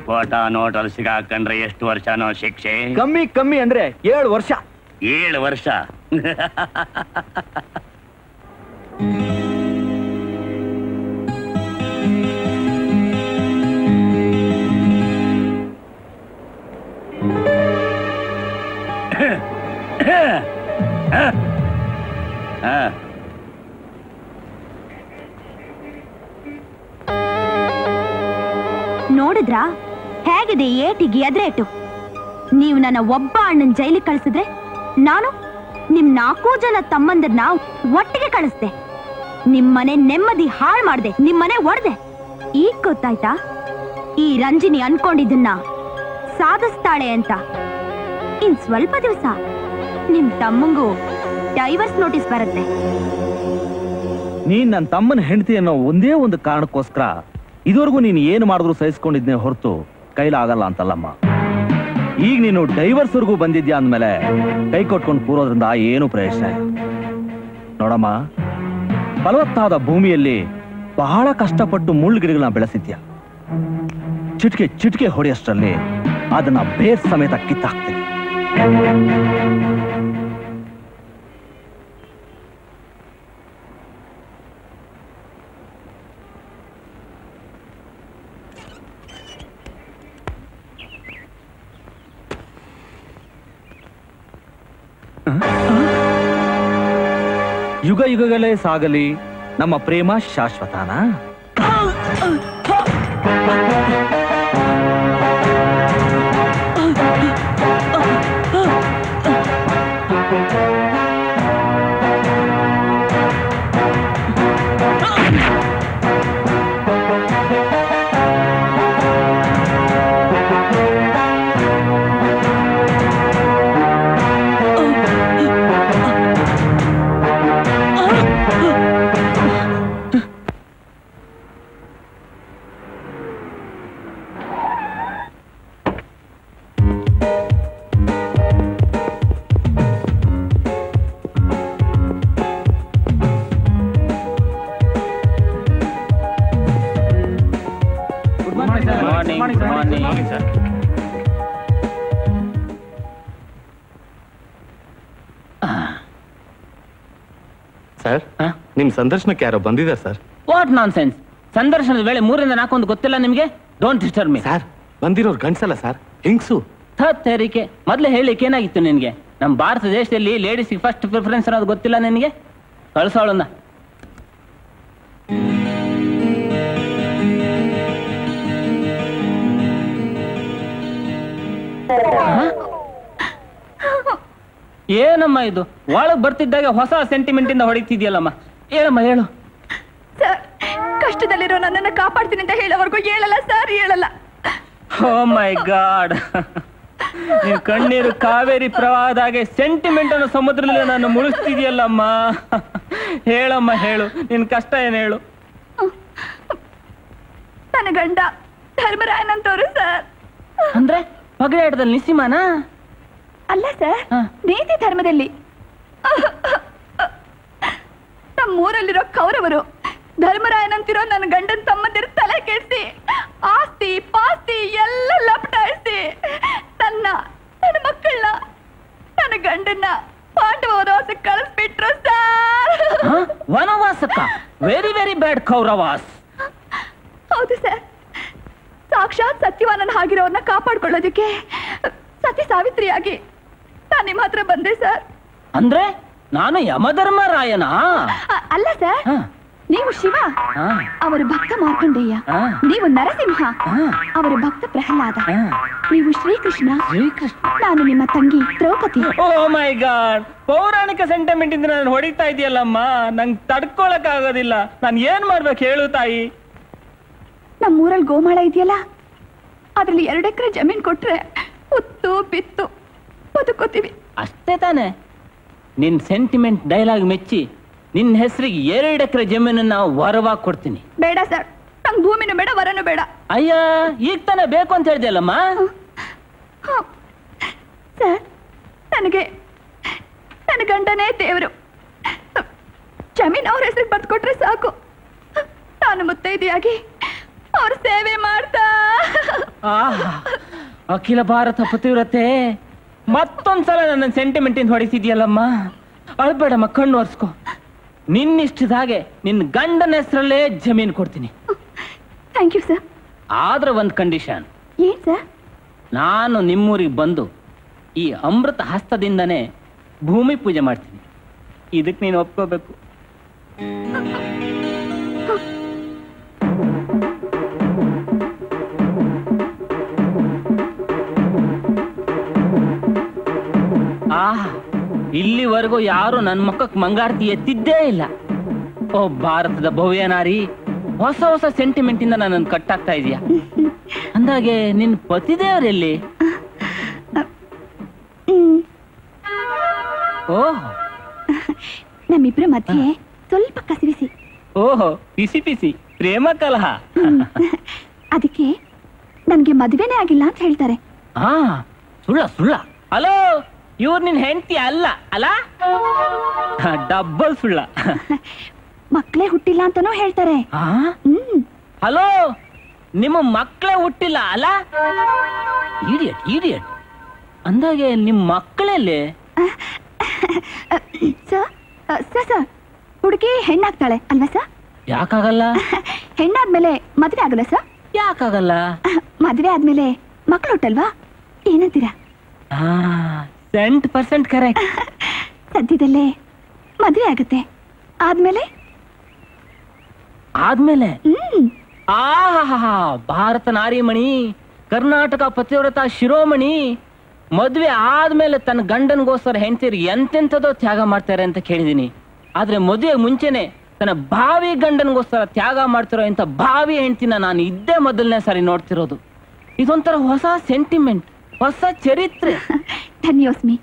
ಕೋಟಾ ನೋಟಲ್ಲಿ ಸಿಗಾಕೊಂಡ್ರೆ ಎಷ್ಟು ವರ್ಷನೋ ಶಿಕ್ಷೆ? ಕಮ್ಮಿ ಅಂದ್ರೆ 7 ವರ್ಷ. 7 ವರ್ಷ. ನೋಡಿದ್ರಾ ಹೇಗಿದೆ ಏಟಿಗೆ ಎದ್ರೇಟು? ನೀವು ನನ್ನ ಒಬ್ಬ ಅಣ್ಣನ್ ಜೈಲಿಗೆ ಕಳಿಸಿದ್ರೆ ನಾನು ನಿಮ್ 4 ಜನ ತಮ್ಮಂದಿರ್ನ ಒಟ್ಟಿಗೆ ಕಳಿಸ್ದೆ. ನಿಮ್ಮನೆ ನೆಮ್ಮದಿ ಹಾಳು ಮಾಡ್ದೆ, ನಿಮ್ಮನೆ ಒಡ್ದೆ. ಈಗ ಗೊತ್ತಾಯ್ತಾ ಈ ರಂಜಿನಿ ಅನ್ಕೊಂಡಿದ್ದನ್ನ ಸಾಧಿಸ್ತಾಳೆ ಅಂತ? ಇನ್ ಸ್ವಲ್ಪ ದಿವಸ ನಿಮ್ ತಮ್ಮಂಗೂ ಡೈವರ್ಸ್ ನೋಟಿಸ್ ಬರುತ್ತೆ. ನೀನ್ ನನ್ನ ತಮ್ಮನ ಹೆಂಡತಿ ಅನ್ನೋ ಒಂದೇ ಒಂದು ಕಾರಣಕ್ಕೋಸ್ಕರ ಇದುವರೆಗೂ ನೀನು ಏನು ಮಾಡಿದ್ರು ಸಹಿಸ್ಕೊಂಡಿದ್ನೇ ಹೊರತು ಕೈಲಾಗಲ್ಲ ಅಂತಲ್ಲಮ್ಮ. ಈಗ ನೀನು ಡೈವರ್ಸ್ವರೆಗೂ ಬಂದಿದ್ಯಾ ಅಂದ್ಮೇಲೆ ಕೈ ಕೊಟ್ಕೊಂಡು ಕೂರೋದ್ರಿಂದ ಏನು ಪ್ರಯೋಜನ ಇಲ್ಲ. ನೋಡಮ್ಮ, ಫಲವತ್ತಾದ ಭೂಮಿಯಲ್ಲಿ ಬಹಳ ಕಷ್ಟಪಟ್ಟು ಮುಳ್ಳು ಗಿಡಗಳನ್ನ ಬೆಳೆಸಿದ್ಯಾ. ಚಿಟಿಕೆ ಹೊಡೆಯಷ್ಟರಲ್ಲಿ ಅದನ್ನ ಬೇರ್ ಸಮೇತ ಕಿತ್ತಾಕ್ತೀನಿ. ಯುಗ ಯುಗಗಳೇ ಸಾಗಲಿ ನಮ್ಮ ಪ್ರೇಮ ಶಾಶ್ವತನ. ಸರ್, ನಿಮ್ ಸಂದರ್ಶನಕ್ಕೆ ಯಾರೋ ಬಂದಿದ್ದಾರೆ ಸರ್. What non sense? ಸಂದರ್ಶನದ ವೇಳೆ 3 ಇಂದ 4 ಗೊತ್ತಿಲ್ಲ ನಿಮ್ಗೆ? Don't disturb me. ಸರ್, ಬಂದಿರೋರು ಗಂಡ್ಸಲ್ಲ ಸರ್, ಹೆಂಗ್ಸು. ತೇರಿಕೆ ಮೊದಲೇ ಹೇಳಿಕ್ಕೆ ಏನಾಗಿತ್ತು ನಿನ್ಗೆ? ನಮ್ಮ ಭಾರತ ದೇಶದಲ್ಲಿ ಲೇಡೀಸ್ಗೆ ಫಸ್ಟ್ ಪ್ರಿಫರೆನ್ಸ್ ಅನ್ನೋದು ಗೊತ್ತಿಲ್ಲ ನಿನಗೆ? ಕಳ್ಸೋಳನ್ನ. ಏನಮ್ಮ ಇದು? ಒಳಗ್ ಬರ್ತಿದ್ದಾಗ ಹೊಸ ಸೆಂಟಿಮೆಂಟ್ ಇಂದ ಹೊಡಿತಿದ್ಯಲ್ಲಮ್ಮ. ಏನಮ್ಮ ಹೇಳು. ಸರ್, ಕಷ್ಟದಲ್ಲಿರೋ ನನ್ನನ್ನು ಕಾಪಾಡ್ತೀನಿ ಅಂತ ಹೇಳೋವರೆಗೂ ಹೇಳಲ್ಲ ಸರ್, ಹೇಳಲ್ಲ. ಓ ಮೈ ಗಾಡ್, ನೀವು ಕಣ್ಣೀರು ಕಾವೇರಿ ಪ್ರವಾಹದಾಗೆ ಸೆಂಟಿಮೆಂಟ್ ಅನ್ನೋ ಸಮುದ್ರದಲ್ಲಿ ನಾನು ಮುಳುಗ್ತಿದ್ಯಲ್ಲಮ್ಮ. ಹೇಳಮ್ಮ, ಹೇಳು, ನಿನ್ ಕಷ್ಟ ಏನ್ ಹೇಳು. ನನ್ನ ಗಂಡ ಧರ್ಮರಾಯನಂತವ್ರು ಸರ್. ಅಂದ್ರೆ ಪಗಡಾಟದಲ್ಲಿ ನಿಸಿಮಾನ? ಅಲ್ಲ ಸರ್, ನೀತಿ ಧರ್ಮದಲ್ಲಿ. ನಮ್ಮೂರಲ್ಲಿರೋ ಕೌರವರು ಧರ್ಮರಾಯನಂತಿರೋ ನನ್ನ ಗಂಡನ ತಮ್ಮಂದಿರ ತಲೆ ಕೆಡಿಸಿ ಆಸ್ತಿ ಪಾಸ್ತಿ ಎಲ್ಲ ಲಪಟಾಯಿಸಿ ನನ್ನ ಮಕ್ಕಳನ್ನ, ನನ್ನ ಗಂಡನ್ನ ಪಾಂಡವ ವನವಾಸಕ್ಕೆ ಕಳಿಸ್ಬಿಟ್ರು ಸರ್. ವನವಾಸಕ್ಕ? Very very bad Kauravas. ಹೌದು ಸರ್, ಸಾಕ್ಷಾತ್ ಸತ್ಯವಾನನ ಆಗಿರೋರ್ನ ಕಾಪಾಡ್ಕೊಳ್ಳೋದಕ್ಕೆ ಸತಿ ಸಾವಿತ್ರಿಯಾಗಿ ನಾನು ನಿಮ್ಮ ಹತ್ರ ಬಂದೆ ಸರ್. ಅಂದ್ರೆ ನಾನು ಯಮಧರ್ಮರಾಯನಾ? ಅಲ್ಲ ಸರ್, ನೀವು ಶಿವ, ಅವರ ಭಕ್ತ ಮಾರ್ಕಂಡೇಯ. ನೀವು ನರಸಿಂಹ, ಅವರ ಭಕ್ತ ಪ್ರಹ್ಲಾದ. ನೀವು ಶ್ರೀಕೃಷ್ಣ, ನಾನು ನಿಮ್ಮ ತಂಗಿ ದ್ರೌಪದಿ. ಓ ಮೈ ಗಾಡ್, ಪೌರಾಣಿಕ ಸೆಂಟಿಮೆಂಟ್ ಇಂದ ನಾನು ಹೊಡಿತಾ ಇದೆಯಲ್ಲಮ್ಮ. ನಂಗೆ ತಡ್ಕೊಳಕ್ ಆಗೋದಿಲ್ಲ. ನಾನು ಏನ್ ಮಾಡ್ಬೇಕು ಹೇಳು ತಾಯಿ? ನಮ್ಮೂರಲ್ಲಿ ಗೋಮಾಳ ಇದೆಯಲ್ಲ, ಅದ್ರಲ್ಲಿ 2 ಎಕರೆ ಜಮೀನ್ ಕೊಟ್ರೆ ಉತ್ತು ಬಿತ್ತು ಬದುಕೋತೀವಿ. ಅಷ್ಟೇ ತಾನೆ? ನಿನ್ ಸೆಂಟಿಮೆಂಟ್ ಡೈಲಾಗ್ ಮೆಚ್ಚಿ ನಿನ್ನ ಹೆಸರಿಗೆ 2 ಎಕರೆ ಜಮೀನನ್ನ ವರವಾಗಿ ಕೊಡ್ತೀನಿ. ಬೇಡ ಸರ್, ನಂಗೆ ಭೂಮಿನೂ ಬೇಡ, ವರನೂ ಬೇಡ. ಅಯ್ಯ, ಈಗ ತಾನೇ ಬೇಕು ಅಂತ ಹೇಳ್ದಲ್ಲಮ್ಮ. ಸರ್, ನನಗೆ ನನ್ನ ಗಂಡನೇ ದೇವರು. ಜಮೀನ್ ಅವ್ರ ಹೆಸರಿಗೆ ಬರ್ಕೊಟ್ರೆ ಸಾಕು, ನಾನು ಮುತ್ತೈದೆಯಾಗಿ ಅವ್ರ ಸೇವೆ ಮಾಡ್ತಾ. ಅಖಿಲ ಭಾರತ ಪತಿವ್ರತೆ, ಮತ್ತೊಂದ್ಸಲ ನನ್ನ ಸೆಂಟಿಮೆಂಟ್ ಇಂದ ಹೊಡಿಸಿದ್ಯಲ್ಲಮ್ಮ. ಅಳ್ಬೇಡಮ್ಮ, ಕಣ್ಣು ಒರ್ಸ್ಕೊ. ನಿನ್ನಿಷ್ಟದಾಗೆ ನಿನ್ನ ಗಂಡನ ಹೆಸರಲ್ಲೇ ಜಮೀನು ಕೊಡ್ತೀನಿ. Thank you sir. ಆದ್ರೆ ಒಂದು ಕಂಡೀಷನ್. ಏನ್ ಸರ್? ನಾನು ನಿಮ್ಮೂರಿಗೆ ಬಂದು ಈ ಅಮೃತ ಹಸ್ತದಿಂದನೇ ಭೂಮಿ ಪೂಜೆ ಮಾಡ್ತೀನಿ. ಇದಕ್ಕೆ ನೀನು ಒಪ್ಕೋಬೇಕು. ಇಲ್ಲಿವರೆಗೂ ಯಾರು ನನ್ನ ಮಕ್ಕಕ್ಕೆ ಮಂಗಾರ್ತಿ ಎತ್ತಿದ್ದೇ ಇಲ್ಲ. ಓ ಭಾರತದ ಭವ್ಯ ನಾರಿ, ಹೊಸ ಹೊಸ ಸೆಂಟಿಮೆಂಟ್ ಇಂದ ನನ್ನನ್ನು ಕಟ್ಟಾಗ್ತಾ ಇದೀಯಾ. ಅಂದಾಗೆ ನಿನ್ ಪತಿದೇವರೆಲ್ಲಿ? ಓಹ್, ನಮ್ಮಿಬ್ರ ಮಧ್ಯೆ ಸ್ವಲ್ಪ ಕಸಿವಿಸಿ. ಓಹೋ, ಪಿಸಿ ಪಿಸಿ ಪ್ರೇಮ ಕಲಹ. ಅದಕ್ಕೆ ನನ್ಗೆ ಮದುವೆನೇ ಆಗಿಲ್ಲ ಅಂತ ಹೇಳ್ತಾರೆ. ಸುಳ್ಳ ಸುಳ್ಳ. ಹಲೋ, ಇವ್ರು ನಿನ್ ಹೆಂಡತಿ ಅಲ್ಲ ಅಲ್ಲ? ಡಬ್ಬಲ್ ಸುಳ್ಳ. ಮಕ್ಕಳೇ ಹುಟ್ಟಿಲ್ಲ ಅಂತಾನೂ ಹೇಳ್ತಾರೆ. ಹಲೋ, ನಿಮ್ಮ ಮಕ್ಕಳೇ ಹುಟ್ಟಿಲ್ಲ ಅಲ್ಲ? Idiot idiot. ಅಂದಾಗೆ ನಿಮ್ ಮಕ್ಕಳಲ್ಲಿ? ಸರ್, ಹುಡುಗಿ ಹೆಣ್ಣಾಗ್ತಾಳೆ ಅಲ್ವಾ ಸರ್? ಯಾಕಾಗಲ್ಲ? ಹೆಣ್ಣಾದ್ಮೇಲೆ ಮದ್ವೆ ಆಗಲ್ಲ ಸರ್? ಯಾಕಾಗಲ್ಲ? ಮದ್ವೆ ಆದ್ಮೇಲೆ ಮಕ್ಕಳು ಹುಟ್ಟಲ್ವಾ? ಏನಂತೀರಾ? 100% ಕರೆಕ್ಟ್. ಸದ್ಯದಲ್ಲೇ ಮದ್ವೆ ಆಗುತ್ತೆ. ಆದ್ಮೇಲೆ ಭಾರತ ನಾರಿಮಣಿ, ಕರ್ನಾಟಕ ಪತಿವ್ರತ ಶಿರೋಮಣಿ ಮದ್ವೆ ಆದ್ಮೇಲೆ ತನ್ನ ಗಂಡನ್ಗೋಸ್ಕರ ಹೆಂಡತಿರು ಎಂತೆಂಥದೋ ತ್ಯಾಗ ಮಾಡ್ತಾರೆ ಅಂತ ಕೇಳಿದೀನಿ. ಆದ್ರೆ ಮದುವೆ ಮುಂಚೆನೆ ತನ್ನ ಭಾವಿ ಗಂಡನ್ಗೋಸ್ಕರ ತ್ಯಾಗ ಮಾಡ್ತಿರೋ ಇಂಥ ಭಾವಿ ಹೆಂಡತಿನ ನಾನು ಇದ್ದೇ ಮೊದಲನೇ ಸಾರಿ ನೋಡ್ತಿರೋದು. ಇದೊಂಥರ ಹೊಸ ಸೆಂಟಿಮೆಂಟ್, ಹೊಸ ಚರಿತ್ರೆ. ಧನ್ಯೋಸ್ಮಿ,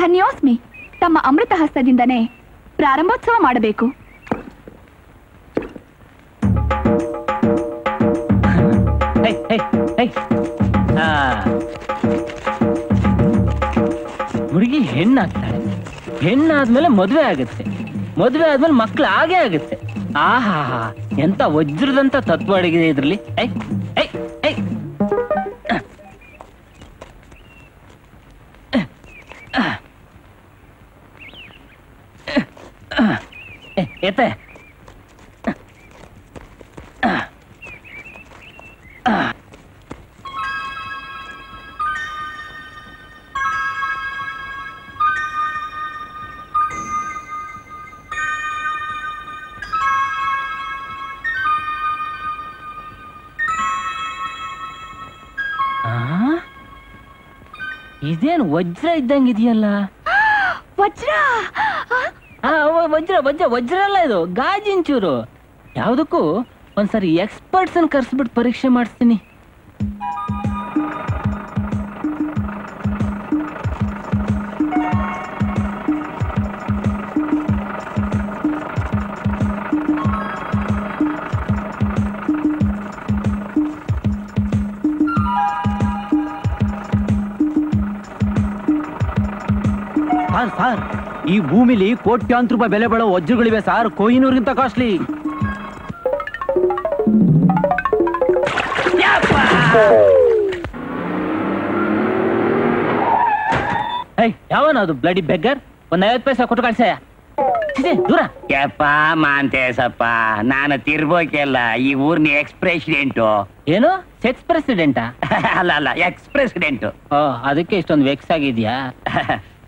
ಧನ್ಯೋಸ್ಮಿ. ತಮ್ಮ ಅಮೃತ ಹಸ್ತದಿಂದನೇ ಪ್ರಾರಂಭೋತ್ಸವ ಮಾಡಬೇಕು. ಹುಡುಗಿ ಹೆಣ್ಣಾಗ್ತಾಳೆ, ಹೆಣ್ಣಾದ್ಮೇಲೆ ಮದುವೆ ಆಗುತ್ತೆ, ಮದುವೆ ಆದ್ಮೇಲೆ ಮಕ್ಳು ಆಗೇ ಆಗುತ್ತೆ. ಆಹಾ, ಎಂತ ವಜ್ರದಂತ ತತ್ವ ಅಡಗಿದೆ ಇದ್ರಲ್ಲಿ. ಇದೇನು ವಜ್ರ ಇದ್ದಂಗಿದೆಯಲ್ಲ? ವಜ್ರ ವಜ್ರ ವಜ್ರ ವಜ್ರ ಅಲ್ಲ, ಇದು ಗಾಜಿಂಚೂರು. ಯಾವ್ದಕ್ಕೂ ಒಂದ್ಸರಿ ಎಕ್ಸ್ಪರ್ಟ್ಸ್ ಅನ್ನು ಕರ್ಸ್ಬಿಟ್ಟು ಪರೀಕ್ಷೆ ಮಾಡಿಸ್ತೀನಿ. ಸರ್, ಈ ಭೂಮಿಲಿ ಕೋಟ್ಯಾಂತರ ರೂಪಾಯಿ ಬೆಲೆ ಬಾಳೋ ವಜ್ರಗಳಿವೆ ಸರ್, ಕೊಹಿನೂರ್ಗಿಂತ ಕಾಸ್ಟ್ಲಿ. ಯಾವನ ಅದು ಬ್ಲಡಿ ಬೆಗ್ಗರ್? ಒಂದ್ 50 ಪೈಸೆ ಕೊಟ್ಟು ಕಳ್ಸಯ್ಯ. ದೂರ. ಯಪ್ಪ ಮಾಂತೇಸಪ್ಪ, ನಾನು ತಿರ್ಬೋಕೆಲ್ಲ ಈ ಊರ್ನ ಎಕ್ಸ್-ಪ್ರೆಸಿಡೆಂಟು. ಏನು ಸೆಕ್ಸ್ ಪ್ರೆಸಿಡೆಂಟಾ? ಅಲ್ಲ ಅಲ್ಲ, ಎಕ್ಸ್-ಪ್ರೆಸಿಡೆಂಟು. ಅದಕ್ಕೆ ಇಷ್ಟೊಂದು ವೆಕ್ಸ್ ಆಗಿದ್ಯಾ?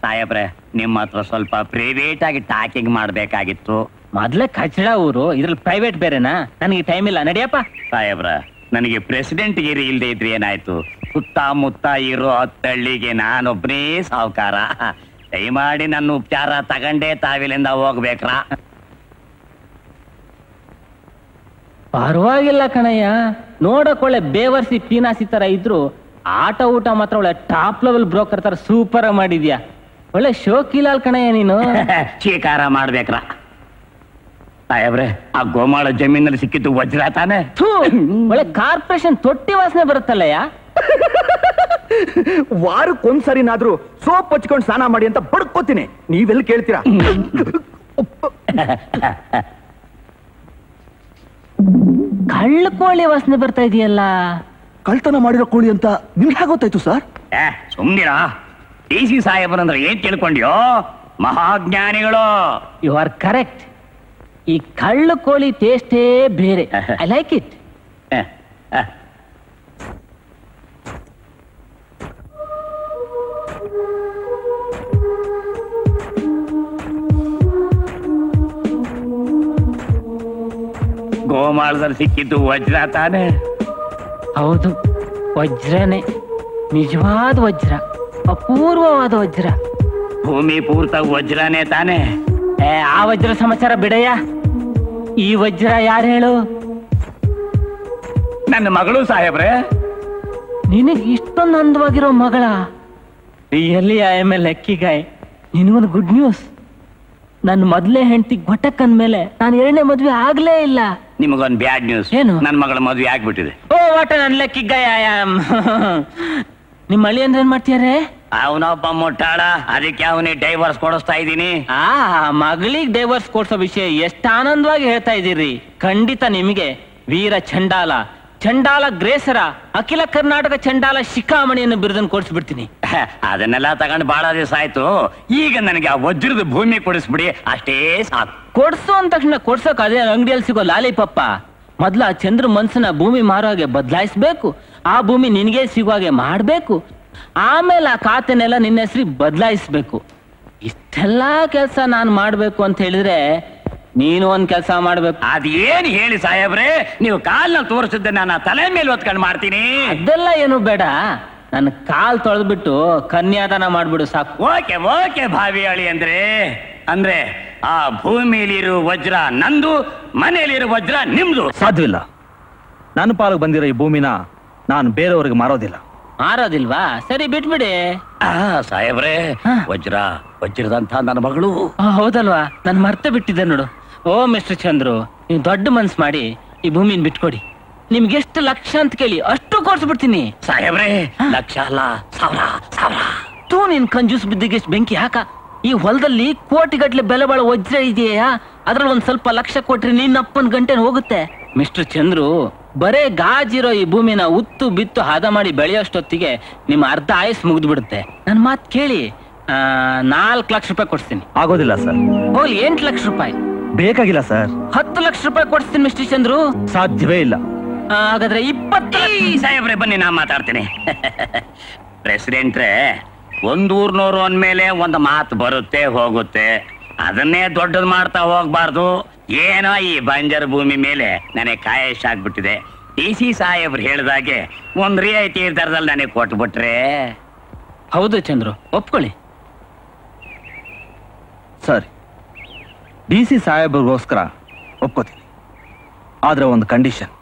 ಸಾಹೇಬ್ರೆ, ನಿಮ್ಮ ಹತ್ರ ಸ್ವಲ್ಪ ಪ್ರೈವೇಟ್ ಆಗಿ ಟಾಕಿಂಗ್ ಮಾಡ್ಬೇಕಾಗಿತ್ತು. ಮೊದ್ಲೇ ಕಚಡ ಊರು, ಇದ್ರಲ್ಲಿ ಪ್ರೈವೇಟ್ ಬೇರೆನಾ? ನನಗೆ ಟೈಮ್ ಇಲ್ಲ, ನಡಿಯಪ್ಪ. ಸಾಹೇಬ್ರ, ನನಗೆ ಪ್ರೆಸಿಡೆಂಟ್ ಗಿರಿ ಇಲ್ದೇ ಇದ್ರೆ ಏನಾಯ್ತು? ಸುತ್ತಮುತ್ತ ಇರೋ 10 ಹಳ್ಳಿಗೆ ನಾನೊಬ್ಬನೇ ಸಾವುಕಾರ. ದಯಮಾಡಿ ನನ್ನ ಉಪಚಾರ ತಗಂಡೇ ತಾವಿಲಿಂದ ಹೋಗ್ಬೇಕ್ರ? ಪರವಾಗಿಲ್ಲ ಕಣಯ್ಯ, ನೋಡಕ್ ಒಳ್ಳೆ ಬೇವರ್ಸಿ ಪೀನಾಸಿ ತರ ಇದ್ರು ಆಟ ಊಟ ಮಾತ್ರ ಒಳ್ಳೆ ಟಾಪ್ ಲೆವೆಲ್ ಬ್ರೋಕರ್ ತರ ಸೂಪರ್ ಮಾಡಿದ್ಯಾ. ಒಳ್ಳೆ ಶೋಕಿಲಾಲ್ ಕಣಯ್ಯ ನೀನು. ಸ್ವೀಕಾರ ಮಾಡ್ಬೇಕ್ರ? ಸಾಹೇಬ್ರೆ, ಆ ಗೋಮಾಳ ಜಮೀನಲ್ಲಿ ಸಿಕ್ಕಿದ್ದು ವಜ್ರ ತಾನೆ? ಒಳ್ಳೆ ಕಾರ್ಪೊರೇಷನ್ ತೊಟ್ಟಿ ವಾಸನೆ ಬರುತ್ತಲ್ಲಯ್ಯ. ವಾರಕ್ಕೊಂದ್ಸರಿನಾದ್ರೂ ಸೋಪ್ ಹಚ್ಕೊಂಡು ಸ್ನಾನ ಮಾಡಿ ಅಂತ ಬಡ್ಕೋತೀನಿ, ನೀವೆಲ್ಲಿ ಕೇಳ್ತೀರಾ? ಕಳ್ಳ ಕೋಳಿ ವಾಸನೆ ಬರ್ತಾ ಇದೆಯಲ್ಲ. ಕಳ್ತನ ಮಾಡಿರೋ ಕೋಳಿ ಅಂತ ನಿಮ್ಗೆ ಹೇಗೆ ಗೊತ್ತಾಯ್ತು ಸರ್? ಸುಮ್ನಿರಾ, DC ಸಾಹೇಬರಂದ್ರೆ ಏನ್ ತಿಳ್ಕೊಂಡ್ಯೋ? ಮಹಾಜ್ಞಾನಿಗಳು. You are correct. ಈ ಕಳ್ಳ ಕೋಳಿ ಟೇಸ್ಟೇ ಬೇರೆ. I like it. ಗೋಮಾಳದಲ್ಲಿ ಸಿಕ್ಕಿದ್ದು ವಜ್ರ ತಾನೆ? ಹೌದು, ವಜ್ರನೇ. ನಿಜವಾದ ವಜ್ರ, ಅಪೂರ್ವವಾದ ವಜ್ರ. ಭೂಮಿ ಪೂರ್ತ ವಜ್ರನೇ ತಾನೆ? ಆ ವಜ್ರ ಸಮಾಚಾರ ಬಿಡಯ್ಯ. ಈ ವಜ್ರ ಯಾರು ಹೇಳು? ನನ್ನ ಮಗಳು ಸಾಹೇಬ್ರೆ. ನಿನಗೆ ಇಷ್ಟೊಂದು ಅಂದವಾಗಿರೋ ಮಗಳ? Really I am a lucky guy. ನಿನಗೊಂದು ಗುಡ್ ನ್ಯೂಸ್. ನನ್ನ ಮೊದಲೇ ಹೆಂಡತಿ ಗೊಟ್ಟಕ್ ಅಂದ್ಮೇಲೆ ನಾನು 2ನೇ ಮದ್ವೆ ಆಗ್ಲೇ ಇಲ್ಲ. ನಿಮಗೊಂದು ಬ್ಯಾಡ್ ನ್ಯೂಸ್. ಏನು? ನನ್ನ ಮಗಳ ಮದುವೆ ಆಗ್ಬಿಟ್ಟಿದೆ. ಓ ವಾಟ, ನನ್ನ ಲಕ್ಕಿ ಗಾಯ್ ಐ ಆಮ್. ನಿಮ್ಮ ಅಳಿ ಅಂದ್ರೆ ಏನ್ ಮಾಡ್ತೀಯಾರೆ? ಅವನೊಬ್ಬ ಮುಟ್ಟಾಳ, ಅದಕ್ಕೆ ಅವನಿಗೆ ಡೈವರ್ಸ್ ಕೊಡಿಸ್ತಾ ಇದ್ದೀನಿ. ಮಗಳಿಗೆ ಡೈವರ್ಸ್ ಕೊಡ್ಸೋ ವಿಷಯ ಎಷ್ಟು ಆನಂದವಾಗಿ ಹೇಳ್ತಾ ಇದ್ದೀರಿ. ಖಂಡಿತ ನಿಮಗೆ ವೀರ ಚಂಡಾಲ, ಚಂಡಾಲ ಗ್ರೇಸರ, ಅಖಿಲ ಕರ್ನಾಟಕ ಚಂಡಾಲ ಶಿಖಾಮಣಿಯನ್ನು ಬಿರುದನ್ನು ಕೊಡಿಸ್ಬಿಡ್ತೀನಿ. ಅದನ್ನೆಲ್ಲ ತಗೊಂಡು ಬಹಳ ದಿವಸ ಆಯ್ತು. ಈಗ ನನಗೆ ಆ ವಜ್ರದ ಭೂಮಿ ಕೊಡಿಸ್ಬಿಡಿ, ಅಷ್ಟೇ ಸಾಕು. ಕೊಡ್ಸು ಅಂದ ತಕ್ಷಣ ಕೊಡ್ಸೋಕ್ ಅದೇ ಅಂಗಡಿಯಲ್ಲಿ ಸಿಗೋ ಲಾಲಿಪಪ್ಪ. ಮೊದ್ಲ ಆ ಚಂದ್ರ ಮನ್ಸನ್ನ ಭೂಮಿ ಮಾರೋ ಹಾಗೆ ಬದಲಾಯಿಸ್ಬೇಕು, ಆ ಭೂಮಿ ನಿನಗೆ ಸಿಗೋ ಹಾಗೆ ಮಾಡ್ಬೇಕು, ಆಮೇಲೆ ಆ ಖಾತೆನೆಲ್ಲ ನಿನ್ನ ಹೆಸರಿಗೆ ಬದಲಾಯಿಸ್ಬೇಕು. ಇಷ್ಟೆಲ್ಲಾ ಕೆಲಸ ನಾನು ಮಾಡ್ಬೇಕು ಅಂತ ಹೇಳಿದ್ರೆ ನೀನು ಒಂದ್ ಕೆಲಸ ಮಾಡ್ಬೇಕು. ಅದೇನು ಹೇಳಿ ಸಾಹೇಬ್ರೆ, ನೀವು ಕಾಲ್ನ ತೋರಿಸಿದ್ದೆ ನಾನು ತಲೆ ಮೇಲೆ ಹೊತ್ಕೊಂಡು ಮಾಡ್ತೀನಿ. ಅದೆಲ್ಲ ಏನು ಬೇಡ, ನನ್ನ ಕಾಲ್ ತೊಳೆದ್ಬಿಟ್ಟು ಕನ್ಯಾದಾನ ಮಾಡ್ಬಿಡು ಸಾಕು. ಓಕೆ ಓಕೆ ಭಾವಿಯಾಳಿ ಅಂದ್ರೆ ಆ ಭೂಮಿಯಲ್ಲಿರೋ ವಜ್ರ ನಂದು, ಮನೆಯಲ್ಲಿರೋ ವಜ್ರ ನಿಮ್ದು. ಸಾಧ್ಯವಿಲ್ಲ. ನನ್ನ ಪಾಲಿಗೆ ಬಂದಿರೋ ಈ ಭೂಮಿನ ನಾನು ಬೇರೆಯವ್ರಿಗೆ ಮಾರೋದಿಲ್ಲ. ಮಾರೋದಿಲ್ವಾ? ಸರಿ ಬಿಟ್ಬಿಡಿ. ಸಾಹೇಬ್ರೆ, ವಜ್ರದಂತ ನನ್ನ ಮಗಳು. ಹೌದಲ್ವಾ, ನಾನು ಮರ್ತೆ ಬಿಟ್ಟಿದ್ದೆ ನೋಡು. ಓ ಮಿಸ್ಟರ್ ಚಂದ್ರು, ನೀವು ದೊಡ್ಡ ಮನ್ಸ್ ಮಾಡಿ ಈ ಭೂಮಿನ ಬಿಟ್ಕೊಡಿ. ನಿಮ್ಗೆ ಎಷ್ಟು ಲಕ್ಷ ಅಂತ ಕೇಳಿ ಅಷ್ಟು ಕೊಡ್ಸ್ಬಿಡ್ತೀನಿ. ಸಾಹೇಬ್ರೆ, ಲಕ್ಷ ಅಲ್ಲ, ಸಾವಿರ. ತೂ ನಿನ್ ಕಂಜೂಸ್ ಬಿದ್ದಿಗೆ ಬೆಂಕಿ ಹಾಕ. ಈ ಹೊಲದಲ್ಲಿ ಕೋಟಿಗಟ್ಲೆ ಬೆಲೆ ಬಾಳೋ ವಜ್ರ ಇದೆಯಾ? ಅದ್ರಲ್ಲಿ ಒಂದ್ ಸ್ವಲ್ಪ ಲಕ್ಷ ಕೊಟ್ರಿ ನಿನ್ನಪ್ಪನ ಗಂಟೆ ಹೋಗುತ್ತೆ. ಮಿಸ್ಟರ್ ಚಂದ್ರು, ಬರೇ ಗಾಜಿರೋ ಈ ಭೂಮಿನ ಉತ್ತು ಬಿತ್ತು ಹದ ಮಾಡಿ ಬೆಳೆಯೋಷ್ಟೊತ್ತಿಗೆ ನಿಮ್ಮ ಅರ್ಧ ಆಯಸ್ ಮುಗ್ದು ಬಿಡುತ್ತೆ. ನನ್ ಮಾತ್ ಕೇಳಿ, 4 ಲಕ್ಷ ರೂಪಾಯಿ ಕೊಡ್ತೀನಿ. ಆಗೋದಿಲ್ಲ ಸರ್. ಹೋಗ್ಲಿ 8 ಲಕ್ಷ ರೂಪಾಯಿ. ಬೇಕಾಗಿಲ್ಲ ಸರ್. 10 ಲಕ್ಷ ರೂಪಾಯಿ ಕೊಡ್ತೀನಿ ಮಿಸ್ಟರ್ ಚಂದ್ರು. ಸಾಧ್ಯವೇ ಇಲ್ಲ. ಹಾಗಾದ್ರೆ 20. ಸಾಹೇಬ್ರೆ ಬನ್ನಿ, ನಾ ಮಾತಾಡ್ತೀನಿ. ಪ್ರೆಸಿಡೆಂಟ್ರೆ, ಒಂದೂರ್ನೋರು ಅಂದ್ಮೇಲೆ ಒಂದು ಮಾತು ಬರುತ್ತೆ ಹೋಗುತ್ತೆ, ಅದನ್ನೇ ದೊಡ್ಡದು ಮಾಡ್ತಾ ಹೋಗ್ಬಾರ್ದು. ಏನೋ ಈ ಬಂಜರ್ ಭೂಮಿ ಮೇಲೆ ನನಗೆ ಕಾಯಶ್ ಆಗ್ಬಿಟ್ಟಿದೆ. DC ಸಾಹೇಬ್ರು ಹೇಳ್ದಾಗೆ ಒಂದ್ ರಿಯಾಯಿತಿ ದರದಲ್ಲಿ ನನಗೆ ಕೊಟ್ಬಿಟ್ರೆ. ಹೌದು ಚಂದ್ರು, ಒಪ್ಕೊಳ್ಳಿ. ಸರಿ, DC ಸಾಹೇಬ್ರಿಗೋಸ್ಕರ ಒಪ್ಕೋತೀನಿ. ಆದ್ರೆ ಒಂದು ಕಂಡೀಷನ್.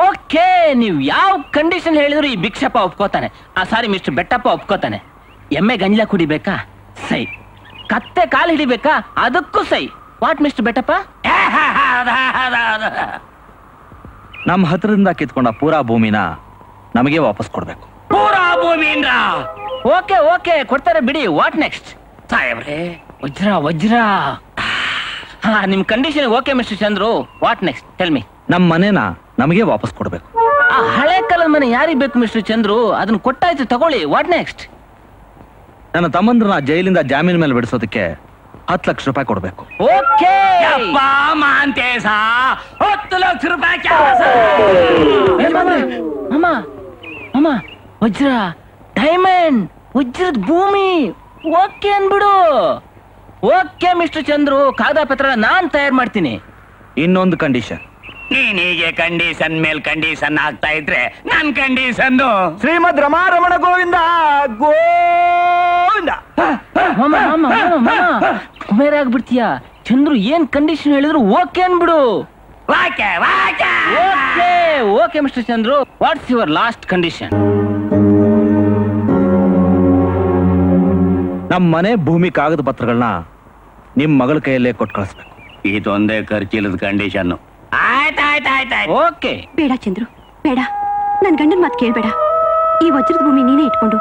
ಓಕೆ, ನೀವು ಯಾವ ಕಂಡೀಷನ್ ಹೇಳಿದ್ರು ಈ ಭಿಕ್ಷಪ್ಪ ಒಪ್ಕೋತಾನೆ. ಸಾರಿ, ಮಿಸ್ಟರ್ ಬೆಟ್ಟಪ್ಪ ಒಪ್ಕೋತಾನೆ. ಎಮ್ಮೆ ಗಂಜಲ ಕುಡಿಬೇಕಾ? ಸೈ. ಕತ್ತೆ ಕಾಲು ಹಿಡಿಬೇಕಾ? ಅದಕ್ಕೂ ಸೈ. What mister Bettappa? ನಮ್ಮ ಹತ್ರದಿಂದ ಕಿತ್ಕೊಂಡ ಪೂರಾ ಭೂಮಿನ ನಮಗೆ ವಾಪಸ್ ಕೊಡ್ಬೇಕು. ಪೂರಾ ಭೂಮಿನ್ರ? ಓಕೆ ಓಕೆ, ಕೊಡ್ತಾರೆ ಬಿಡಿ. What next? ಸಾಹೇಬ್ರೆ, ವಜ್ರ ವಜ್ರ. ನಿಮ್ condition okay mister Chandru. What next? Tell me. ನಮ್ಮ ಮನೆನ ನಮಗೆ ವಾಪಸ್ ಕೊಡ್ಬೇಕು. ಆ ಹಳೆ ಕಾಲದ ಮನೆ ಯಾರಿಗ್ ಬೇಕು ಮಿಸ್ಟರ್ ಚಂದ್ರು? ಅದನ್ನ ಕೊಟ್ಟಾಯ್ತು, ತಗೊಳ್ಳಿ. What next? ನನ್ನ ತಮ್ಮಂದ್ರನ್ನ ಜೈಲಿಂದ ಜಾಮೀನ್ ಮೇಲೆ ಬಿಡಿಸೋದಕ್ಕೆ 10 ಲಕ್ಷ ರೂಪಾಯಿ ಕೊಡ್ಬೇಕು. ಓಕೆ ಮಾಂತೇಶ, 10 ಲಕ್ಷ ರೂಪಾಯಿ. ಅಮ್ಮ, ವಜ್ರ, ಡೈಮಂಡ್, ವಜ್ರದ ಭೂಮಿ. ಓಕೆ ಅನ್ಬಿಡು. ಓಕೆ ಮಿಸ್ಟರ್ ಚಂದ್ರು, ಕಾಗದ ಪತ್ರ ನಾನ್ ತಯಾರು ಮಾಡ್ತೀನಿ. ಇನ್ನೊಂದು ಕಂಡೀಷನ್. ನೀನೀಗೆ ಕಂಡೀಷನ್ ಮೇಲ್ ಕಂಡೀಷನ್ ಆಗ್ತಾ ಇದ್ರೆ ನನ್ ಕಂಡೀಷನ್ ಶ್ರೀಮದ್ ರಮಾರಮಣ ಗೋವಿಂದ ಗೋವಿಂದ. ಆಗ್ಬಿಡ್ತೀಯ ಚಂದ್ರು. ಏನ್ ಕಂಡೀಷನ್ ಹೇಳಿದ್ರು ಓಕೆ ಅನ್ಬಿಡು. Okay mister Chandru, what's your last condition? ನಮ್ಮ ಮನೆ ಭೂಮಿ ಕಾಗದ ಪತ್ರಗಳನ್ನ ನಿಮ್ ಮಗಳ ಕೈಯಲ್ಲೇ ಕೊಟ್ಟು ಕಳಿಸ್ಬೇಕು. ಇದೊಂದೇ ಖರ್ಚಿಲ್ಲದ ಕಂಡೀಷನ್. ಆಯ್ತಾಯ್ತಾಯ್ತಾಯ್ತು. ಓಕೆ. ಬೇಡ ಚಂದ್ರು, ಬೇಡ. ನನ್ ಗಂಡನ್ ಮಾತು ಕೇಳ್ಬೇಡ. ಈ ವಜ್ರದ ಭೂಮಿ ನೀನೇ ಇಟ್ಕೊಂಡು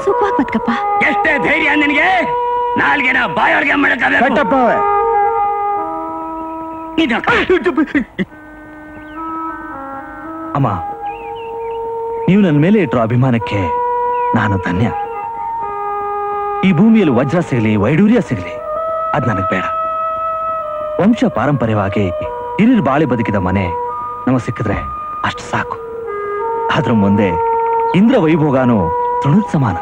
ಸುಖವಾಗಿ ಬದುಕಪ್ಪ. ಎಷ್ಟೇ ಧೈರ್ಯ ನಿನಗೆ? ನಾಲ್ಗೆನ ಬಾಯೊಳಗೆ ಕಟ್ಟಪ್ಪ ಅವೇ. ಅಮ್ಮ, ನೀವು ನನ್ನ ಮೇಲೆ ಇಟ್ಟಿರೋ ಅಭಿಮಾನಕ್ಕೆ ನಾನು ಧನ್ಯ. ಈ ಭೂಮಿಯಲ್ಲಿ ವಜ್ರ ಸಿಗಲಿ, ವೈಡೂರ್ಯ ಸಿಗಲಿ, ಅದ್ ನನಗೆ ಬೇಡ. ವಂಶ ಪಾರಂಪರ್ಯವಾಗಿ ಹಿರಿಯರು ಬಾಳಿ ಬದುಕಿದ ಮನೆ ನಮಗೆ ಸಿಕ್ಕಿದ್ರೆ ಅಷ್ಟು ಸಾಕು. ಅದ್ರ ಮುಂದೆ ಇಂದ್ರ ವೈಭೋಗಾನು ತೃಣದ ಸಮಾನ.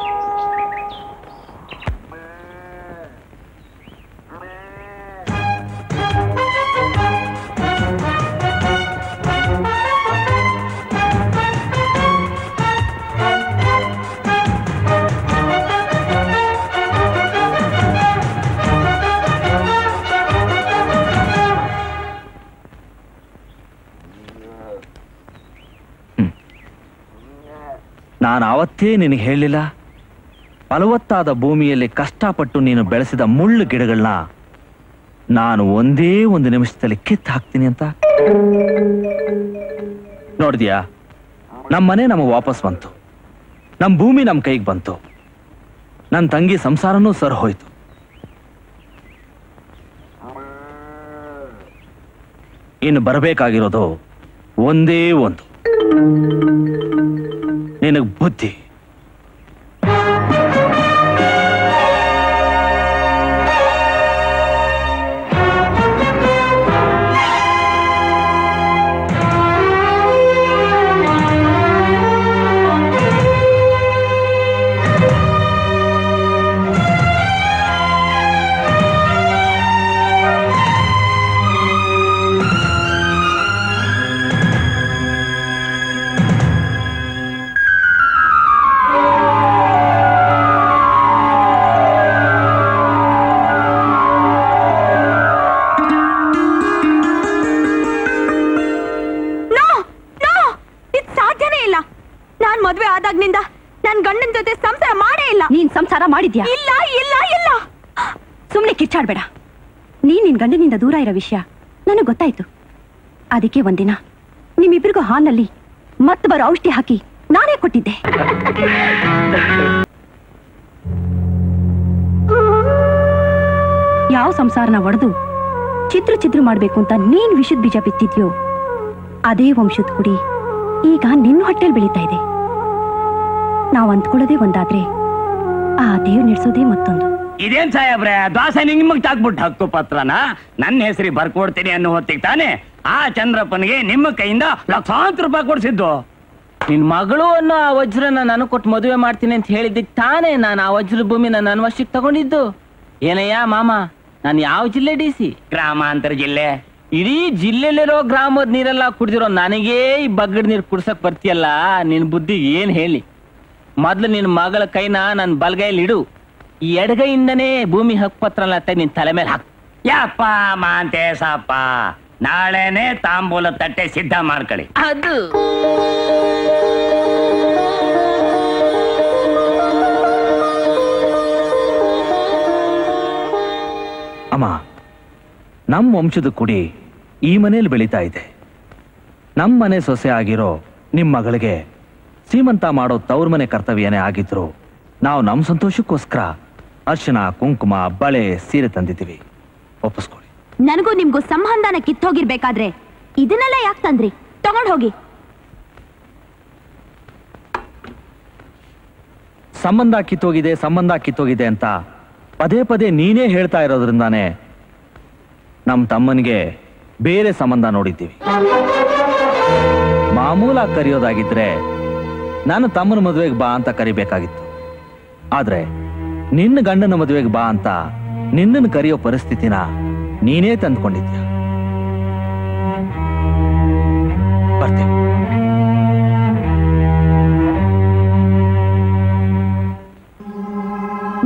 ನಾನು ಆವತ್ತೇ ನಿನಗೆ ಹೇಳಲಿಲ್ಲ, ಫಲವತ್ತಾದ ಭೂಮಿಯಲ್ಲಿ ಕಷ್ಟಪಟ್ಟು ನೀನು ಬೆಳೆಸಿದ ಮುಳ್ಳು ಗಿಡಗಳನ್ನ ನಾನು ಒಂದೇ ಒಂದು ನಿಮಿಷದಲ್ಲಿ ಕಿತ್ತು ಹಾಕ್ತೀನಿ ಅಂತ? ನೋಡಿದ್ಯಾ, ನಮ್ಮ ಮನೆ ನಮಗೆ ವಾಪಸ್ ಬಂತು, ನಮ್ಮ ಭೂಮಿ ನಮ್ಮ ಕೈಗೆ ಬಂತು, ನನ್ನ ತಂಗಿ ಸಂಸಾರನೂ ಸರ್ ಹೋಯ್ತು. ಇನ್ನು ಬರಬೇಕಾಗಿರೋದು ಒಂದೇ ಒಂದು, ನಿನಗೆ ಬುದ್ಧಿ. ಸಂಸಾರ ಮಾಡಿದ್ಯಾ? ಇಲ್ಲ ಇಲ್ಲ ಇಲ್ಲ. ಸುಮ್ನೆ ಕಿಚ್ಚಾಡ್ಬೇಡ. ನೀನ್ ನಿನ್ ಗಂಡನಿಂದ ದೂರ ಇರೋ ವಿಷಯ ನನಗ್ ಗೊತ್ತಾಯ್ತು. ಅದಕ್ಕೆ ಒಂದಿನ ನಿಮ್ಮಿಬ್ರಿಗೂ ಹಾಲ್ನಲ್ಲಿ ಮತ್ತೆ ಬರೋ ಔಷಧಿ ಹಾಕಿ ನಾನೇ ಕೊಟ್ಟಿದ್ದೆ. ಯಾವ ಸಂಸಾರನ ಒಡೆದು ಚಿದ್ರು ಮಾಡ್ಬೇಕು ಅಂತ ನೀನ್ ವಿಷದ ಬೀಜ ಬಿತ್ತಿದ್ಯೋ ಅದೇ ವಂಶದ ಕುಡಿ ಈಗ ನಿನ್ನ ಹೊಟ್ಟೆಲ್ ಬೆಳೀತಾ ಇದೆ. ನಾವ್ ಅಂದ್ಕೊಳ್ಳೋದೇ ಒಂದಾದ್ರೆ ಆ ದೇವ್ ನಡೆಸೋದೇ ಮತ್ತೊಂದು. ಇದೇನ್ ಸಾಹೇಬ್ರೆ, ದಾಸೆ ನಿಮಗ್ ತಾಕ್ಬಿಟ್ಟು ಹಕ್ಕು ಪತ್ರನ ನನ್ನ ಹೆಸರಿ ಬರ್ಕೊಡ್ತೀನಿ ಅನ್ನೋ ಹೊತ್ತಿಗೆ ತಾನೆ ಆ ಚಂದ್ರಪ್ಪನಿಗೆ ನಿಮ್ಮ ಕೈಯಿಂದ ಲಕ್ಷಾಂತರ ರೂಪಾಯಿ ಕೊಡ್ಸಿದ್ದು. ನಿನ್ ಮಗಳು ಅನ್ನೋ ಆ ವಜ್ರನ ನನಗೆ ಕೊಟ್ಟು ಮದುವೆ ಮಾಡ್ತೀನಿ ಅಂತ ಹೇಳಿದ್ದಕ್ಕೆ ತಾನೇ ನಾನು ಆ ವಜ್ರ ಭೂಮಿನ ನನ್ನ ವಶಕ್ಕೆ ತಗೊಂಡಿದ್ದು. ಏನಯ್ಯ ಮಾಮ, ನಾನು ಯಾವ ಜಿಲ್ಲೆ DC? ಗ್ರಾಮಾಂತರ ಜಿಲ್ಲೆ. ಇಡೀ ಜಿಲ್ಲೆಲಿರೋ ಗ್ರಾಮದ ನೀರೆಲ್ಲ ಕುಡ್ದಿರೋ ನನಗೇ ಈ ಬಗ್ಗಡ್ ನೀರು ಕುಡ್ಸಕ್ ಬರ್ತೀಯಲ್ಲ, ನಿನ್ ಬುದ್ಧಿ ಏನ್ ಹೇಳಿ? ಮೊದ್ಲು ನಿನ್ ಮಗಳ ಕೈನ ನನ್ ಬಲಗೈಲಿ ಇಡು, ಈ ಎಡಗೈಯಿಂದನೇ ಭೂಮಿ ಹಕ್ಕುಪತ್ರ ನಿನ್ ತಲೆ ಮೇಲೆ ಹಾಕ್. ಯಪ್ಪ ಮಾಂತೇಶಪ್ಪ, ನಾಳೆನೆ ತಾಂಬೂಲ ತಟ್ಟೆ ಸಿದ್ಧ ಮಾಡ್ಕೊಳ್ಳಿ. ಅದು ಅಮ್ಮ, ನಮ್ಮ ವಂಶದ ಕುಡಿ ಈ ಮನೇಲಿ ಬೆಳೀತಾ ಇದೆ. ನಮ್ಮ ಮನೆ ಸೊಸೆ ಆಗಿರೋ ನಿಮ್ಮ ಮಗಳಿಗೆ ಸೀಮಂತ ಮಾಡೋ ತವ್ರ ಮನೆ ಕರ್ತವ್ಯನೇ ಆಗಿದ್ರು ನಾವು ನಮ್ಮ ಸಂತೋಷಕ್ಕೋಸ್ಕರ ಅರ್ಶನ, ಕುಂಕುಮ, ಬಳೆ, ಸೀರೆ ತಂದಿದ್ದೀವಿ. ಒಪ್ಪಿಸ್ಕೊಳ್ಳಿ. ನನಗೂ ನಿಮ್ಗೂ ಸಂಬಂಧನ ಕಿತ್ತೋಗಿರ್ಬೇಕಾದ್ರೆ ಇದನ್ನೆಲ್ಲ ಯಾಕೆ ತಂದ್ರಿ? ತಗೊಂಡ್ ಹೋಗಿ. ಸಂಬಂಧ ಕಿತ್ತೋಗಿದೆ ಅಂತ ಪದೇ ಪದೇ ನೀನೇ ಹೇಳ್ತಾ ಇರೋದ್ರಿಂದಾನೇ ನಮ್ಮ ತಮ್ಮನಿಗೆ ಬೇರೆ ಸಂಬಂಧ ನೋಡಿದ್ದೀವಿ. ಮಾಮೂಲಾಗಿ ಕರೆಯೋದಾಗಿದ್ರೆ ನಾನು ತಮ್ಮನ ಮದುವೆಗೆ ಬಾ ಅಂತ ಕರಿಬೇಕಾಗಿತ್ತು. ಆದ್ರೆ ನಿನ್ನ ಗಂಡನ ಮದುವೆಗೆ ಬಾ ಅಂತ ನಿನ್ನನ್ನು ಕರೆಯೋ ಪರಿಸ್ಥಿತಿನ ನೀನೇ ತಂದ್ಕೊಂಡಿದ್ಯಾ. ಬರ್ತೇನೆ.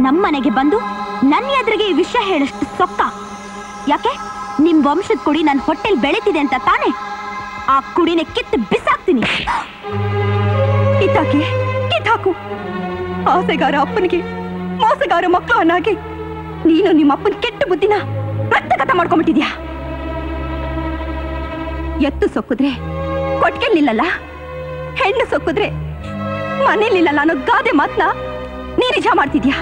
ನಮ್ಮನೆಗೆ ಬಂದು ನನ್ನ ಎದುರಿಗೆ ಈ ವಿಷಯ ಹೇಳಷ್ಟು ಸೊಕ್ಕ ಯಾಕೆ? ನಿಮ್ ವಂಶದ ಕುಡಿ ನನ್ನ ಹೊಟ್ಟೆಲ್ ಬೆಳೀತಿದೆ ಅಂತ ತಾನೆ? ಆ ಕುಡಿನ ಕಿತ್ತು ಬಿಸಾಕ್ತೀನಿ. ಕಿತ್ತಾಕು. ಆಸೆಗಾರ ಅಪ್ಪನಿಗೆ ಮೋಸಗಾರ ಮಕ್ಕಳು ಅನ್ನಾಗಿ ನೀನು ನಿಮ್ಮ ಅಪ್ಪನ ಕೆಟ್ಟ ಬುದ್ಧಿನ ರಕ್ತಗತ ಮಾಡ್ಕೊಂಡ್ಬಿಟ್ಟಿದ್ಯಾ. ಎತ್ತು ಸೊಕ್ಕಿದ್ರೆ ಕೊಟ್ಗೆ ನಿಲ್ಲಲ್ಲ, ಹೆಣ್ಣು ಸೊಕ್ಕಿದ್ರೆ ಮನೇಲಿಲ್ಲಲ್ಲ ಅನ್ನೋ ಗಾದೆ ಮಾತನ್ನ ನೀ ನಿಜ ಮಾಡ್ತಿದ್ಯಾ.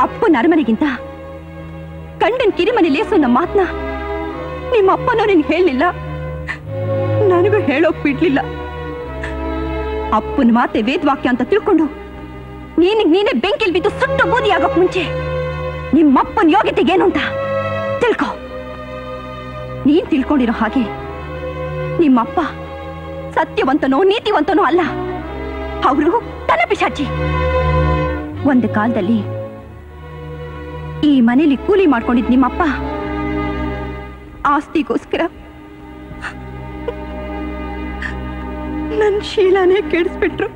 ಅಪ್ಪನ ಅರಮನೆಗಿಂತ ಗಂಡನ್ ಕಿರಿಮನೆ ಲೇಸು ನಮ್ಮ ಮಾತನ್ನ ನಿಮ್ಮ ಅಪ್ಪನೋ ನಿನ್ಗೆ ಹೇಳಲಿಲ್ಲ, ನನಗೂ ಹೇಳೋಕ್ ಬಿಡ್ಲಿಲ್ಲ. ಅಪ್ಪನ ಮಾತೆ ವೇದವಾಕ್ಯ ಅಂತ ತಿಳ್ಕೊಂಡು ನೀನೇ ಬೆಂಕಿಲ್ ಬಿದ್ದು ಸುಟ್ಟು ಬೂದಿ ಆಗೋಕ್ ಮುಂಚೆ ನಿಮ್ಮಪ್ಪನ ಯೋಗ್ಯತೆಗೇನು ಅಂತ ತಿಳ್ಕೊ. ನೀನ್ ತಿಳ್ಕೊಂಡಿರೋ ಹಾಗೆ ನಿಮ್ಮಪ್ಪ ಸತ್ಯವಂತನೋ ನೀತಿವಂತನೋ ಅಲ್ಲ, ಅವರು ತನ್ನ ಪಿಶಾಚಿ. ಒಂದು ಕಾಲದಲ್ಲಿ ಈ ಮನೇಲಿ ಕೂಲಿ ಮಾಡ್ಕೊಂಡಿದ್ ನಿಮ್ಮಪ್ಪ ಆಸ್ತಿಗೋಸ್ಕರ ನನ್ ಶೀಲಾನೇ ಕೆಡಿಸ್ಬಿಟ್ರು.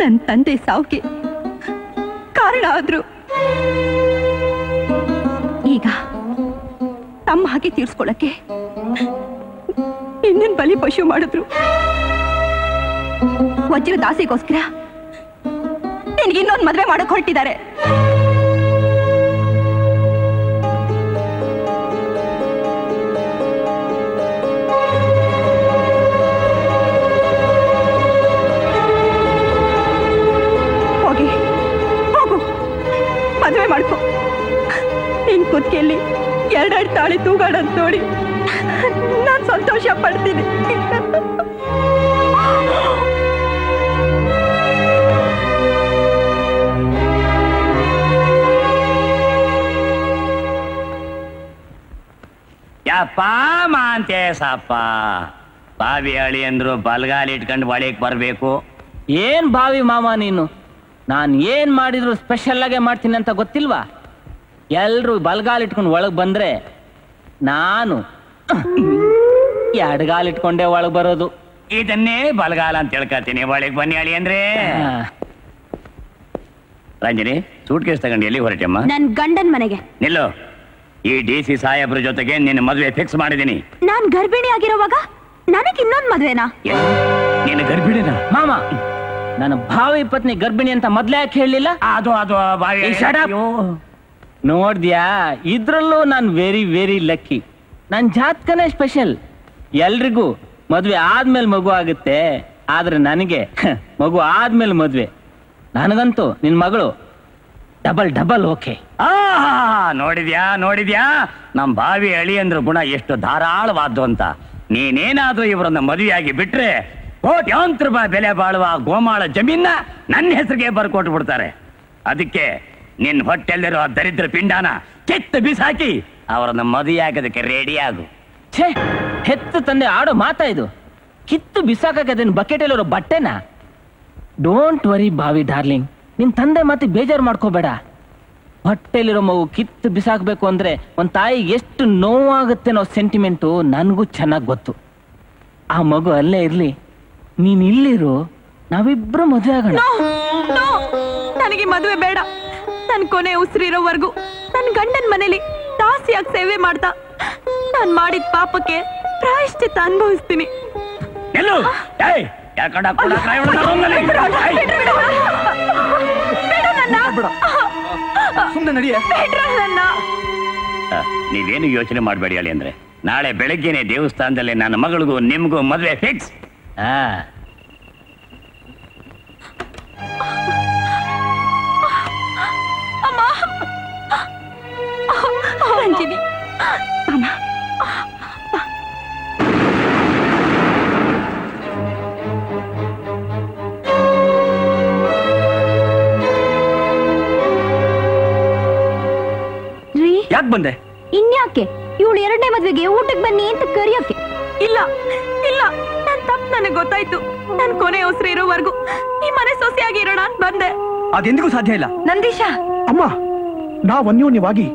ನನ್ ತಂದೆ ಸಾವುಗೆ ಕಾರಣ ಆದ್ರು. ಈಗ ತಮ್ಮ ಹಾಗೆ ತೀರ್ಸ್ಕೊಳಕ್ಕೆ ಇನ್ನೊಂದು ಬಲಿ ಪಶು ಮಾಡಿದ್ರು. ವಜ್ರದ ಆಸೆಗೋಸ್ಕರ ನಿನ್ಗೆ ಇನ್ನೊಂದು ಮದ್ವೆ ಮಾಡಕ್ ಹೊರಟಿದ್ದಾರೆ. ಹೋಗು, ಮದುವೆ ಮಾಡ್ಕೊ. ನಿನ್ ಕುತ್ತಿಗೆಯಲ್ಲಿ ಎರಡೆರಡು ತಾಳಿ ತೂಗಾಡಂತ ನೋಡಿ ನಾನ್ ಸಂತೋಷ ಪಡ್ತೀನಿ. ಯಪ್ಪ ಮಾಂತೇಶಪ್ಪ, ಬಾವಿ ಅಳಿ ಅಂದ್ರು ಬಲ್ಗಾಲಿ ಇಟ್ಕೊಂಡು ಒಳಗೆ ಬರ್ಬೇಕು. ಏನ್ ಬಾವಿ ಮಾಮ ನೀನು? ನಾನು ಏನ್ ಮಾಡಿದ್ರು ಸ್ಪೆಷಲ್ ಆಗೇ ಮಾಡ್ತೀನಿ ಅಂತ ಗೊತ್ತಿಲ್ವಾ? ಎಲ್ರು ಬಲ್ಗಾಲಿಟ್ಕೊಂಡು ಒಳಗ್ ಬಂದ್ರೆ ನಾನು ಎಡಗಾಲಿಟ್ಕೊಂಡೆ ಒಳಗ್ ಬರೋದು. ಇದನ್ನೇ ಬಲಗಾಲ ಅಂತ ಹೇಳ್ಕತೀನಿ. ಒಳಗೆ ಬನ್ನಿ ಅಳಿ ಅಂದ್ರೆ. ರಂಜನಿ, ಸೂಟ್ ಕೇಸ್ ತಗೊಂಡು ಎಲ್ಲಿ ಹೊರಟಮ್ಮ? ನನ್ ಗಂಡನ್ ಮನೆಗೆ. ನಿಲ್ಲು. ಈ DC ಸಾಹೇಬ್ರ ಜೊತೆಗೆ ನಿನ್ನ ಮದುವೆ ಫಿಕ್ಸ್ ಮಾಡಿದೀನಿ. ನಾನ್ ಗರ್ಭಿಣಿ ಆಗಿರೋವಾಗ ನನಗೆ ಇನ್ನೊಂದ್ ಮದ್ವೆನಾ? ನೀನು ಗರ್ಭಿಣಿನಾ? ಮಾಮ, ನನ್ನ ಭಾವಿ ಪತ್ನಿ ಗರ್ಭಿಣಿ ಅಂತ ಮೊದ್ಲೇ ಯಾಕೆ ಹೇಳಲಿಲ್ಲ? ಅದು ಬಾವಿ. ನೋಡ್ದ್ಯಾ, ಇದ್ರಲ್ಲೂ ನಾನು ವೆರಿ ಲಕ್ಕಿ. ನನ್ನ ಜಾತಕನೇ ಸ್ಪೆಷಲ್. ಎಲ್ರಿಗೂ ಮದ್ವೆ ಆದ್ಮೇಲೆ ಮಗು ಆಗುತ್ತೆ, ಆದ್ರೆ ನನಗೆ ಮಗು ಆದ್ಮೇಲೆ ಮದ್ವೆ. ನನಗಂತೂ ನಿನ್ ಮಗಳು ಡಬಲ್ ಓಕೆ. ನೋಡಿದ್ಯಾ ನಮ್ ಬಾವಿ ಅಳಿ ಅಂದ್ರ ಗುಣ ಎಷ್ಟು ಧಾರಾಳವಾದ್ದು ಅಂತ. ನೀನೇನಾದ್ರೂ ಇವರನ್ನ ಮದುವೆಯಾಗಿ ಬಿಟ್ರೆ ಕೋಟ್ಯಾಂತರ ರೂಪಾಯಿ ಬೆಲೆ ಬಾಳುವ ಗೋಮಾಳ ಜಮೀನ ನನ್ನ ಹೆಸರಿಗೆ ಬರ್ಕೊಟ್ಟು ಬಿಡ್ತಾರೆ. ಅದಕ್ಕೆ ನಿನ್ ಹೊಟ್ಟೆಲ್ಲಿರೋ ದರಿದ್ರ ಪಿಂಡಾನ ಕಿತ್ತು ಬಿಸಾಕಿ ಅವರನ್ನ ಮದುವೆ ಆಗೋದಕ್ಕೆ ರೆಡಿ ಆಗು. ಛೇ, ಹೆತ್ತು ತಂದೆ ಆಡೋ ಮಾತಾ ಇದು? ಕಿತ್ತು ಬಿಸಾಕದೇನು ಬಕೆಟಲ್ಲಿರೋ ಬಟ್ಟೆನಾ? ಡೋಂಟ್ ವರಿ ಬಾವಿ ಡಾರ್ಲಿಂಗ್, ನಿನ್ ತಂದೆ ಮತ್ತೆ ಬೇಜಾರು ಮಾಡ್ಕೋಬೇಡ. ಹೊಟ್ಟೆಲಿರೋ ಮಗು ಕಿತ್ತು ಬಿಸಾಕ್ಬೇಕು ಅಂದ್ರೆ ಒಂದ್ ತಾಯಿಗೆ ಎಷ್ಟು ನೋವಾಗುತ್ತೆ ಅನ್ನೋ ಸೆಂಟಿಮೆಂಟು ನನಗೂ ಚೆನ್ನಾಗಿ ಗೊತ್ತು. ಆ ಮಗು ಅಲ್ಲೇ ಇರ್ಲಿ, ನೀನ್ ಇಲ್ಲಿರು, ನಾವಿಬ್ರು ಮದುವೆ ಆಗೋಣ. ನನಗೆ ಮದುವೆ ಬೇಡ. ನನ್ ಕೊನೆ ಉಸಿರಿರೋವರೆಗೂ ನನ್ ಗಂಡನ್ ಮನೇಲಿ ದಾಸಿಯಾಗಿ ಸೇವೆ ಮಾಡ್ತಾ ನಾನ್ ಮಾಡಿದ ಪಾಪಕ್ಕೆ ಪ್ರಾಯಶ್ಚಿತ್ತ ಅನುಭವಿಸ್ತೀನಿ. ಎಲ್ಲೂ ಸುಮ್ಮನೆ ನಡಿಯೇ. ನೀವೇನು ಯೋಚನೆ ಮಾಡಬೇಡಿ ಅಳಿ ಅಂದ್ರೆ, ನಾಳೆ ಬೆಳಗ್ಗೆನೆ ದೇವಸ್ಥಾನದಲ್ಲಿ ನನ್ನ ಮಗಳಿಗೂ ನಿಮ್ಗೂ ಮದುವೆ ಫಿಕ್ಸ್. ರಂಜಿನಿ, ಯಾಕೆ ಬಂದೆ? ಇನ್ಯಾಕೆ? ಇವಳು 2ನೇ ಮದ್ವೆಗೆ ಊಟಕ್ಕೆ ಬನ್ನಿ ಅಂತ ಕರೆಯೋಕೆ. ಇಲ್ಲ ಇಲ್ಲ, ನನ್ ತಪ್ಪು ನನಗೆ ಗೊತ್ತಾಯ್ತು. ನನ್ ಕೊನೆ ಉಸಿರು ಇರೋವರೆಗೂ ಈ ಮನೆ ಸೊಸೆಯಾಗಿ ಇರೋಣ ಅಂತ ಬಂದೆ. ಅದೆಂದಿಗೂ ಸಾಧ್ಯ ಇಲ್ಲ. ನಂದೀಶ, ಅಮ್ಮ, ನಾವ್ ಅನ್ಯೋನ್ಯವಾಗಿ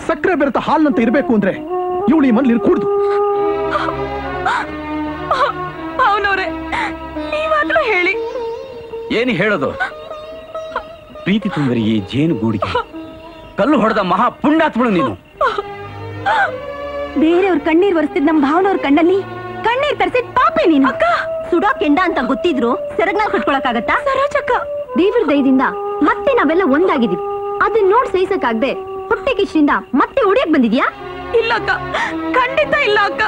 ಸಕ್ಕರೆ ಬೆರೆತ ಹಾಲ್ನಂತ ಇರಬೇಕು ಅಂದ್ರೆ ಇವಳು ಈ ಮನೇಲಿ ಕೂಡ್ದು. ಅವನವ್ರೆ, ನೀವಾದ್ರೂ ಹೇಳಿ. ಏನು ಹೇಳೋದು? ಪ್ರೀತಿ ತುಂಬಿರಿ ಈ ಜೇನು ಗೂಡಿಗೆ ಕಲ್ಲು ಹೊಡೆದ ಮಹಾ ಪುಣ್ಯಾತ್ಮಳು ನೀನು. ಬೇರೆಯವ್ರ ಕಣ್ಣೀರ್ ಒರೆಸ್ತಿದ್ ನಮ್ ಭಾವನವ್ರ ಕಣ್ಣಲ್ಲಿ ಕಣ್ಣೀರ್ ತರಿಸಿದ್ ಪಾಪೆ ನೀನು. ಅಕ್ಕ, ಸುಡಾ ಕೆಂಡ ಅಂತ ಗೊತ್ತಿದ್ರು ಸೆರಗ್ನಾಲ್ ಕಟ್ಕೊಳಕಾಗತ್ತಾ? ಸರೋಜಕ್ಕ, ದೇವ್ರ ದಯದಿಂದ ಮತ್ತೆ ನಾವೆಲ್ಲ ಒಂದಾಗಿದೀವಿ. ಅದನ್ನ ನೋಡ್ ಸಹಿಸಕ್ಕಾಗ್ದೆ ಹೊಟ್ಟೆ ಕಿಶ್ರಿಂದ ಮತ್ತೆ ಉಡಿಯಕ್ ಬಂದಿದ್ಯಾ? ಇಲ್ಲ ಅಕ್ಕ, ಖಂಡಿತ ಇಲ್ಲ ಅಕ್ಕ.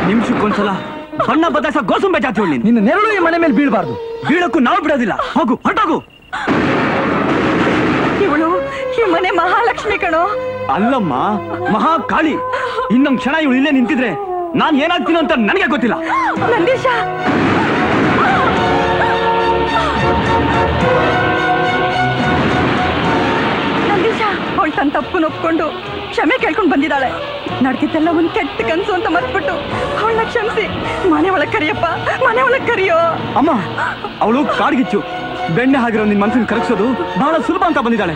ನಿಮಿಷಕ್ಕೊಂದ್ಸಲ ಬಣ್ಣ ಬದಲಾಯಿಸ ಗೋಸುಂಬೆ ಜಾತಿ ಹೊಳ್ಳಿ. ನಿನ್ನ ನೆರಳು ಈ ಮನೆ ಮೇಲೆ ಬೀಳಬಾರ್ದು. ಬೀಳಕ್ಕೂ ನಾವು ಬಿಡೋದಿಲ್ಲ. ಹೋಗು, ಹೊರಟೋಗು. ಇವಳು ಈ ಮನೆ ಮಹಾಲಕ್ಷ್ಮಿ ಕಣೋ. ಅಲ್ಲಮ್ಮ, ಮಹಾಕಾಳಿ. ಇನ್ನೊಂದ್ ಕ್ಷಣ ಇವಳು ಇಲ್ಲೇ ನಿಂತಿದ್ರೆ ನಾನ್ ಏನಾಗ್ತೀನೋ ಅಂತ ನನಗೆ ಗೊತ್ತಿಲ್ಲ. ನಂದೀಶ, ನಂದೀಶ, ಅವಳು ತನ್ನ ತಪ್ಪು ಒಪ್ಕೊಂಡು ಕ್ಷಮೆ ಕೇಳ್ಕೊಂಡು ಬಂದಿದ್ದಾಳೆ. ನಡ್ತಿದ್ದೆಲ್ಲ ಒಂದ್ ಕೆಟ್ಟ ಕನ್ಸು ಅಂತ ಮರ್ತ್ಬಿಟ್ಟು ಅವಳನ್ನ ಕ್ಷಮಿಸಿ ಮನೆ ಒಳಗ್ ಕರಿಯಪ್ಪ, ಮನೆ ಒಳಗ್ ಕರಿಯೋ. ಅಮ್ಮ, ಅವಳು ಕಾಡ್ಗಿಚ್ಚು. ಬೆಣ್ಣೆ ಆಗಿರೋ ನಿನ್ ಮನ್ಸಿನ ಕರಗಿಸೋದು ಬಹಳ ಸುಲಭ ಅಂತ ಬಂದಿದ್ದಾಳೆ.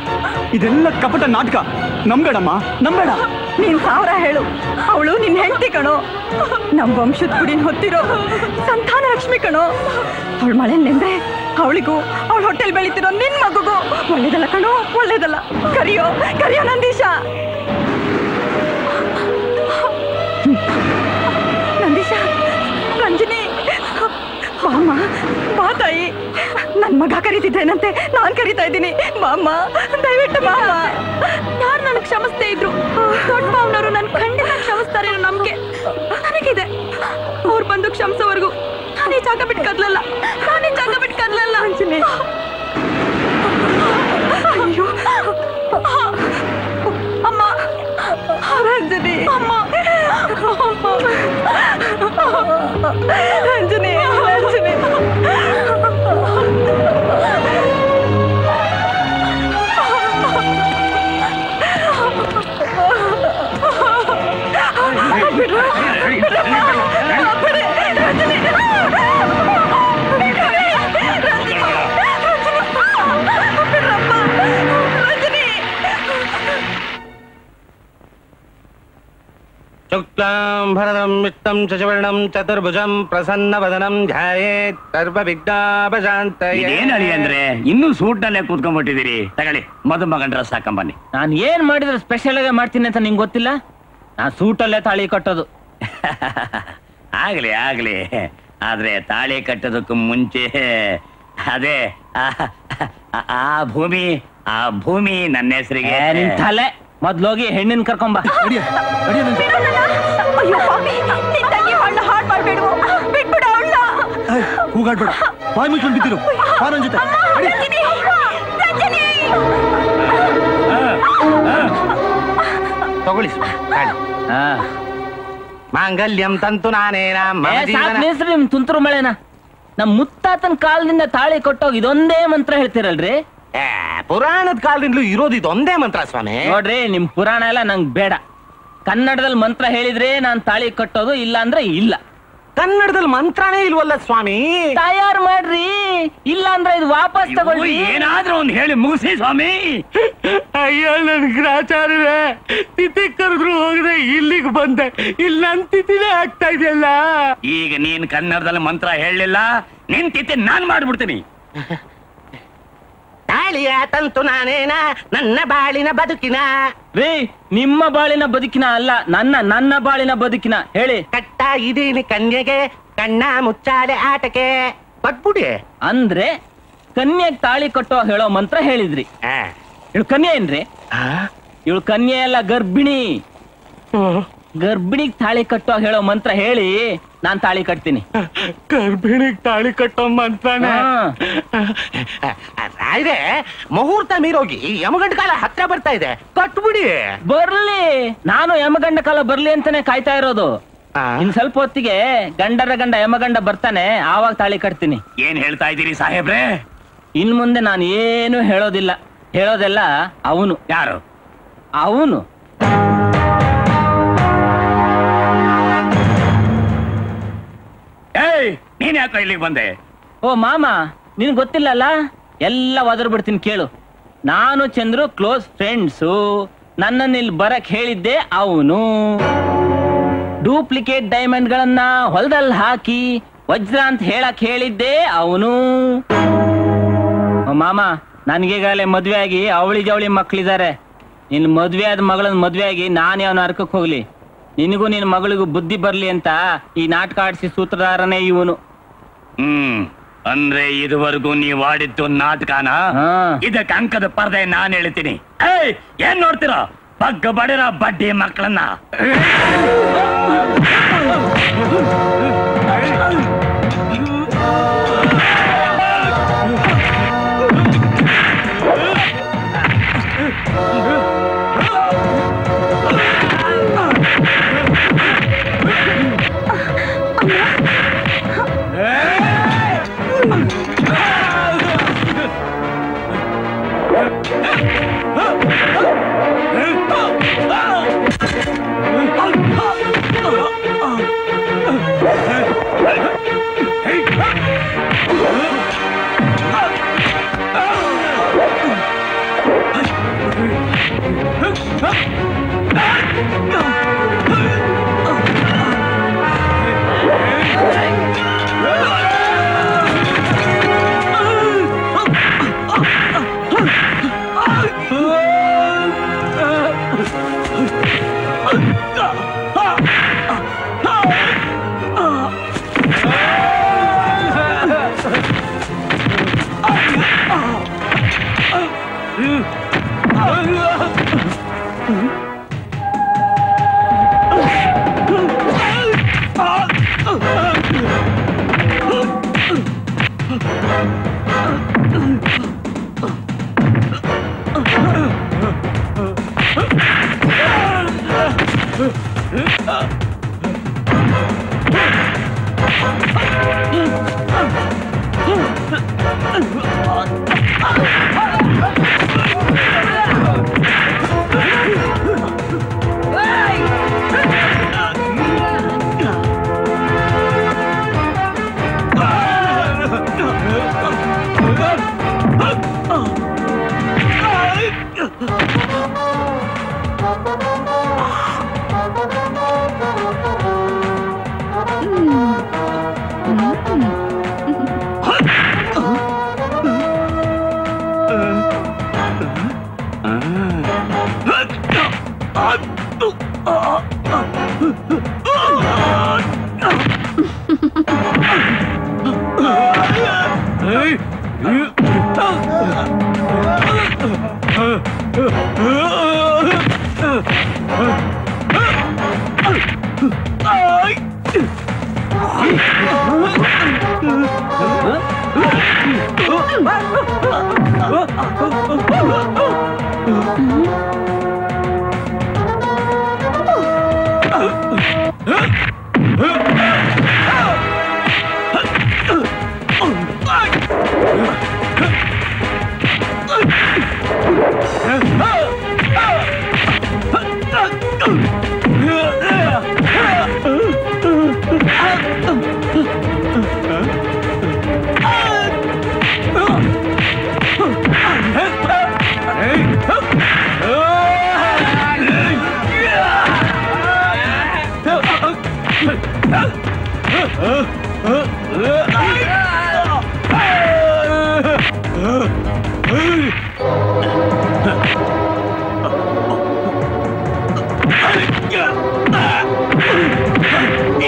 ಇದೆಲ್ಲ ಕಪಟ ನಾಟಕ. ನಂಬೇಡಮ್ಮ, ನಂಬೇಡ. ನೀನ್ 1000 ಹೇಳು, ಅವಳು ನಿನ್ ಹೆಂಡತಿ ಕಣೋ. ನಮ್ ವಂಶದ ಗುಡಿನ ಹೊತ್ತಿರೋ ಸಂತಾನ ಲಕ್ಷ್ಮಿ ಕಣೋ. ಅವಳ ಮಳೆ ನೆಂದ್ರೆ ಅವಳಿಗೂ ಅವಳ ಹೊಟ್ಟೆಲ್ ಬೆಳಿತಿರೋ ನಿನ್ ಮಗುಗೂ ಒಳ್ಳೇದಲ್ಲ ಕಣೋ, ಒಳ್ಳೇದಲ್ಲ. ಕರಿಯೋ, ಕರಿಯೋ ನಂದೀಶ. ನಂದೀಶ, ರಂಜಿನಿ, ಬಾಮ್ಮ, ಬಾ ತಾಯಿ. ನನ್ ಮಗ ಕರೀತಿದ್ದೇನಂತೆ, ನಾನ್ ಕರೀತಾ ಇದ್ದೀನಿ. ಬಾಮ್ಮ, ದಯವಿಟ್ಟು ಬಾಮ್ಮ. ಯಾರು ನನಗೆ ಕ್ಷಮಿಸ್ತಾ ಇದ್ರು, ದೊಡ್ಡ ಭಾವನವರು ನನ್ ಖಂಡಿತ ಕ್ಷಮಿಸ್ತಾರೆ ಅನ್ನೋ ನಂಬಿಕೆ ನನಗಿದೆ. ಅವ್ರು ಬಂದು ಕ್ಷಮಿಸೋವರೆಗೂ ನಾನೇ ಜಾಗ ಬಿಟ್ಟು ಕದ್ಲಲ್ಲ, ನಾನೇ ಜಾಗ ಬಿಟ್ಟು ಕದ್ಲಲ್ಲ. ಅಂಜಲಿ, ಅಯ್ಯೋ ಅಮ್ಮ, ರಂಜನಿ, ಅಮ್ಮ, ರಂಜನಿ, ರಂಜನಿ. ಶುಕ್ಲಾಂ ಭರತಂ ವಿಷ್ಣುಂ ಶಶಿವರ್ಣಂ ಚತುರ್ಭುಜಂ ಪ್ರಸನ್ನವದನಂ ಧ್ಯಾಯೇತ್ ಸರ್ವವಿಘ್ನೋಪಶಾಂತಯೇ. ಇದೇನ್ ಅಳಿ ಅಂದ್ರೆ ಇನ್ನೂ ಸೂಟ್ನಲ್ಲೇ ಕೂತ್ಕೊಂಡ್ಬಿಟ್ಟಿದ್ದೀರಿ. ತಗೊಳ್ಳಿ, ಮದುಮಗನ್ ಡ್ರೆಸ್ ಹಾಕೊಂಬನ್ನಿ. ನಾನು ಏನ್ ಮಾಡಿದ್ರೆ ಸ್ಪೆಷಲ್ ಆಗಿ ಮಾಡ್ತೀನಿ ಅಂತ ನಿಂಗೆ ಗೊತ್ತಿಲ್ಲ. ನಾನು ಸೂಟಲ್ಲೇ ತಾಳಿ ಕಟ್ಟೋದು. ಆಗ್ಲಿ ಆಗ್ಲಿ, ಆದ್ರೆ ತಾಳಿ ಕಟ್ಟೋದಕ್ಕೂ ಮುಂಚೆ ಅದೇ ಆ ಭೂಮಿ ನನ್ನ ಹೆಸರಿಗೆ. ನಿನ್ ತಲೆ ಮೊದ್ಲೋಗಿ ಹೆಣ್ಣಿನ ಕರ್ಕೊಂಬ. ಅಯ್ಯೋ ಪಾಪಿ, ನಿನ್ ತಂಗಿ ಅವಳನ್ನ ಹಾಳು ಮಾಡ್ಬೇಡು, ಬಿಟ್ಬಿಡು ಅವಳನ್ನ. ಕೂಗಾಡ್ಬೇಡ, ಬಾಯಿ ಮುಚ್ಕೊಂಡು ಬಿದ್ದಿರು. ಬಾ ನನ್ ಜೊತೆ. ರಂಜಿನಿ, ರಂಜಿನಿ. ತಗೊಳ್ಳಿ ಮಾಂಗಲ್ಯಂ ತಂತು ನಾನೇನ ನಿಮ್ ತುಂತುರು ಮಳೆನ. ನಮ್ ಮುತ್ತಾತನ ಕಾಲದಿಂದ ತಾಳಿ ಕೊಟ್ಟೋಗಿ ಇದೊಂದೇ ಮಂತ್ರ ಹೇಳ್ತಿರಲ್ರಿ. ಪುರಾಣದ ಕಾಲದಿಂದಲೂ ಇರೋದು ಇದೊಂದೇ ಮಂತ್ರ ಸ್ವಾಮಿ. ನೋಡ್ರಿ, ನಿಮ್ ಪುರಾಣ ಎಲ್ಲ ನಂಗ್ ಬೇಡ. ಕನ್ನಡದಲ್ಲಿ ಮಂತ್ರ ಹೇಳಿದ್ರೆ ನಾನ್ ತಾಳಿ ಕಟ್ಟೋದು, ಇಲ್ಲ ಅಂದ್ರೆ ಇಲ್ಲ. ಕನ್ನಡದಲ್ಲಿ ಮಂತ್ರನೇ ಇಲ್ವಲ್ಲ ಸ್ವಾಮಿ. ತಯಾರು ಮಾಡ್ರಿ, ಇಲ್ಲ ಅಂದ್ರೆ ಇದು ವಾಪಸ್ ತಗೊಳ್ಳಿ. ಏನಾದ್ರೂ ಒಂದು ಹೇಳಿ ಮುಗಿಸಿ ಸ್ವಾಮಿ. ಅಯ್ಯೋ ನನ್ ಗ್ರಾಚಾರವೇ, ತಿಥಿ ಕರೆದ್ರು ಹೋಗದೆ ಇಲ್ಲಿಗೆ ಬಂದೆ, ಇಲ್ಲಿ ನನ್ ತಿಥಿನೇ ಆಗ್ತಾ ಇದೆಯಲ್ಲ. ಈಗ ನೀನ್ ಕನ್ನಡದಲ್ಲಿ ಮಂತ್ರ ಹೇಳಲಿಲ್ಲ, ನಿನ್ ತಿಥಿ ನಾನ್ ಮಾಡ್ಬಿಡ್ತೀನಿ. ತಾಳಿಯ ತಂತು ನಾನೇನ ನನ್ನ ಬಾಳಿನ ಬದುಕಿನ. ರೀ, ನಿಮ್ಮ ಬಾಳಿನ ಬದುಕಿನ ಅಲ್ಲ, ನನ್ನ ಬಾಳಿನ ಬದುಕಿನ ಹೇಳಿ. ಕಟ್ಟ ಇದೀನಿ ಕನ್ಯೆಗೆ, ಕಣ್ಣ ಮುಚ್ಚಾಲೆ ಆಟಕ್ಕೆ ಕೊಟ್ಬಿಡಿ. ಅಂದ್ರೆ ಕನ್ಯೆಗ್ ತಾಳಿ ಕಟ್ಟುವಾಗ ಹೇಳೋ ಮಂತ್ರ ಹೇಳಿದ್ರಿ. ಇವಳು ಕನ್ಯೆ ಏನ್ರಿ? ಇವಳು ಕನ್ಯೆ ಅಲ್ಲ, ಗರ್ಭಿಣಿ. ಗರ್ಭಿಣಿಗ್ ತಾಳಿ ಕಟ್ಟುವಾಗ ಹೇಳೋ ಮಂತ್ರ ಹೇಳಿ, ನಾನ್ ತಾಳಿ ಕಟ್ತೀನಿ. ಗರ್ಭಿಣಿಗ್ ತಾಳಿ ಕಟ್ಟೋ ಮಂತ್ರನೇ? ರಾಯ್ರೆ, ಮುಹೂರ್ತ ಮೀರೋಗಿ ಯಮಗಂಡ ಕಾಲ ಹತ್ರ ಬರ್ತಾ ಇದೆ, ಕಟ್ಬಿಡಿ. ಬರ್ಲಿ, ನಾನು ಯಮಗಂಡ ಕಾಲ ಬರ್ಲಿ ಅಂತಾನೆ ಕಾಯ್ತಾ ಇರೋದು. ಇನ್ ಸ್ವಲ್ಪ ಹೊತ್ತಿಗೆ ಗಂಡರ ಗಂಡ ಯಮಗಂಡ ಬರ್ತಾನೆ, ಆವಾಗ ತಾಳಿ ಕಟ್ತೀನಿ. ಏನ್ ಹೇಳ್ತಾ ಇದ್ದೀರಿ ಸಾಹೇಬ್ರೆ? ಇನ್ ಮುಂದೆ ನಾನು ಏನು ಹೇಳೋದಿಲ್ಲ, ಹೇಳೋದೆಲ್ಲ ಅವನು. ಯಾರು ಅವನು? ಏಯ್, ನೀನ್ ಯಾಕೆ ಇಲ್ಲಿಗೆ ಬಂದೆ? ಓ ಮಾಮ, ನಿನ್ ಗೊತ್ತಿಲ್ಲಲ್ಲ, ಎಲ್ಲ ಒದರ್ ಬಿಡ್ತೀನಿ ಕೇಳು. ನಾನು ಚಂದ್ರು ಕ್ಲೋಸ್ ಫ್ರೆಂಡ್ಸು. ನನ್ನನ್ನು ಇಲ್ಲಿ ಬರಕ್ ಹೇಳಿದ್ದೆ ಅವನು. ಡೂಪ್ಲಿಕೇಟ್ ಡೈಮಂಡ್ ಗಳನ್ನ ಹೊಲದಲ್ಲಿ ಹಾಕಿ ವಜ್ರ ಅಂತ ಹೇಳಕ್ ಹೇಳಿದ್ದೆ ಅವನು. ಮಾಮ, ನನ್ಗೀಗಾಗಲೇ ಮದ್ವೆ ಆಗಿ ಅವಳಿ ಜವಳಿ ಮಕ್ಳಿದ್ದಾರೆ. ನಿನ್ ಮದ್ವೆ ಆದ ಮಗಳನ್ನ ಮದ್ವೆ ಆಗಿ ನಾನೇ ಅವನ ಅರ್ಕಕ್ ಹೋಗ್ಲಿ, ನಿನಗೂ ನಿನ್ ಮಗಳಿಗೂ ಬುದ್ಧಿ ಬರ್ಲಿ ಅಂತ ಈ ನಾಟಕ ಆಡಿಸಿ ಸೂತ್ರಧಾರನೇ ಇವನು. ಅಂದ್ರೆ ಇದುವರೆಗೂ ನೀವು ಆಡಿದ್ದು ನಾಟಕನ? ಇದಕ್ಕೆ ಅಂಕದ ಪರದೆ ನಾನ್ ಹೇಳ್ತೀನಿ. ಏಯ್, ಏನ್ ನೋಡ್ತೀರ? ಬಗ್ಗ ಬಡಿರ ಬಡ್ಡಿ ಮಕ್ಕಳನ್ನ.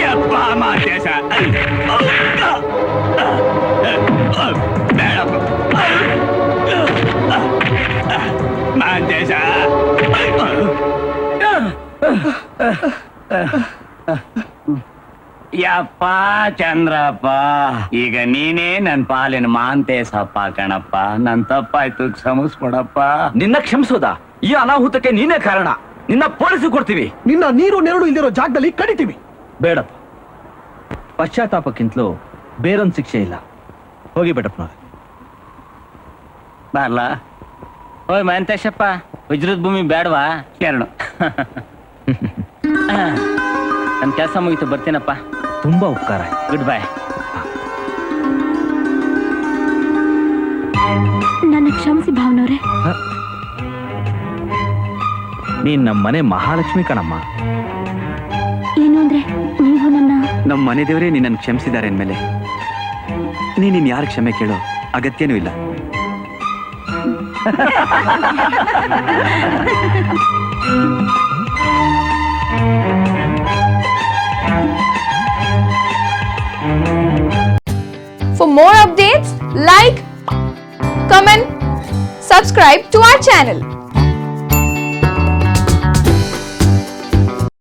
ಯಪ್ಪ ಮಾತೇಶ ಬೇಡಪ್ಪ ಮಾತೇಶ ಯಪ್ಪ ಚಂದ್ರಪ್ಪ, ಈಗ ನೀನೇ ನನ್ ಪಾಲಿನ ಮಾಂತೇಸಪ್ಪ ಕಣಪ್ಪ. ನನ್ ತಪ್ಪಾಯ್ತು, ಕ್ಷಮಿಸ್ಕೊಡಪ್ಪ. ನಿನ್ನ ಕ್ಷಮಿಸೋದಾ? ಈ ಅನಾಹುತಕ್ಕೆ ನೀನೇ ಕಾರಣ. ನಿನ್ನ ಪೊಲೀಸ್ ಕೊಡ್ತೀವಿ. ನಿನ್ನ ನೀರು ನೆರಳು ಇಲ್ದಿರೋ ಜಾಗದಲ್ಲಿ ಕಡಿತೀವಿ. ಬೇಡಪ್ಪ, ಪಶ್ಚಾತ್ತಾಪಕ್ಕಿಂತಲೂ ಬೇರೊಂದು ಶಿಕ್ಷೆ ಇಲ್ಲ. ಹೋಗಿ ಬೇಡಪ್ಪ. ಬರ್ಲಾ? ಓಯ್ ಮಾಂತೇಶಪ್ಪ, ವಜ್ರದ ಭೂಮಿ ಬೇಡವಾ? ಶರಣು. ನನ್ನ ಕೆಲಸ ಮುಗಿತು, ಬರ್ತೀನಪ್ಪ. ತುಂಬಾ ಉಪಕಾರ. Good bye. ನನ್ನ ಕ್ಷಮಿಸಿ ಭಾವನವ್ರೆ. ನೀನ್ ನಮ್ಮ ಮನೆ ಮಹಾಲಕ್ಷ್ಮಿ ಕಣಮ್ಮ. ಏನು ಅಂದ್ರೆ ನೀವು ನಮ್ಮ ಮನೆ ದೇವರೇ ನಿನ್ನನ್ನು ಕ್ಷಮಿಸಿದ್ದಾರೆ ಅಂದಮೇಲೆ ನೀನ್ ಯಾರು ಕ್ಷಮೆ ಕೇಳೋ ಅಗತ್ಯನೂ ಇಲ್ಲ. For more updates, like, comment, subscribe to our channel.